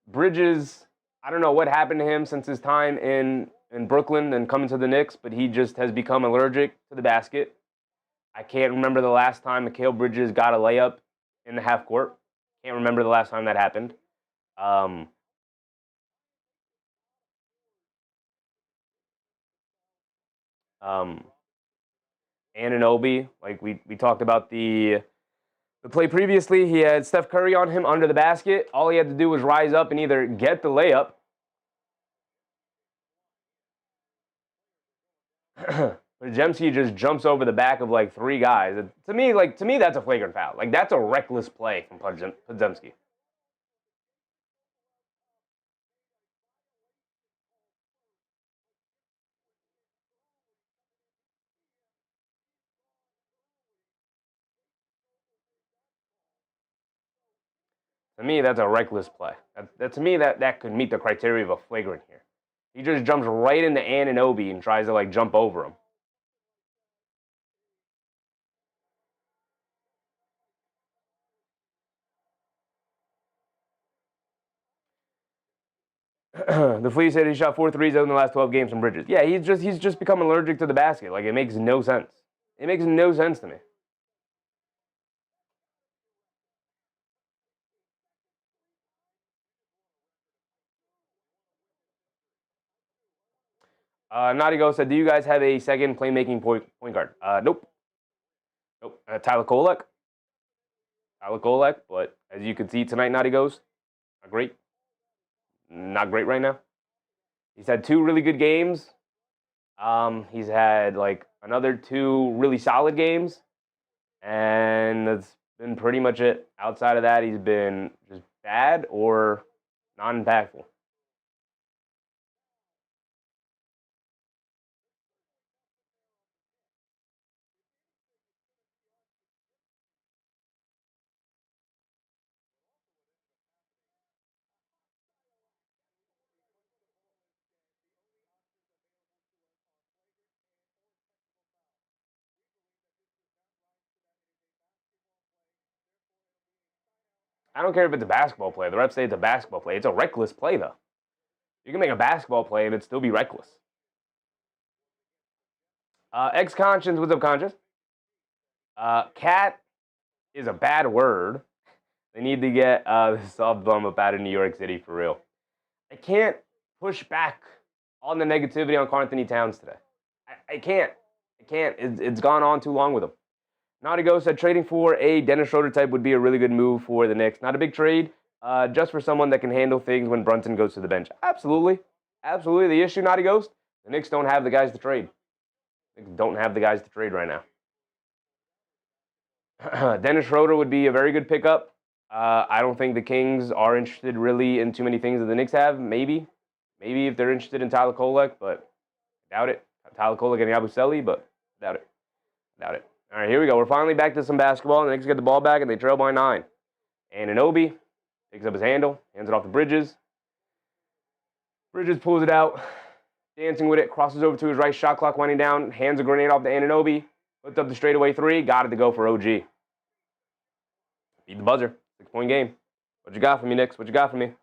Bridges, I don't know what happened to him since his time in Brooklyn and coming to the Knicks, but he just has become allergic to the basket. I can't remember the last time Mikal Bridges got a layup in the half court. Can't remember the last time that happened. Anunoby, we talked about the play previously, he had Steph Curry on him under the basket. All he had to do was rise up and either get the layup but Jemsky just jumps over the back of 3 guys. To me, that's a flagrant foul. That's a reckless play from Podziemski. To me, that's a reckless play. To me, that could meet the criteria of a flagrant here. He just jumps right into Anunoby and tries to jump over him. The Flea said he shot 4 threes in the last 12 games from Bridges. Yeah, he's just become allergic to the basket. It makes no sense. It makes no sense to me. Naughty Go said, do you guys have a second playmaking point guard? Nope. Nope. Tyler Kolek. But as you can see tonight, Naughty Ghost, not great. Not great right now. He's had 2 really good games. He's had another 2 really solid games. And that's been pretty much it. Outside of that, he's been just bad or non-impactful. I don't care if it's a basketball play. The refs say it's a basketball play. It's a reckless play, though. You can make a basketball play and it'd still be reckless. Ex-Conscience, what's up, Conscious? Cat is a bad word. They need to get the soft bum up out of New York City for real. I can't push back on the negativity on Karl-Anthony Towns today. I can't. It's gone on too long with him. Naughty Go said trading for a Dennis Schroeder type would be a really good move for the Knicks. Not a big trade, just for someone that can handle things when Brunson goes to the bench. Absolutely. Absolutely. The issue, Naughty Ghost, the Knicks don't have the guys to trade. They don't have the guys to trade right now. Dennis Schroeder would be a very good pickup. I don't think the Kings are interested really in too many things that the Knicks have. Maybe if they're interested in Tyler Kolek, but doubt it. Tyler Kolek and Yabusele, but doubt it. All right, here we go. We're finally back to some basketball. The Knicks get the ball back, and they trail by 9. And Anunoby picks up his handle, hands it off to Bridges. Bridges pulls it out, dancing with it, crosses over to his right, shot clock winding down, hands a grenade off to Anunoby, puts up the straightaway three, got it to go for OG. Beat the buzzer, 6-point game. What you got for me, Knicks? What you got for me?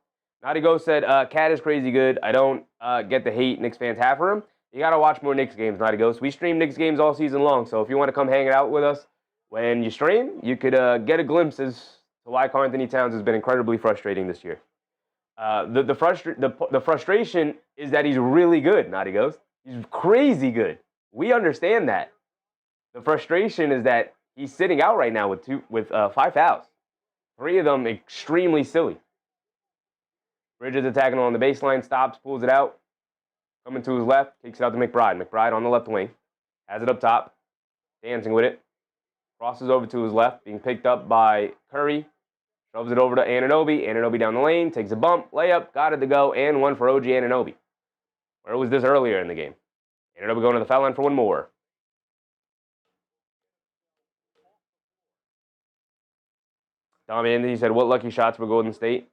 Naughty Ghost said, Cat is crazy good. I don't get the hate Knicks fans have for him. You got to watch more Knicks games, Naughty Ghost. We stream Knicks games all season long, so if you want to come hang out with us when you stream, you could get a glimpse as to why Karl Anthony Towns has been incredibly frustrating this year. The frustration is that he's really good, Naughty Ghost. He's crazy good. We understand that. The frustration is that he's sitting out right now with 5 fouls. 3 of them extremely silly. Bridges attacking on the baseline, stops, pulls it out. Coming to his left, takes it out to McBride. McBride on the left wing. Has it up top. Dancing with it. Crosses over to his left, being picked up by Curry. Shoves it over to Anunoby. Anunoby down the lane, takes a bump, layup, got it to go, and one for OG Anunoby. Where was this earlier in the game? Anunoby going to the foul line for one more. Tommy Anthony said, what lucky shots for Golden State?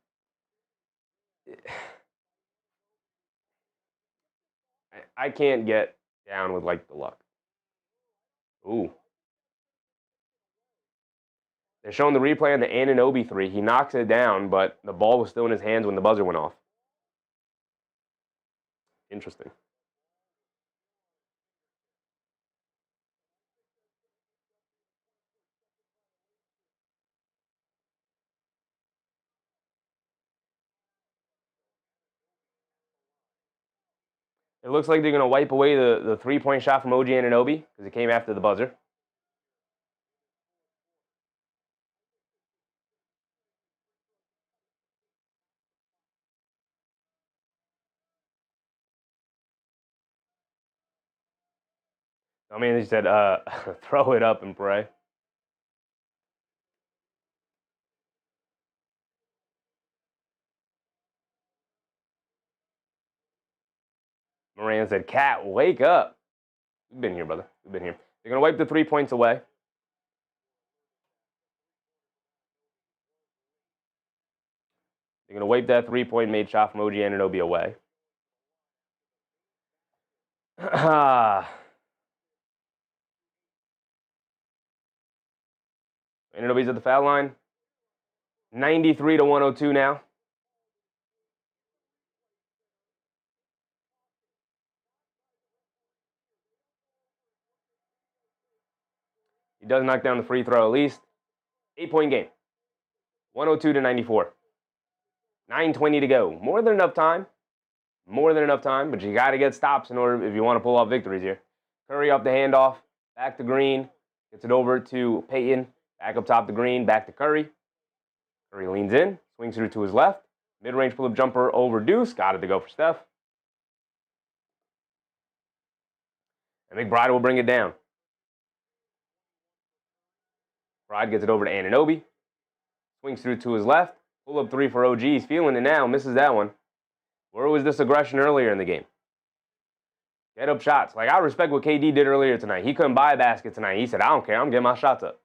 I can't get down with, like, the luck. Ooh. They're showing the replay on the Anunoby three. He knocks it down, but the ball was still in his hands when the buzzer went off. Interesting. It looks like they're going to wipe away the three-point shot from OG Anunoby because it came after the buzzer. I mean, he said, throw it up and pray. Moran said, Cat, wake up. We've been here, brother. We've been here. They're going to wipe the 3 points away. They're going to wipe that 3-point made shot from OG Anunoby away. Anunoby's at the foul line. 93 to 102 now. He does knock down the free throw at least. 8-point game. 102 to 94. 9:20 to go. More than enough time. More than enough time, but you got to get stops in order if you want to pull off victories here. Curry off the handoff. Back to Green. Gets it over to Payton. Back up top to Green. Back to Curry. Curry leans in. Swings through to his left. Mid-range pull-up jumper over Deuce. Got it to go for Steph. And McBride will bring it down. Bride gets it over to Anunoby. Swings through to his left. Pull-up three for OG. He's feeling it now. Misses that one. Where was this aggression earlier in the game? Get up shots. Like, I respect what KD did earlier tonight. He couldn't buy a basket tonight. He said, I don't care. I'm getting my shots up.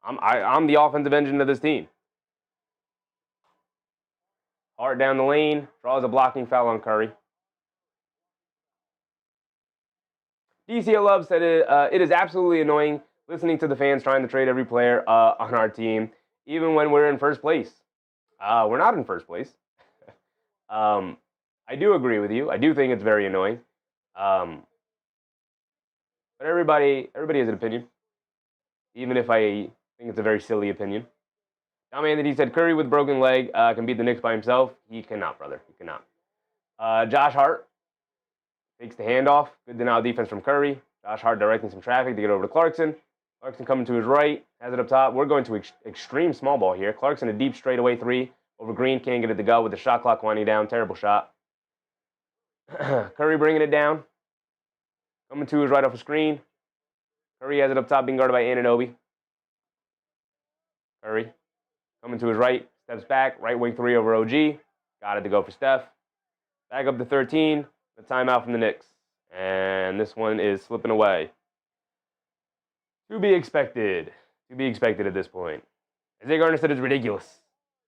I'm the offensive engine of this team. Hart down the lane. Draws a blocking foul on Curry. DCL Love said it is absolutely annoying listening to the fans trying to trade every player on our team, even when we're in first place. We're not in first place. I do agree with you. I do think it's very annoying. But everybody has an opinion, even if I think it's a very silly opinion. Tom Anthony said Curry with broken leg can beat the Knicks by himself. He cannot, brother. He cannot. Josh Hart takes the handoff. Good denial defense from Curry. Josh Hart directing some traffic to get over to Clarkson. Clarkson coming to his right. Has it up top. We're going to extreme small ball here. Clarkson a deep straightaway three over Green. Can't get it to go with the shot clock winding down. Terrible shot. Curry bringing it down. Coming to his right off a screen. Curry has it up top, being guarded by Anunoby. Curry coming to his right. Steps back. Right wing three over OG. Got it to go for Steph. Back up to 13. The timeout from the Knicks. And this one is slipping away. To be expected. To be expected at this point. Isaiah Gardner said it's ridiculous.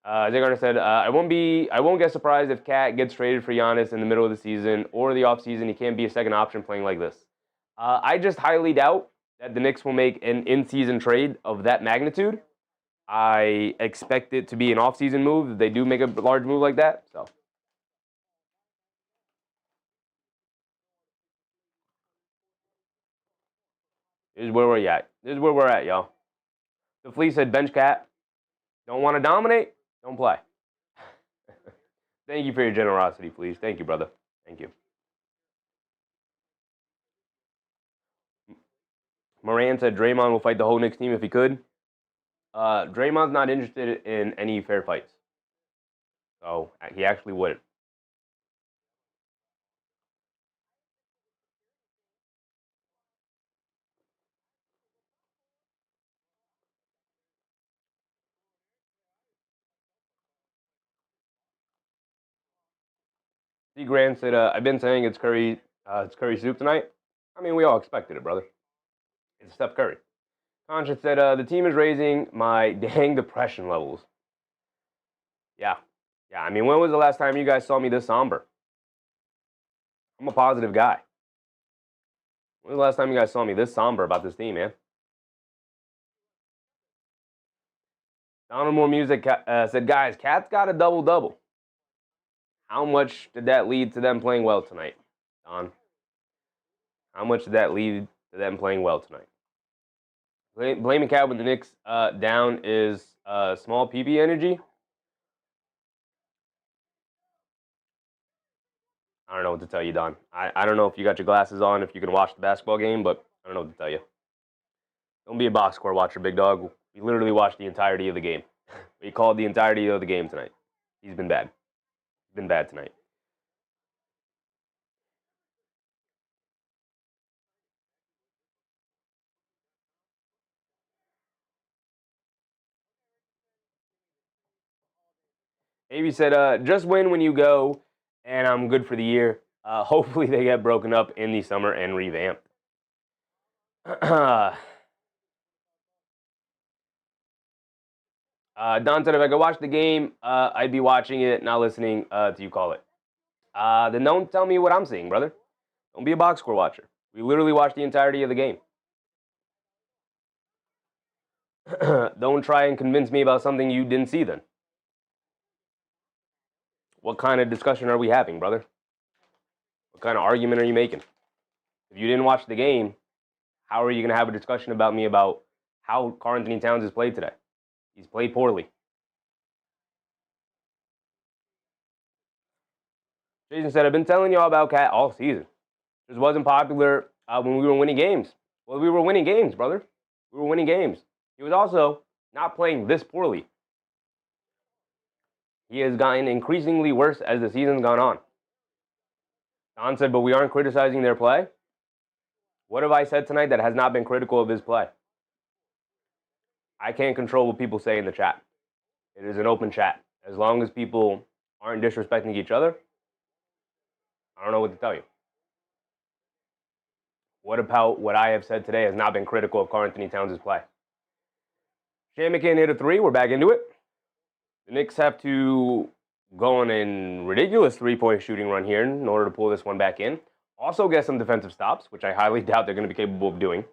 Zay Gardner said, I won't get surprised if Cat gets traded for Giannis in the middle of the season or the offseason. He can't be a second option playing like this. I just highly doubt that the Knicks will make an in-season trade of that magnitude. I expect it to be an off-season move if they do make a large move like that. So, this is where we're at. This is where we're at, y'all. The Flea said, bench Cat. Don't want to dominate? Don't play. Thank you for your generosity, please. Thank you, brother. Thank you. Moran said Draymond will fight the whole Knicks team if he could. Draymond's not interested in any fair fights. So he actually wouldn't. C. Grant said, I've been saying it's Curry soup tonight. I mean, we all expected it, brother. It's Steph Curry. Conscious said, the team is raising my dang depression levels. Yeah. Yeah, I mean, when was the last time you guys saw me this somber? I'm a positive guy. When was the last time you guys saw me this somber about this team, man? Donald Moore Music said, guys, Cat's got a double-double. How much did that lead to them playing well tonight, Don? How much did that lead to them playing well tonight? Blaming Cat when the Knicks down is small PB energy. I don't know what to tell you, Don. I don't know if you got your glasses on, if you can watch the basketball game, but I don't know what to tell you. Don't be a box score watcher, big dog. We literally watched the entirety of the game. We called the entirety of the game tonight. He's been bad. He's been bad tonight. Avery said, just win when you go, and I'm good for the year. Hopefully they get broken up in the summer and revamped. Don said, if I could watch the game, I'd be watching it, not listening to you call it. Then don't tell me what I'm seeing, brother. Don't be a box score watcher. We literally watched the entirety of the game. Don't try and convince me about something you didn't see then. What kind of discussion are we having, brother? What kind of argument are you making? If you didn't watch the game, how are you going to have a discussion about me about how Karl-Anthony Towns has played today? He's played poorly. Jason said, I've been telling y'all about Cat all season. Just wasn't popular when we were winning games. Well, we were winning games, brother. We were winning games. He was also not playing this poorly. He has gotten increasingly worse as the season's gone on. Don said, but we aren't criticizing their play. What have I said tonight that has not been critical of his play? I can't control what people say in the chat. It is an open chat. As long as people aren't disrespecting each other, I don't know what to tell you. What about what I have said today has not been critical of Karl-Anthony Towns' play? Shane McCann hit a three. We're back into it. The Knicks have to go on a ridiculous three-point shooting run here in order to pull this one back in. Also get some defensive stops, which I highly doubt they're going to be capable of doing.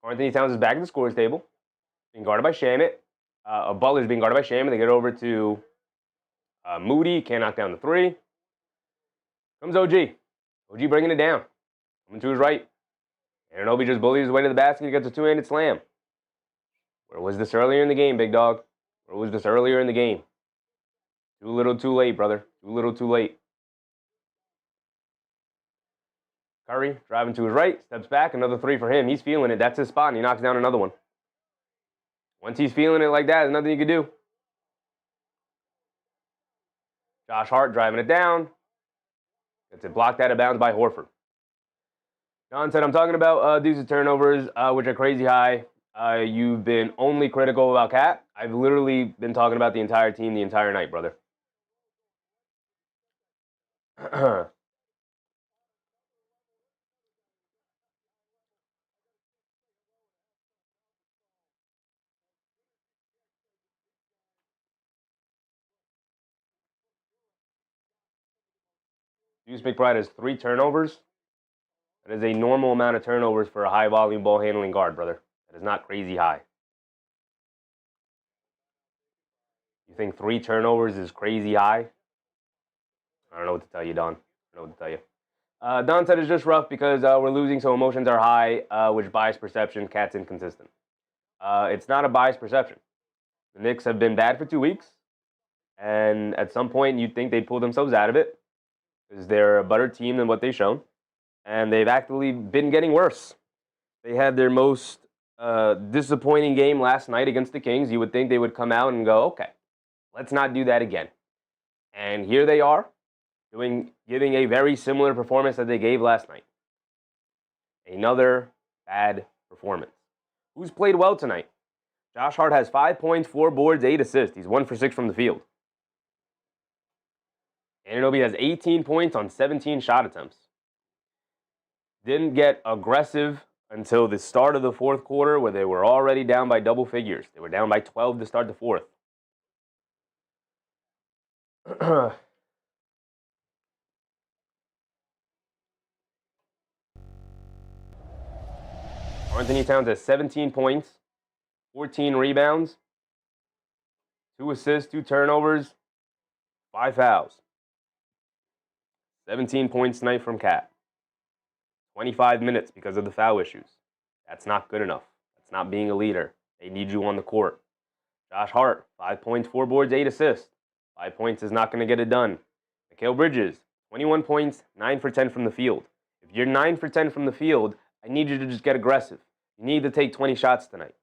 Karl-Anthony Towns is back at the scorer's table, being guarded by Shamit. Butler's being guarded by Shamit. They get over to Moody. Can't knock down the three. Comes OG. OG bringing it down. Coming to his right. Anunoby just bullies his way to the basket. He gets a two-handed slam. Where was this earlier in the game, big dog? Where was this earlier in the game? Too little, too late, brother. Too little, too late. Curry driving to his right, steps back, another three for him. He's feeling it. That's his spot, and he knocks down another one. Once he's feeling it like that, there's nothing you can do. Josh Hart driving it down. Gets it blocked out of bounds by Horford. John said, I'm talking about Deuce's turnovers, which are crazy high. You've been only critical about Cat. I've literally been talking about the entire team the entire night, brother. Deuce McBride has 3 turnovers. That is a normal amount of turnovers for a high-volume ball-handling guard, brother. That is not crazy high. You think 3 turnovers is crazy high? I don't know what to tell you, Don. I don't know what to tell you. Don said it's just rough because we're losing, so emotions are high, which bias perception. Cat's inconsistent. It's not a biased perception. The Knicks have been bad for 2 weeks, and at some point you'd think they'd pull themselves out of it because they're a better team than what they've shown, and they've actually been getting worse. They had their most disappointing game last night against the Kings. You would think they would come out and go, okay, let's not do that again. And here they are, giving a very similar performance that they gave last night. Another bad performance. Who's played well tonight? Josh Hart has 5 points, 4 boards, 8 assists. He's 1 for 6 from the field. Anunoby has 18 points on 17 shot attempts. Didn't get aggressive until the start of the fourth quarter, where they were already down by double figures. They were down by 12 to start the fourth. Anthony Towns has 17 points, 14 rebounds, 2 assists, 2 turnovers, 5 fouls. 17 points tonight from Cat. 25 minutes because of the foul issues. That's not good enough. That's not being a leader. They need you on the court. Josh Hart, 5 points, 4 boards, 8 assists. 5 points is not going to get it done. Mikal Bridges, 21 points, 9 for 10 from the field. If you're 9 for 10 from the field, I need you to just get aggressive. You need to take 20 shots tonight.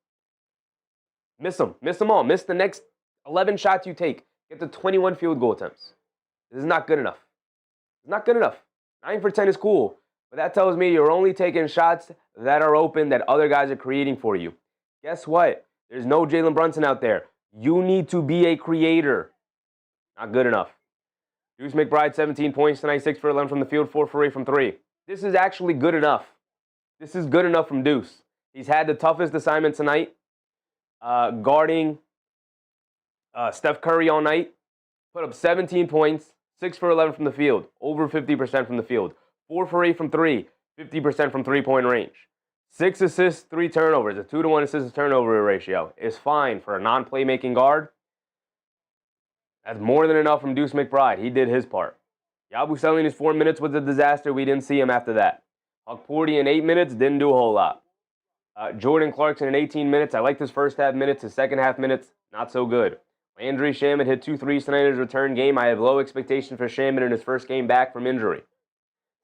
Miss them. Miss them all. Miss the next 11 shots you take. Get to 21 field goal attempts. This is not good enough. It's not good enough. 9 for 10 is cool, but that tells me you're only taking shots that are open that other guys are creating for you. Guess what? There's no Jalen Brunson out there. You need to be a creator. Not good enough. Deuce McBride, 17 points tonight, 6 for 11 from the field, 4 for 8 from 3. This is actually good enough. This is good enough from Deuce. He's had the toughest assignment tonight, guarding Steph Curry all night. Put up 17 points, 6 for 11 from the field, over 50% from the field. 4 for 8 from 3, 50% from three-point range. 6 assists, 3 turnovers. A 2-to-1 assist-to-turnover ratio is fine for a non-playmaking guard. That's more than enough from Deuce McBride. He did his part. Yabusele in his 4 minutes was a disaster. We didn't see him after that. Hukporti in 8 minutes didn't do a whole lot. Jordan Clarkson in 18 minutes. I liked his first half minutes. His second half minutes, not so good. Landry Shamet hit 2 threes tonight in his return game. I have low expectations for Shamet in his first game back from injury.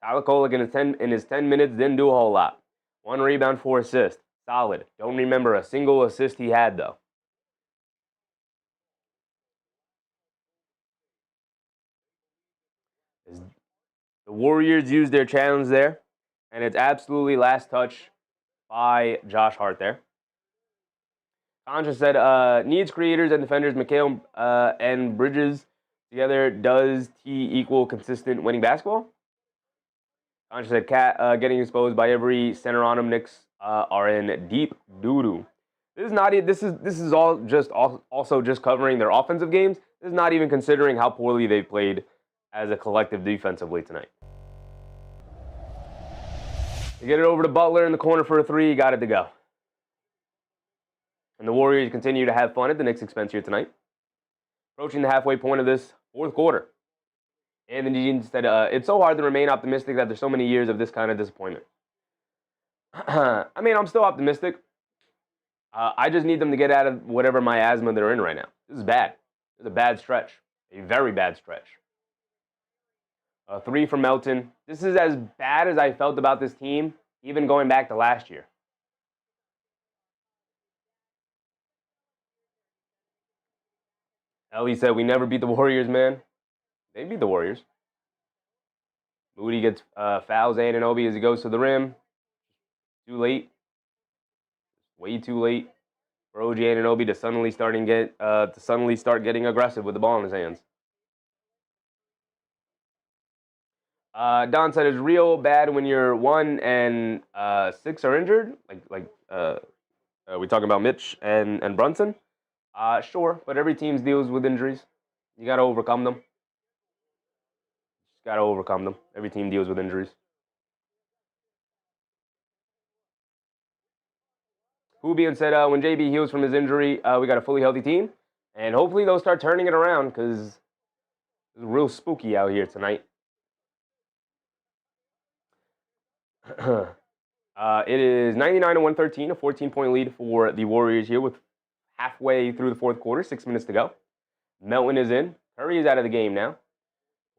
Tyler Kolek in his 10 minutes didn't do a whole lot. 1 rebound, 4 assists. Solid. Don't remember a single assist he had, though. The Warriors used their challenge there, and it's absolutely last touch by Josh Hart there. Contra said, needs creators and defenders, Mikal and Bridges together. Does T equal consistent winning basketball? Contra said, Cat getting exposed by every center on him. Knicks are in deep doo-doo. This is not. This is all just also just covering their offensive games. This is not even considering how poorly they've played as a collective defensively tonight. You get it over to Butler in the corner for a 3. You got it to go. And the Warriors continue to have fun at the Knicks' expense here tonight. Approaching the halfway point of this fourth quarter. Anthony Jean said, it's so hard to remain optimistic that there's so many years of this kind of disappointment. I mean, I'm still optimistic. I just need them to get out of whatever miasma they're in right now. This is bad. This is a bad stretch. A very bad stretch. 3 from Melton. This is as bad as I felt about this team, even going back to last year. Ellie said, we never beat the Warriors, man. They beat the Warriors. Moody gets fouls Anunoby as he goes to the rim. Too late. Way too late for OG Anunoby to suddenly start getting aggressive with the ball in his hands. Don said it's real bad when you're 1 and 6 are injured. We talking about Mitch and Brunson? Sure, but every team deals with injuries. You got to overcome them. got to overcome them. Every team deals with injuries. Who being said, when JB heals from his injury, we got a fully healthy team. And hopefully they'll start turning it around because it's real spooky out here tonight. It is 99-113, a 14-point lead for the Warriors here with halfway through the fourth quarter, 6 minutes to go. Melton is in. Curry is out of the game now.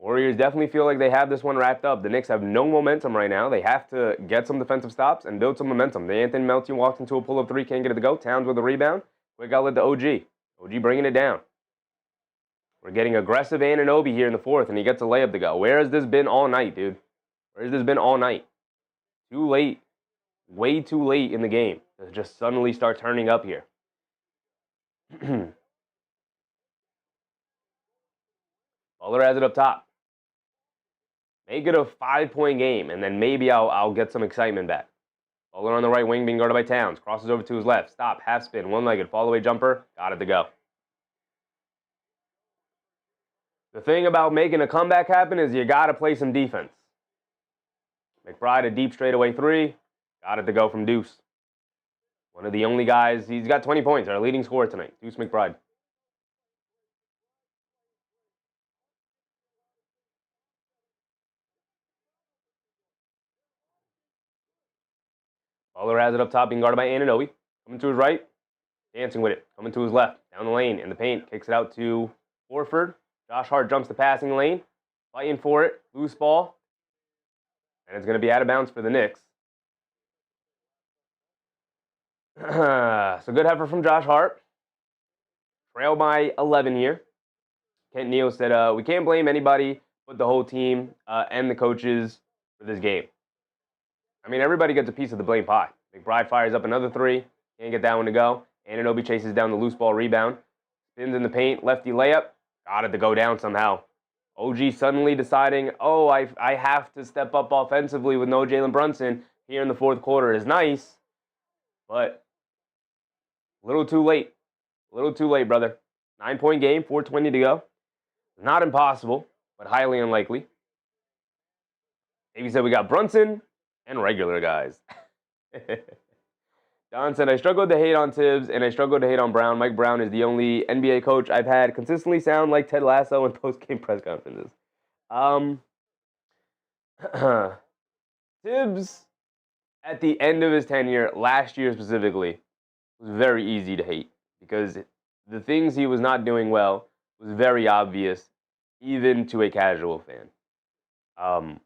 Warriors definitely feel like they have this one wrapped up. The Knicks have no momentum right now. They have to get some defensive stops and build some momentum. The Anthony Melton walks into a pull-up three, can't get it to go. Towns with a rebound. Quick outlet to OG. OG bringing it down. We're getting aggressive Anunoby here in the fourth, and he gets a layup to go. Where has this been all night, dude? Where has this been all night? Too late. Way too late in the game to just suddenly start turning up here. Butler has it up top. Make it a 5-point game, and then maybe I'll get some excitement back. Butler on the right wing being guarded by Towns. Crosses over to his left. Stop. Half spin. One-legged. Fall-away jumper. Got it to go. The thing about making a comeback happen is you got to play some defense. McBride, a deep straightaway three. Got it to go from Deuce. One of the only guys. He's got 20 points. Our leading scorer tonight. Deuce McBride. Butler has it up top, being guarded by Anunoby. Coming to his right, dancing with it. Coming to his left, down the lane, in the paint. Kicks it out to Horford. Josh Hart jumps the passing lane. Fighting for it. Loose ball. And it's going to be out of bounds for the Knicks. So good effort from Josh Hart. Trail by 11 here. Kent Neal said, we can't blame anybody but the whole team and the coaches for this game. I mean, everybody gets a piece of the blame pie. McBride fires up another three. Can't get that one to go. Anunoby chases down the loose ball rebound. Spins in the paint. Lefty layup. Got it to go down somehow. OG suddenly deciding, oh, I have to step up offensively with no Jalen Brunson here in the fourth quarter is nice. But a little too late. A little too late, brother. 9-point game, 4:20 to go. Not impossible, but highly unlikely. Davey said we got Brunson and regular guys. Don said, I struggled to hate on Tibbs and I struggled to hate on Brown. Mike Brown is the only NBA coach I've had consistently sound like Ted Lasso in post-game press conferences. Tibbs, at the end of his tenure, last year specifically, was very easy to hate because the things he was not doing well was very obvious, even to a casual fan.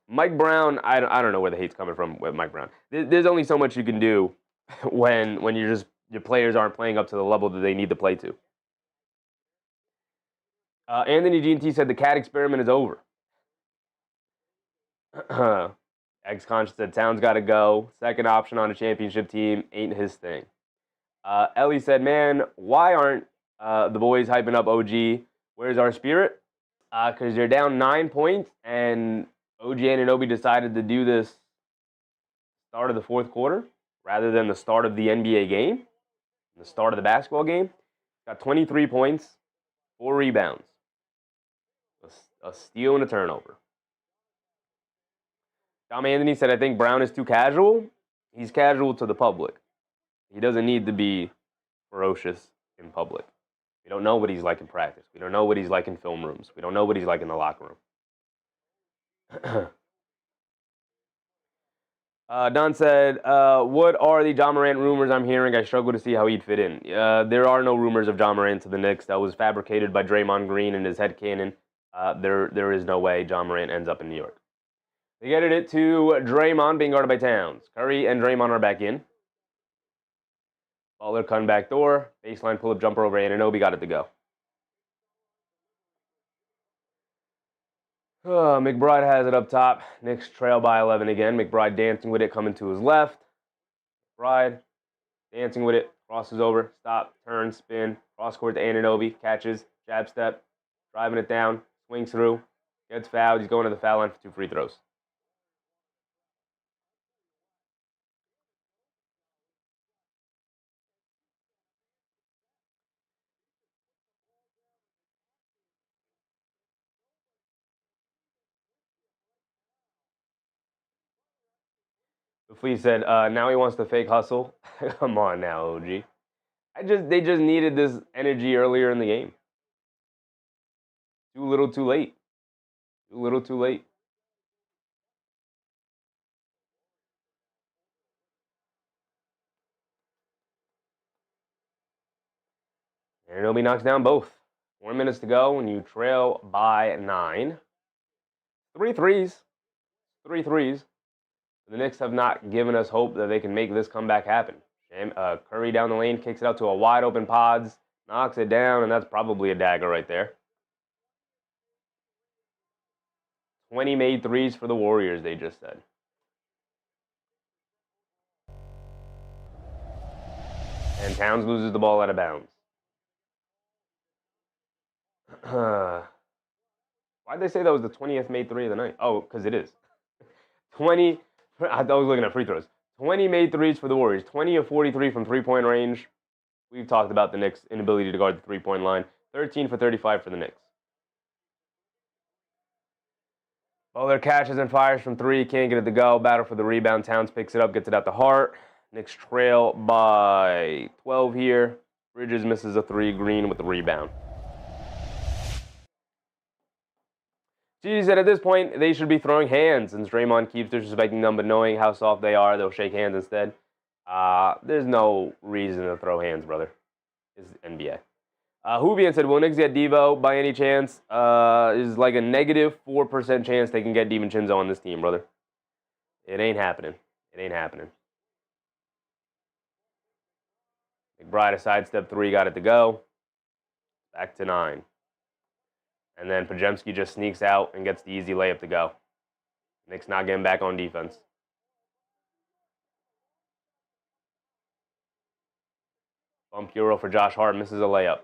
Mike Brown, I don't know where the hate's coming from with Mike Brown. There's only so much you can do when your players aren't playing up to the level that they need to play to. Anthony G&T said the cat experiment is over. Ex-Conscious said Towns got to go. Second option on a championship team ain't his thing. Ellie said, man, why aren't the boys hyping up OG? Where's our spirit? Because they're down 9 points, and OG Anunoby decided to do this start of the fourth quarter rather than the start of the NBA game, the start of the basketball game. Got 23 points, 4 rebounds, a steal and a turnover. Tom Anthony said, I think Brown is too casual. He's casual to the public. He doesn't need to be ferocious in public. We don't know what he's like in practice. We don't know what he's like in film rooms. We don't know what he's like in the locker room. Don said, what are the Ja Morant rumors I'm hearing? I struggle to see how he'd fit in. There are no rumors of Ja Morant to the Knicks. That was fabricated by Draymond Green and his headcanon. There is no way Ja Morant ends up in New York. They get it to Draymond being guarded by Towns. Curry and Draymond are back in. Butler cutting back door. Baseline pull-up jumper over Anunoby. Got it to go. McBride has it up top. Knicks trail by 11 again. McBride dancing with it, coming to his left. McBride dancing with it. Crosses over. Stop. Turn. Spin. Cross court to Anunoby. Catches. Jab step. Driving it down. Swings through. Gets fouled. He's going to the foul line for 2 free throws. Flea said, now he wants to fake hustle. Come on now, OG. They just needed this energy earlier in the game. Too little, too late. Too little, too late. And Anunoby knocks down both. 4 minutes to go, and you trail by 9. 3 threes. 3 threes. The Knicks have not given us hope that they can make this comeback happen. Curry down the lane, kicks it out to a wide open Pods, knocks it down, and that's probably a dagger right there. 20 made threes for the Warriors, they just said. And Towns loses the ball out of bounds. Why'd they say that was the 20th made three of the night? Oh, because it is. 20. I thought I was looking at free throws. 20 made threes for the Warriors. 20 of 43 from three-point range. We've talked about the Knicks' inability to guard the three-point line. 13 for 35 for the Knicks. Butler catches and fires from 3. Can't get it to go. Battle for the rebound. Towns picks it up, gets it out to Hart. Knicks trail by 12 here. Bridges misses a 3. Green with the rebound. Gigi said at this point, they should be throwing hands, and Draymond keeps disrespecting them, but knowing how soft they are, they'll shake hands instead. There's no reason to throw hands, brother. It's NBA. Hubian said, will Knicks get Devo by any chance? Is like a negative 4% chance they can get DiVincenzo on this team, brother. It ain't happening. It ain't happening. McBride a sidestep 3, got it to go. Back to 9. And then Podziemski just sneaks out and gets the easy layup to go. Knicks not getting back on defense. Bump Euro for Josh Hart, misses a layup.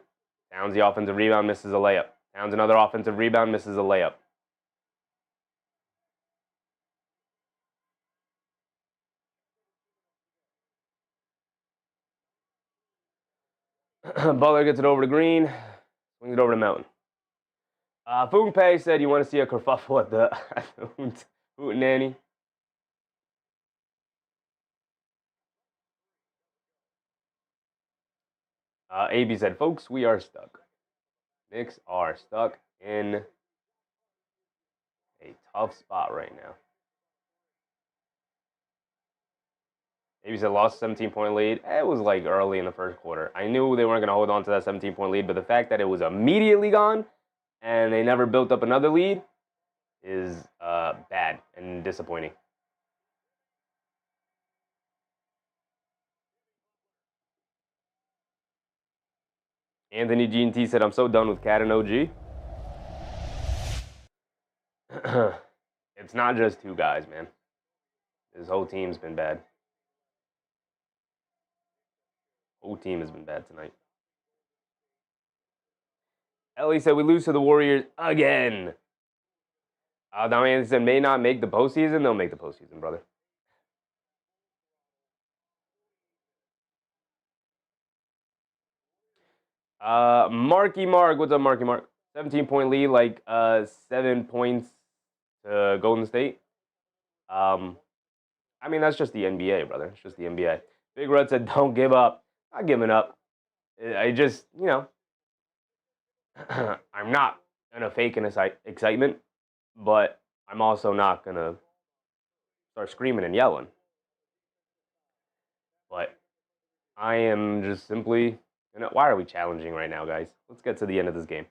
Towns the offensive rebound, misses a layup. Towns another offensive rebound, misses a layup. Butler gets it over to Green, swings it over to Mountain. Foonpei said you want to see a kerfuffle at the Hootenanny. AB said, folks, we are stuck. Knicks are stuck in a tough spot right now. AB said lost a 17-point lead. It was like early in the first quarter. I knew they weren't going to hold on to that 17-point lead, but the fact that it was immediately gone and they never built up another lead is bad and disappointing. Anthony G&T said, I'm so done with Cat and OG. It's not just 2 guys, man. This whole team's been bad. Whole team has been bad tonight. Ellie said, we lose to the Warriors again. Now Anthony said, may not make the postseason. They'll make the postseason, brother. Marky Mark, what's up, Marky Mark? 17-point lead, like 7 points to Golden State. I mean, that's just the NBA, brother. It's just the NBA. Big Red said, don't give up. Not giving up. I just, you know, I'm not going to fake an excitement, but I'm also not going to start screaming and yelling. But I am just simply, you know, why are we challenging right now, guys? Let's get to the end of this game.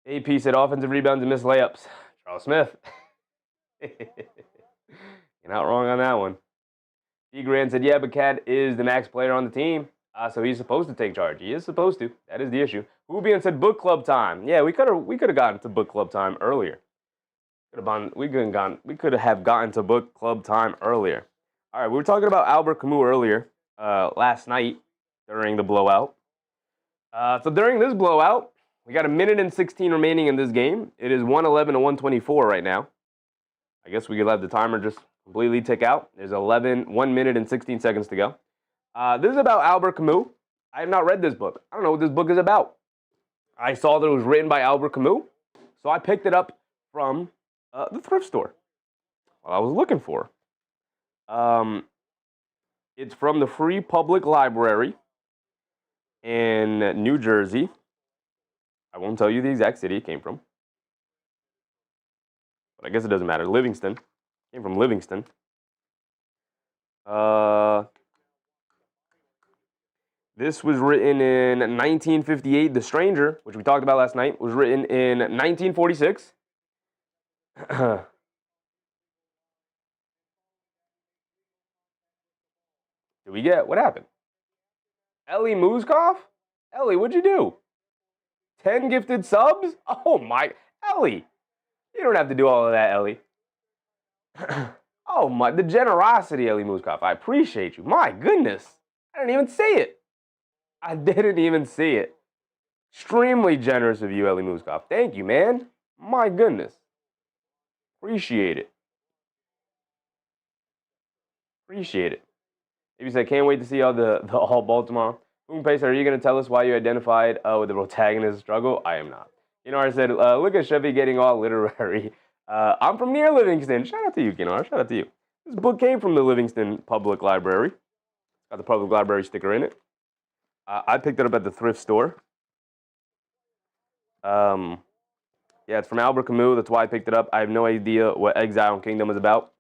AP said offensive rebounds and missed layups. Charles Smith. You're not wrong on that one. D. Grant said, yeah, but Cat is the max player on the team, so he's supposed to take charge. He is supposed to. That is the issue. Hubian said book club time. Yeah, we could have gotten to book club time earlier. We could have gotten to book club time earlier. All right, we were talking about Albert Camus earlier, last night during the blowout. So during this blowout, we got 1 minute and 16 remaining in this game. It is 111 to 124 right now. I guess we could let the timer just completely tick out. There's 1 minute and 16 seconds to go. This is about Albert Camus. I have not read this book. I don't know what this book is about. I saw that it was written by Albert Camus, so I picked it up from the thrift store. I was looking for. It's from the Free Public Library in New Jersey. I won't tell you the exact city it came from, but I guess it doesn't matter. Livingston. It came from Livingston. This was written in 1958. The Stranger, which we talked about last night, was written in 1946. Did we get, what happened? Ellie Muzkov? Ellie, what'd you do? 10 gifted subs? Oh my, Ellie. You don't have to do all of that, Ellie. Oh my, the generosity, Ellie Muzkov. I appreciate you. My goodness. I didn't even see it. I didn't even see it. Extremely generous of you, Ellie Muzkov. Thank you, man. My goodness. Appreciate it. Appreciate it. Maybe said, can't wait to see all the all Baltimore. Boom Pacer, are you going to tell us why you identified with the protagonist struggle? I am not. I said, look at Chevy getting all literary. I'm from near Livingston. Shout out to you, Kinar. Shout out to you. This book came from the Livingston Public Library. Got the public library sticker in it. I picked it up at the thrift store. Yeah, it's from Albert Camus. That's why I picked it up. I have no idea what Exile and Kingdom is about.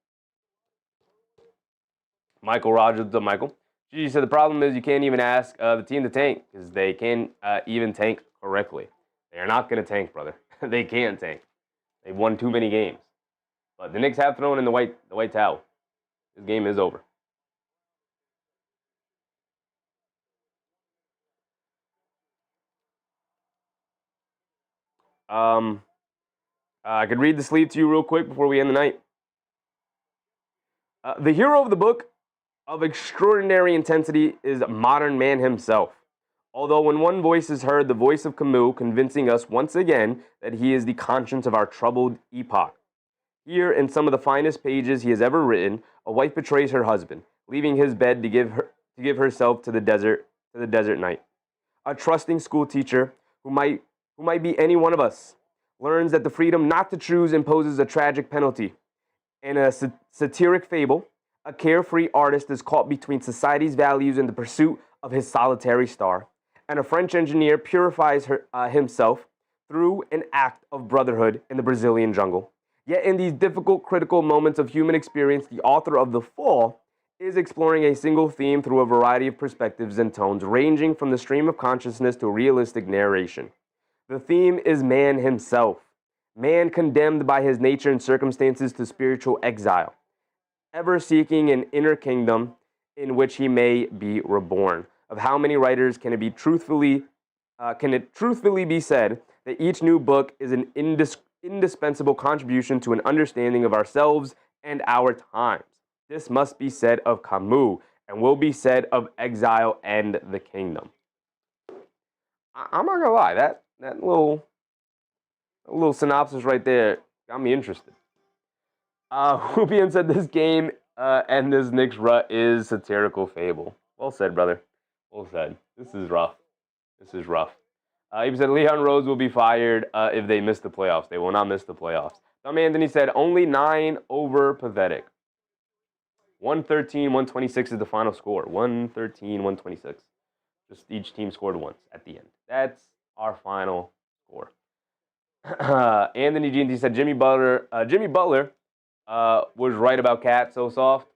Michael Rogers, what's up, Michael? Gigi said the problem is you can't even ask the team to tank because they can't even tank correctly. They are not going to tank, brother. They can't tank. They've won too many games. But the Knicks have thrown in the white towel. This game is over. I could read the sleeve to you real quick before we end the night. The hero of the book of extraordinary intensity is modern man himself. Although when one voice is heard, the voice of Camus, convincing us once again that he is the conscience of our troubled epoch. Here, in some of the finest pages he has ever written, a wife betrays her husband, leaving his bed to give herself to the desert night. A trusting school teacher, who might be any one of us, learns that the freedom not to choose imposes a tragic penalty. In a satiric fable, a carefree artist is caught between society's values and the pursuit of his solitary star, and a French engineer purifies himself through an act of brotherhood in the Brazilian jungle. Yet in these difficult, critical moments of human experience, the author of The Fall is exploring a single theme through a variety of perspectives and tones, ranging from the stream of consciousness to realistic narration. The theme is man himself, man condemned by his nature and circumstances to spiritual exile, ever seeking an inner kingdom in which he may be reborn. Of how many writers can it truthfully be said that each new book is an indispensable contribution to an understanding of ourselves and our times? This must be said of Camus and will be said of Exile and the Kingdom. I'm not gonna lie, that little synopsis right there got me interested. Rubian said this game and this Knicks rut is satirical fable. Well said, brother. Well said. This is rough. This is rough. He said Leon Rose will be fired if they miss the playoffs. They will not miss the playoffs. Tom Anthony said only 9 over pathetic. 113, 126 is the final score. 113, 126. Just each team scored once at the end. That's our final score. Anthony G&T said Jimmy Butler was right about Cat so soft.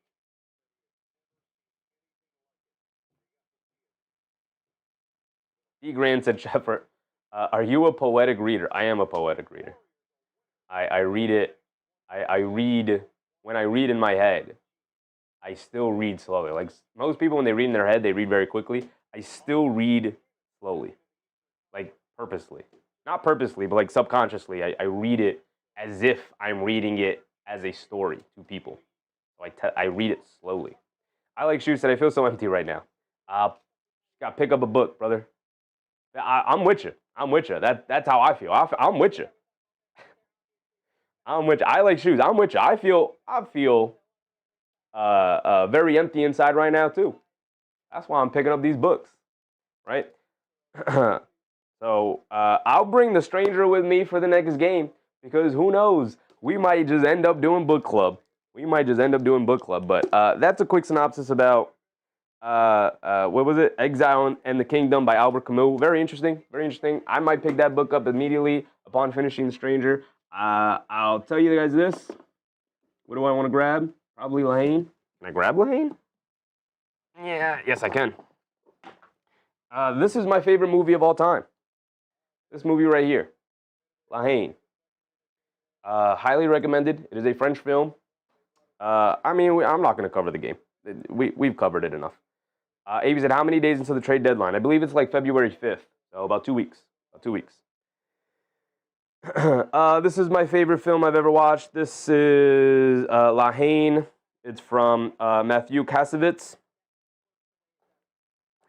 D. Grant said Shepard, are you a poetic reader? I am a poetic reader. I read it. I read, when I read in my head, I still read slowly. Like most people, when they read in their head, they read very quickly. I still read slowly, like purposely. Not purposely, but like subconsciously. I read it as if I'm reading it as a story to people. So I read it slowly. I like Shoe said, I feel so empty right now. Got to pick up a book, brother. I'm with you. I'm with you. That's how I feel. I'm with you. I'm with you. I like Shoes. I'm with you. I feel very empty inside right now too. That's why I'm picking up these books. right? So I'll bring the stranger with me for the next game because who knows? We might just end up doing book club. But that's a quick synopsis about what was it? Exile and the Kingdom by Albert Camus. Very interesting. Very interesting. I might pick that book up immediately upon finishing The Stranger. I'll tell you guys this. What do I want to grab? Probably Lahane. Can I grab Lahane? Yeah. Yes, I can. This is my favorite movie of all time. This movie right here, Lahane. Highly recommended. It is a French film. I'm not going to cover the game. We've covered it enough. Avi said, how many days until the trade deadline? I believe it's like February 5th. So about 2 weeks. This is my favorite film I've ever watched. This is Lahane. It's from Matthew Kassovitz.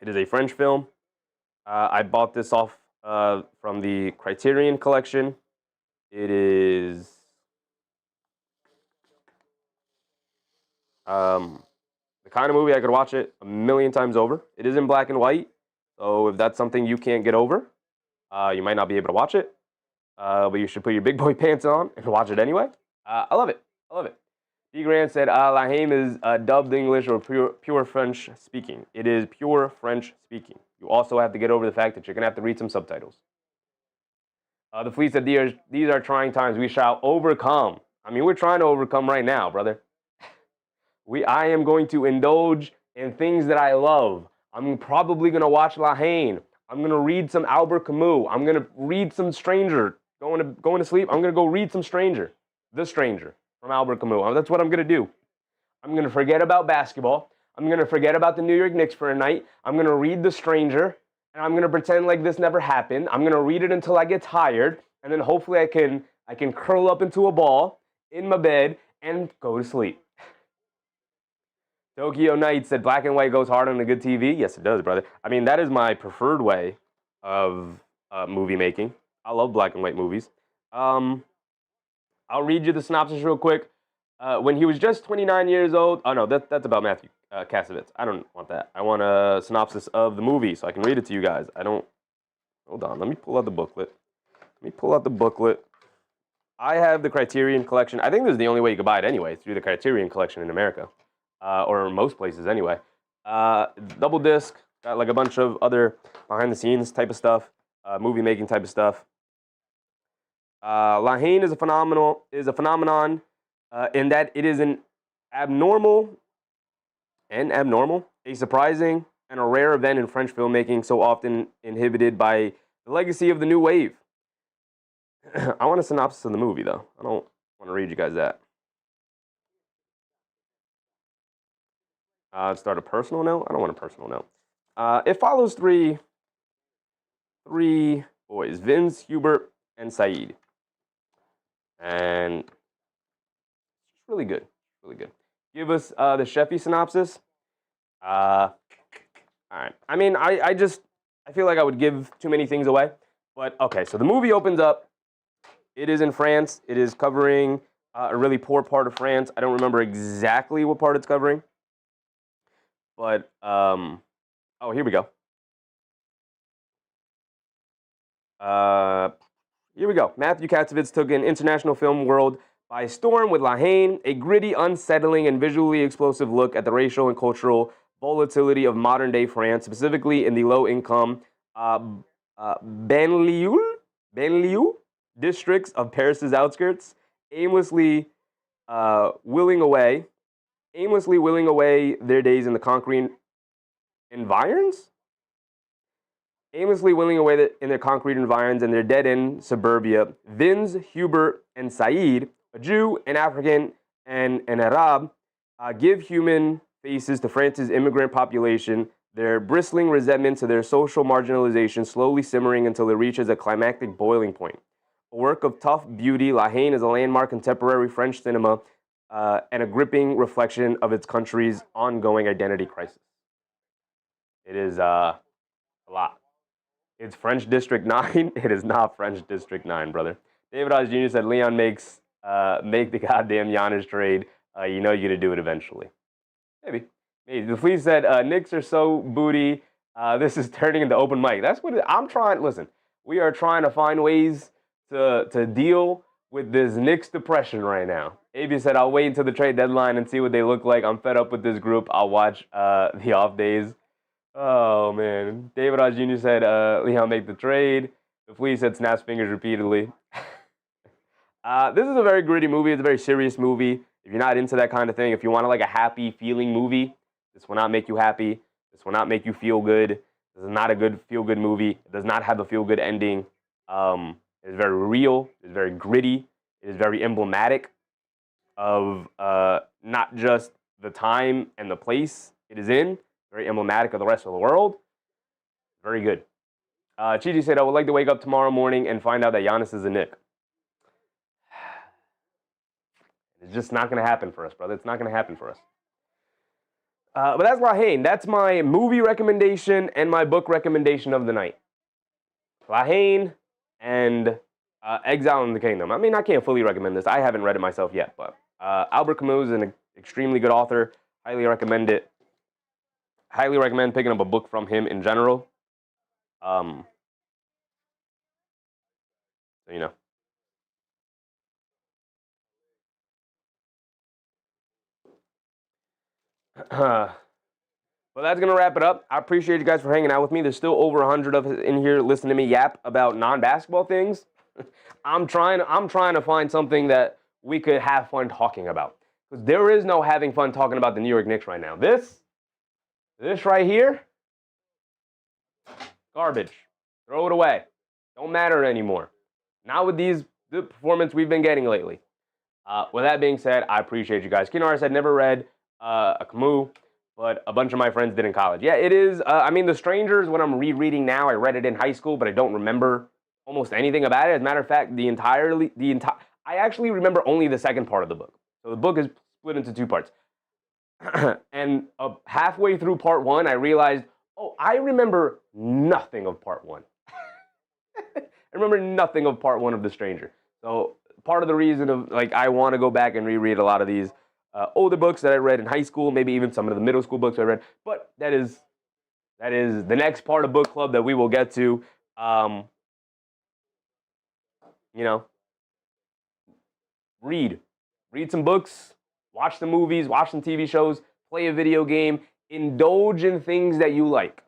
It is a French film. I bought this off from the Criterion Collection. It is the kind of movie I could watch it a million times over. It is in black and white, so if that's something you can't get over, you might not be able to watch it, but you should put your big boy pants on and watch it anyway. I love it. D. Grant said, Lahane is dubbed English or pure French speaking. It is pure French speaking. You also have to get over the fact that you're going to have to read some subtitles. The Fleet said, these are trying times. We shall overcome. I mean, we're trying to overcome right now, brother. I am going to indulge in things that I love. I'm probably going to watch Lahane. I'm going to read some Albert Camus. I'm going to read some Stranger. Going to sleep, I'm going to go read some Stranger. The Stranger from Albert Camus. That's what I'm going to do. I'm going to forget about basketball. I'm going to forget about the New York Knicks for a night. I'm going to read The Stranger, and I'm going to pretend like this never happened. I'm going to read it until I get tired, and then hopefully I can curl up into a ball in my bed and go to sleep. Tokyo Night said black and white goes hard on a good TV. Yes, it does, brother. I mean, that is my preferred way of movie making. I love black and white movies. I'll read you the synopsis real quick. When he was just 29 years old. Oh, no, that's about Matthew Kassovitz. I don't want that. I want a synopsis of the movie so I can read it to you guys. Hold on. Let me pull out the booklet. I have the Criterion Collection. I think this is the only way you could buy it anyway, through the Criterion Collection in America. Or most places anyway. Double disc. Got like a bunch of other behind-the-scenes type of stuff. Movie-making type of stuff. Lahane is a phenomenon in that it is a surprising and a rare event in French filmmaking, so often inhibited by the legacy of the new wave. I want a synopsis of the movie, though. I don't want to read you guys that. Start a personal note? I don't want a personal note. It follows three boys, Vince, Hubert, and Saeed. And it's really good. Give us the Sheffy synopsis. All right. I mean, I feel like I would give too many things away. But, okay, so the movie opens up. It is in France. It is covering a really poor part of France. I don't remember exactly what part it's covering. But, here we go. Here we go. Matthew Kassovitz took an international film world by storm with Lahane, a gritty, unsettling, and visually explosive look at the racial and cultural volatility of modern-day France, specifically in the low-income banlieue districts of Paris's outskirts, aimlessly willing away their days in the concrete environs? Aimlessly willing away in their concrete environs and their dead-end suburbia, Vince, Hubert, and Saeed, a Jew, an African, and an Arab, give human faces to France's immigrant population, their bristling resentment to their social marginalization slowly simmering until it reaches a climactic boiling point. A work of tough beauty, Lahane is a landmark contemporary French cinema and a gripping reflection of its country's ongoing identity crisis. It is a lot. It's French District 9. It is not French District 9, brother. David Oz Jr. said, Leon make the goddamn Giannis trade. You know you're going to do it eventually. Maybe. The Fleet said, Knicks are so booty. This is turning into open mic. That's what I'm trying. Listen, we are trying to find ways to deal with this Knicks depression right now. AB said, I'll wait until the trade deadline and see what they look like. I'm fed up with this group. I'll watch the off days. Oh, man. David Oz Jr. said, Leon make the trade. The Flea said, snaps fingers repeatedly. This is a very gritty movie. It's a very serious movie. If you're not into that kind of thing, if you want like a happy feeling movie, this will not make you happy. This will not make you feel good. This is not a good feel-good movie. It does not have a feel-good ending. It is very real. It is very gritty. It is very emblematic of not just the time and the place it is in. Very emblematic of the rest of the world. Very good. Chiji said, I would like to wake up tomorrow morning and find out that Giannis is a Knick. It's just not going to happen for us, brother. It's not going to happen for us. But that's Lahane. That's my movie recommendation and my book recommendation of the night. Lahane and Exile in the Kingdom. I mean, I can't fully recommend this. I haven't read it myself yet, but Albert Camus is an extremely good author. Highly recommend it. Highly recommend picking up a book from him in general. So, you know. Well, that's going to wrap it up. I appreciate you guys for hanging out with me. There's still over 100 of us in here listening to me yap about non-basketball things. I'm trying to find something that we could have fun talking about. Because there is no having fun talking about the New York Knicks right now. This right here, garbage. Throw it away. Don't matter anymore. Not with the performance we've been getting lately. With that being said, I appreciate you guys. Kinar said never read a Camus, but a bunch of my friends did in college. Yeah, it is. I mean, The Strangers, when I'm rereading now, I read it in high school, but I don't remember almost anything about it. As a matter of fact, I actually remember only the second part of the book. So the book is split into two parts. And halfway through part one, I realized, oh, I remember nothing of part one. I remember nothing of part one of The Stranger. So part of the reason of, like, I want to go back and reread a lot of these older books that I read in high school, maybe even some of the middle school books I read. But that is the next part of book club that we will get to. You know, read some books, watch the movies, watch some TV shows, play a video game, indulge in things that you like.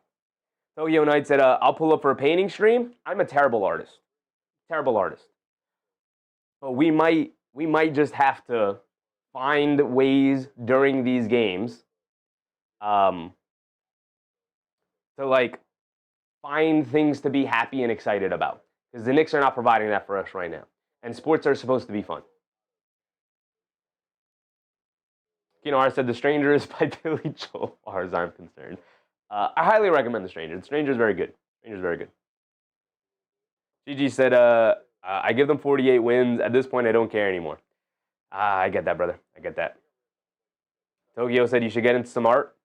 Tokyo Knight said, I'll pull up for a painting stream. I'm a terrible artist. But we might just have to find ways during these games to, like, find things to be happy and excited about. Because the Knicks are not providing that for us right now. And sports are supposed to be fun. Kinar said The Stranger is by Billy Joel, as far as I'm concerned. I highly recommend The Stranger. The Stranger is very good. Gigi said, I give them 48 wins. At this point, I don't care anymore. I get that, brother. I get that. Tokyo said you should get into some art.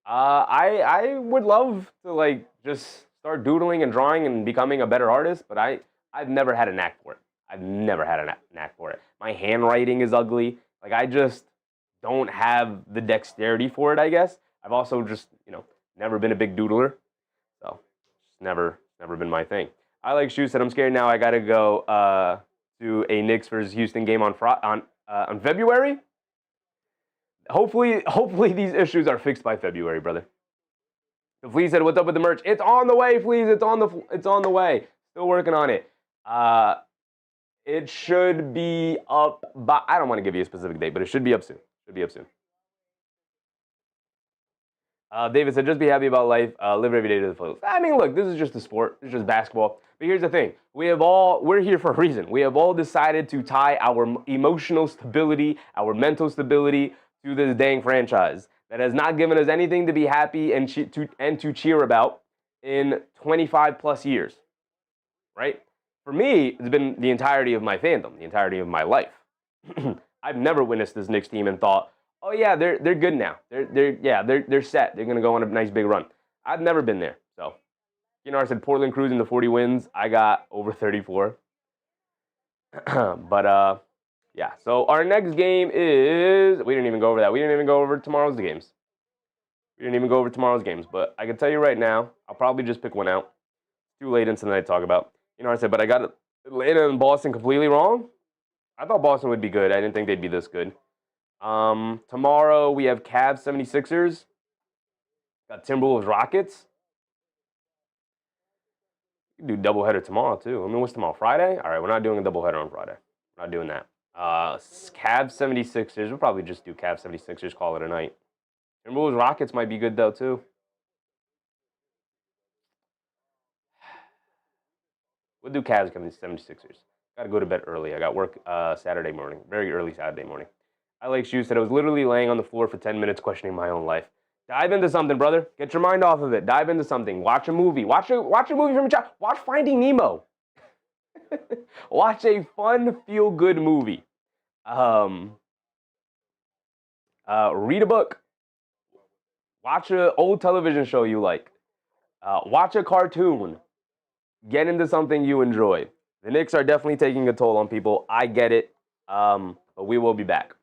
I would love to, like, just start doodling and drawing and becoming a better artist, but I've never had a knack for it. My handwriting is ugly. Like, I just don't have the dexterity for it, I guess. I've also just, never been a big doodler. So, it's never been my thing. I like Shoe said, I'm scared now. I got to go to a Knicks versus Houston game on February. Hopefully these issues are fixed by February, brother. The Flea said, what's up with the merch? It's on the way, Fleas. It's on the way. Still working on it. It should be up by, I don't want to give you a specific date, but it should be up soon. David said, just be happy about life. Live every day to the fullest. I mean, look, this is just a sport. It's just basketball. But here's the thing. We're here for a reason. We have all decided to tie our emotional stability, our mental stability to this dang franchise that has not given us anything to be happy and to cheer about in 25 plus years, right? For me, it's been the entirety of my fandom, the entirety of my life. I've never witnessed this Knicks team and thought, oh yeah, they're good now. They're set. They're gonna go on a nice big run. I've never been there. So, I said Portland cruising to 40 wins. I got over 34. But yeah. So our next game is, we didn't even go over that. We didn't even go over tomorrow's games. We didn't even go over tomorrow's games, but I can tell you right now, I'll probably just pick one out. Too late into the night to talk about. You know what I said, but I got Atlanta and Boston completely wrong. I thought Boston would be good. I didn't think they'd be this good. Tomorrow we have Cavs 76ers. Got Timberwolves Rockets. We can do doubleheader tomorrow too. I mean, what's tomorrow? Friday? All right, we're not doing a doubleheader on Friday. We're not doing that. Cavs 76ers. We'll probably just do Cavs 76ers, call it a night. Timberwolves Rockets might be good though too. We'll do Cavs 76ers. Got to go to bed early. I got work Saturday morning, very early Saturday morning. I like Shoes said I was literally laying on the floor for 10 minutes questioning my own life. Dive into something, brother. Get your mind off of it. Dive into something. Watch a movie. Watch a movie from a child. Watch Finding Nemo. Watch a fun, feel-good movie. Read a book. Watch an old television show you like. Watch a cartoon. Get into something you enjoy. The Knicks are definitely taking a toll on people. I get it. But we will be back.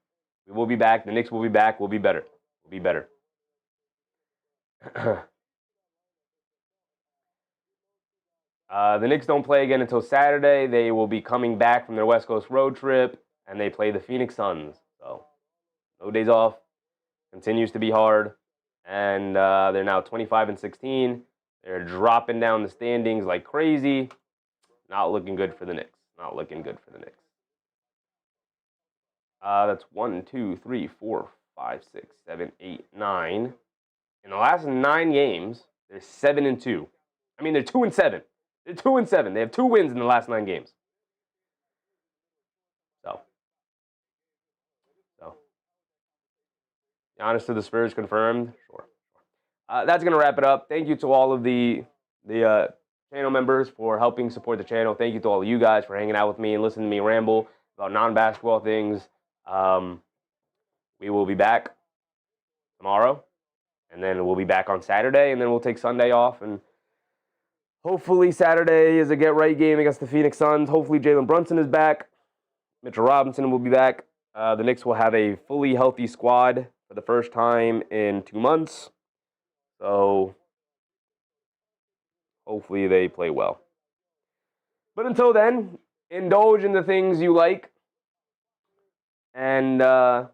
We will be back. The Knicks will be back. We'll be better. We'll be better. The Knicks don't play again until Saturday. They will be coming back from their West Coast road trip, and they play the Phoenix Suns. So, no days off. Continues to be hard. And they're now 25-16. They're dropping down the standings like crazy. Not looking good for the Knicks. Not looking good for the Knicks. That's 1, 2, 3, 4, 5, 6, 7, 8, 9. In the last 9 games, they're 7-2. I mean, they're 2-7. They're 2-7. They have 2 wins in the last 9 games. So, Giannis to the Spurs confirmed. Sure. That's gonna wrap it up. Thank you to all of the channel members for helping support the channel. Thank you to all of you guys for hanging out with me and listening to me ramble about non-basketball things. We will be back tomorrow, and then we'll be back on Saturday, and then we'll take Sunday off, and hopefully Saturday is a get-right game against the Phoenix Suns. Hopefully Jalen Brunson is back. Mitchell Robinson will be back. The Knicks will have a fully healthy squad for the first time in 2 months. So hopefully they play well. But until then, indulge in the things you like. And don't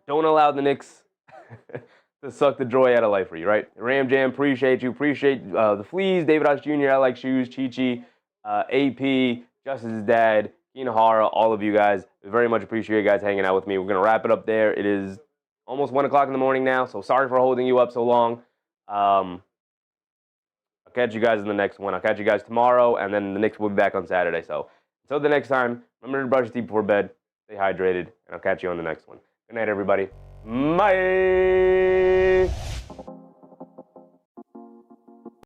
allow the Knicks to suck the joy out of life for you, right? Ram Jam, appreciate you. Appreciate the Fleas, David House Jr., I Like Shoes, Chi-Chi, AP, Justice's dad, Kinahara, all of you guys. We very much appreciate you guys hanging out with me. We're going to wrap it up there. It is almost 1 o'clock in the morning now, so sorry for holding you up so long. I'll catch you guys in the next one. I'll catch you guys tomorrow, and then the Knicks will be back on Saturday. So until the next time, remember to brush your teeth before bed, stay hydrated, and I'll catch you on the next one. Good night, everybody. Bye.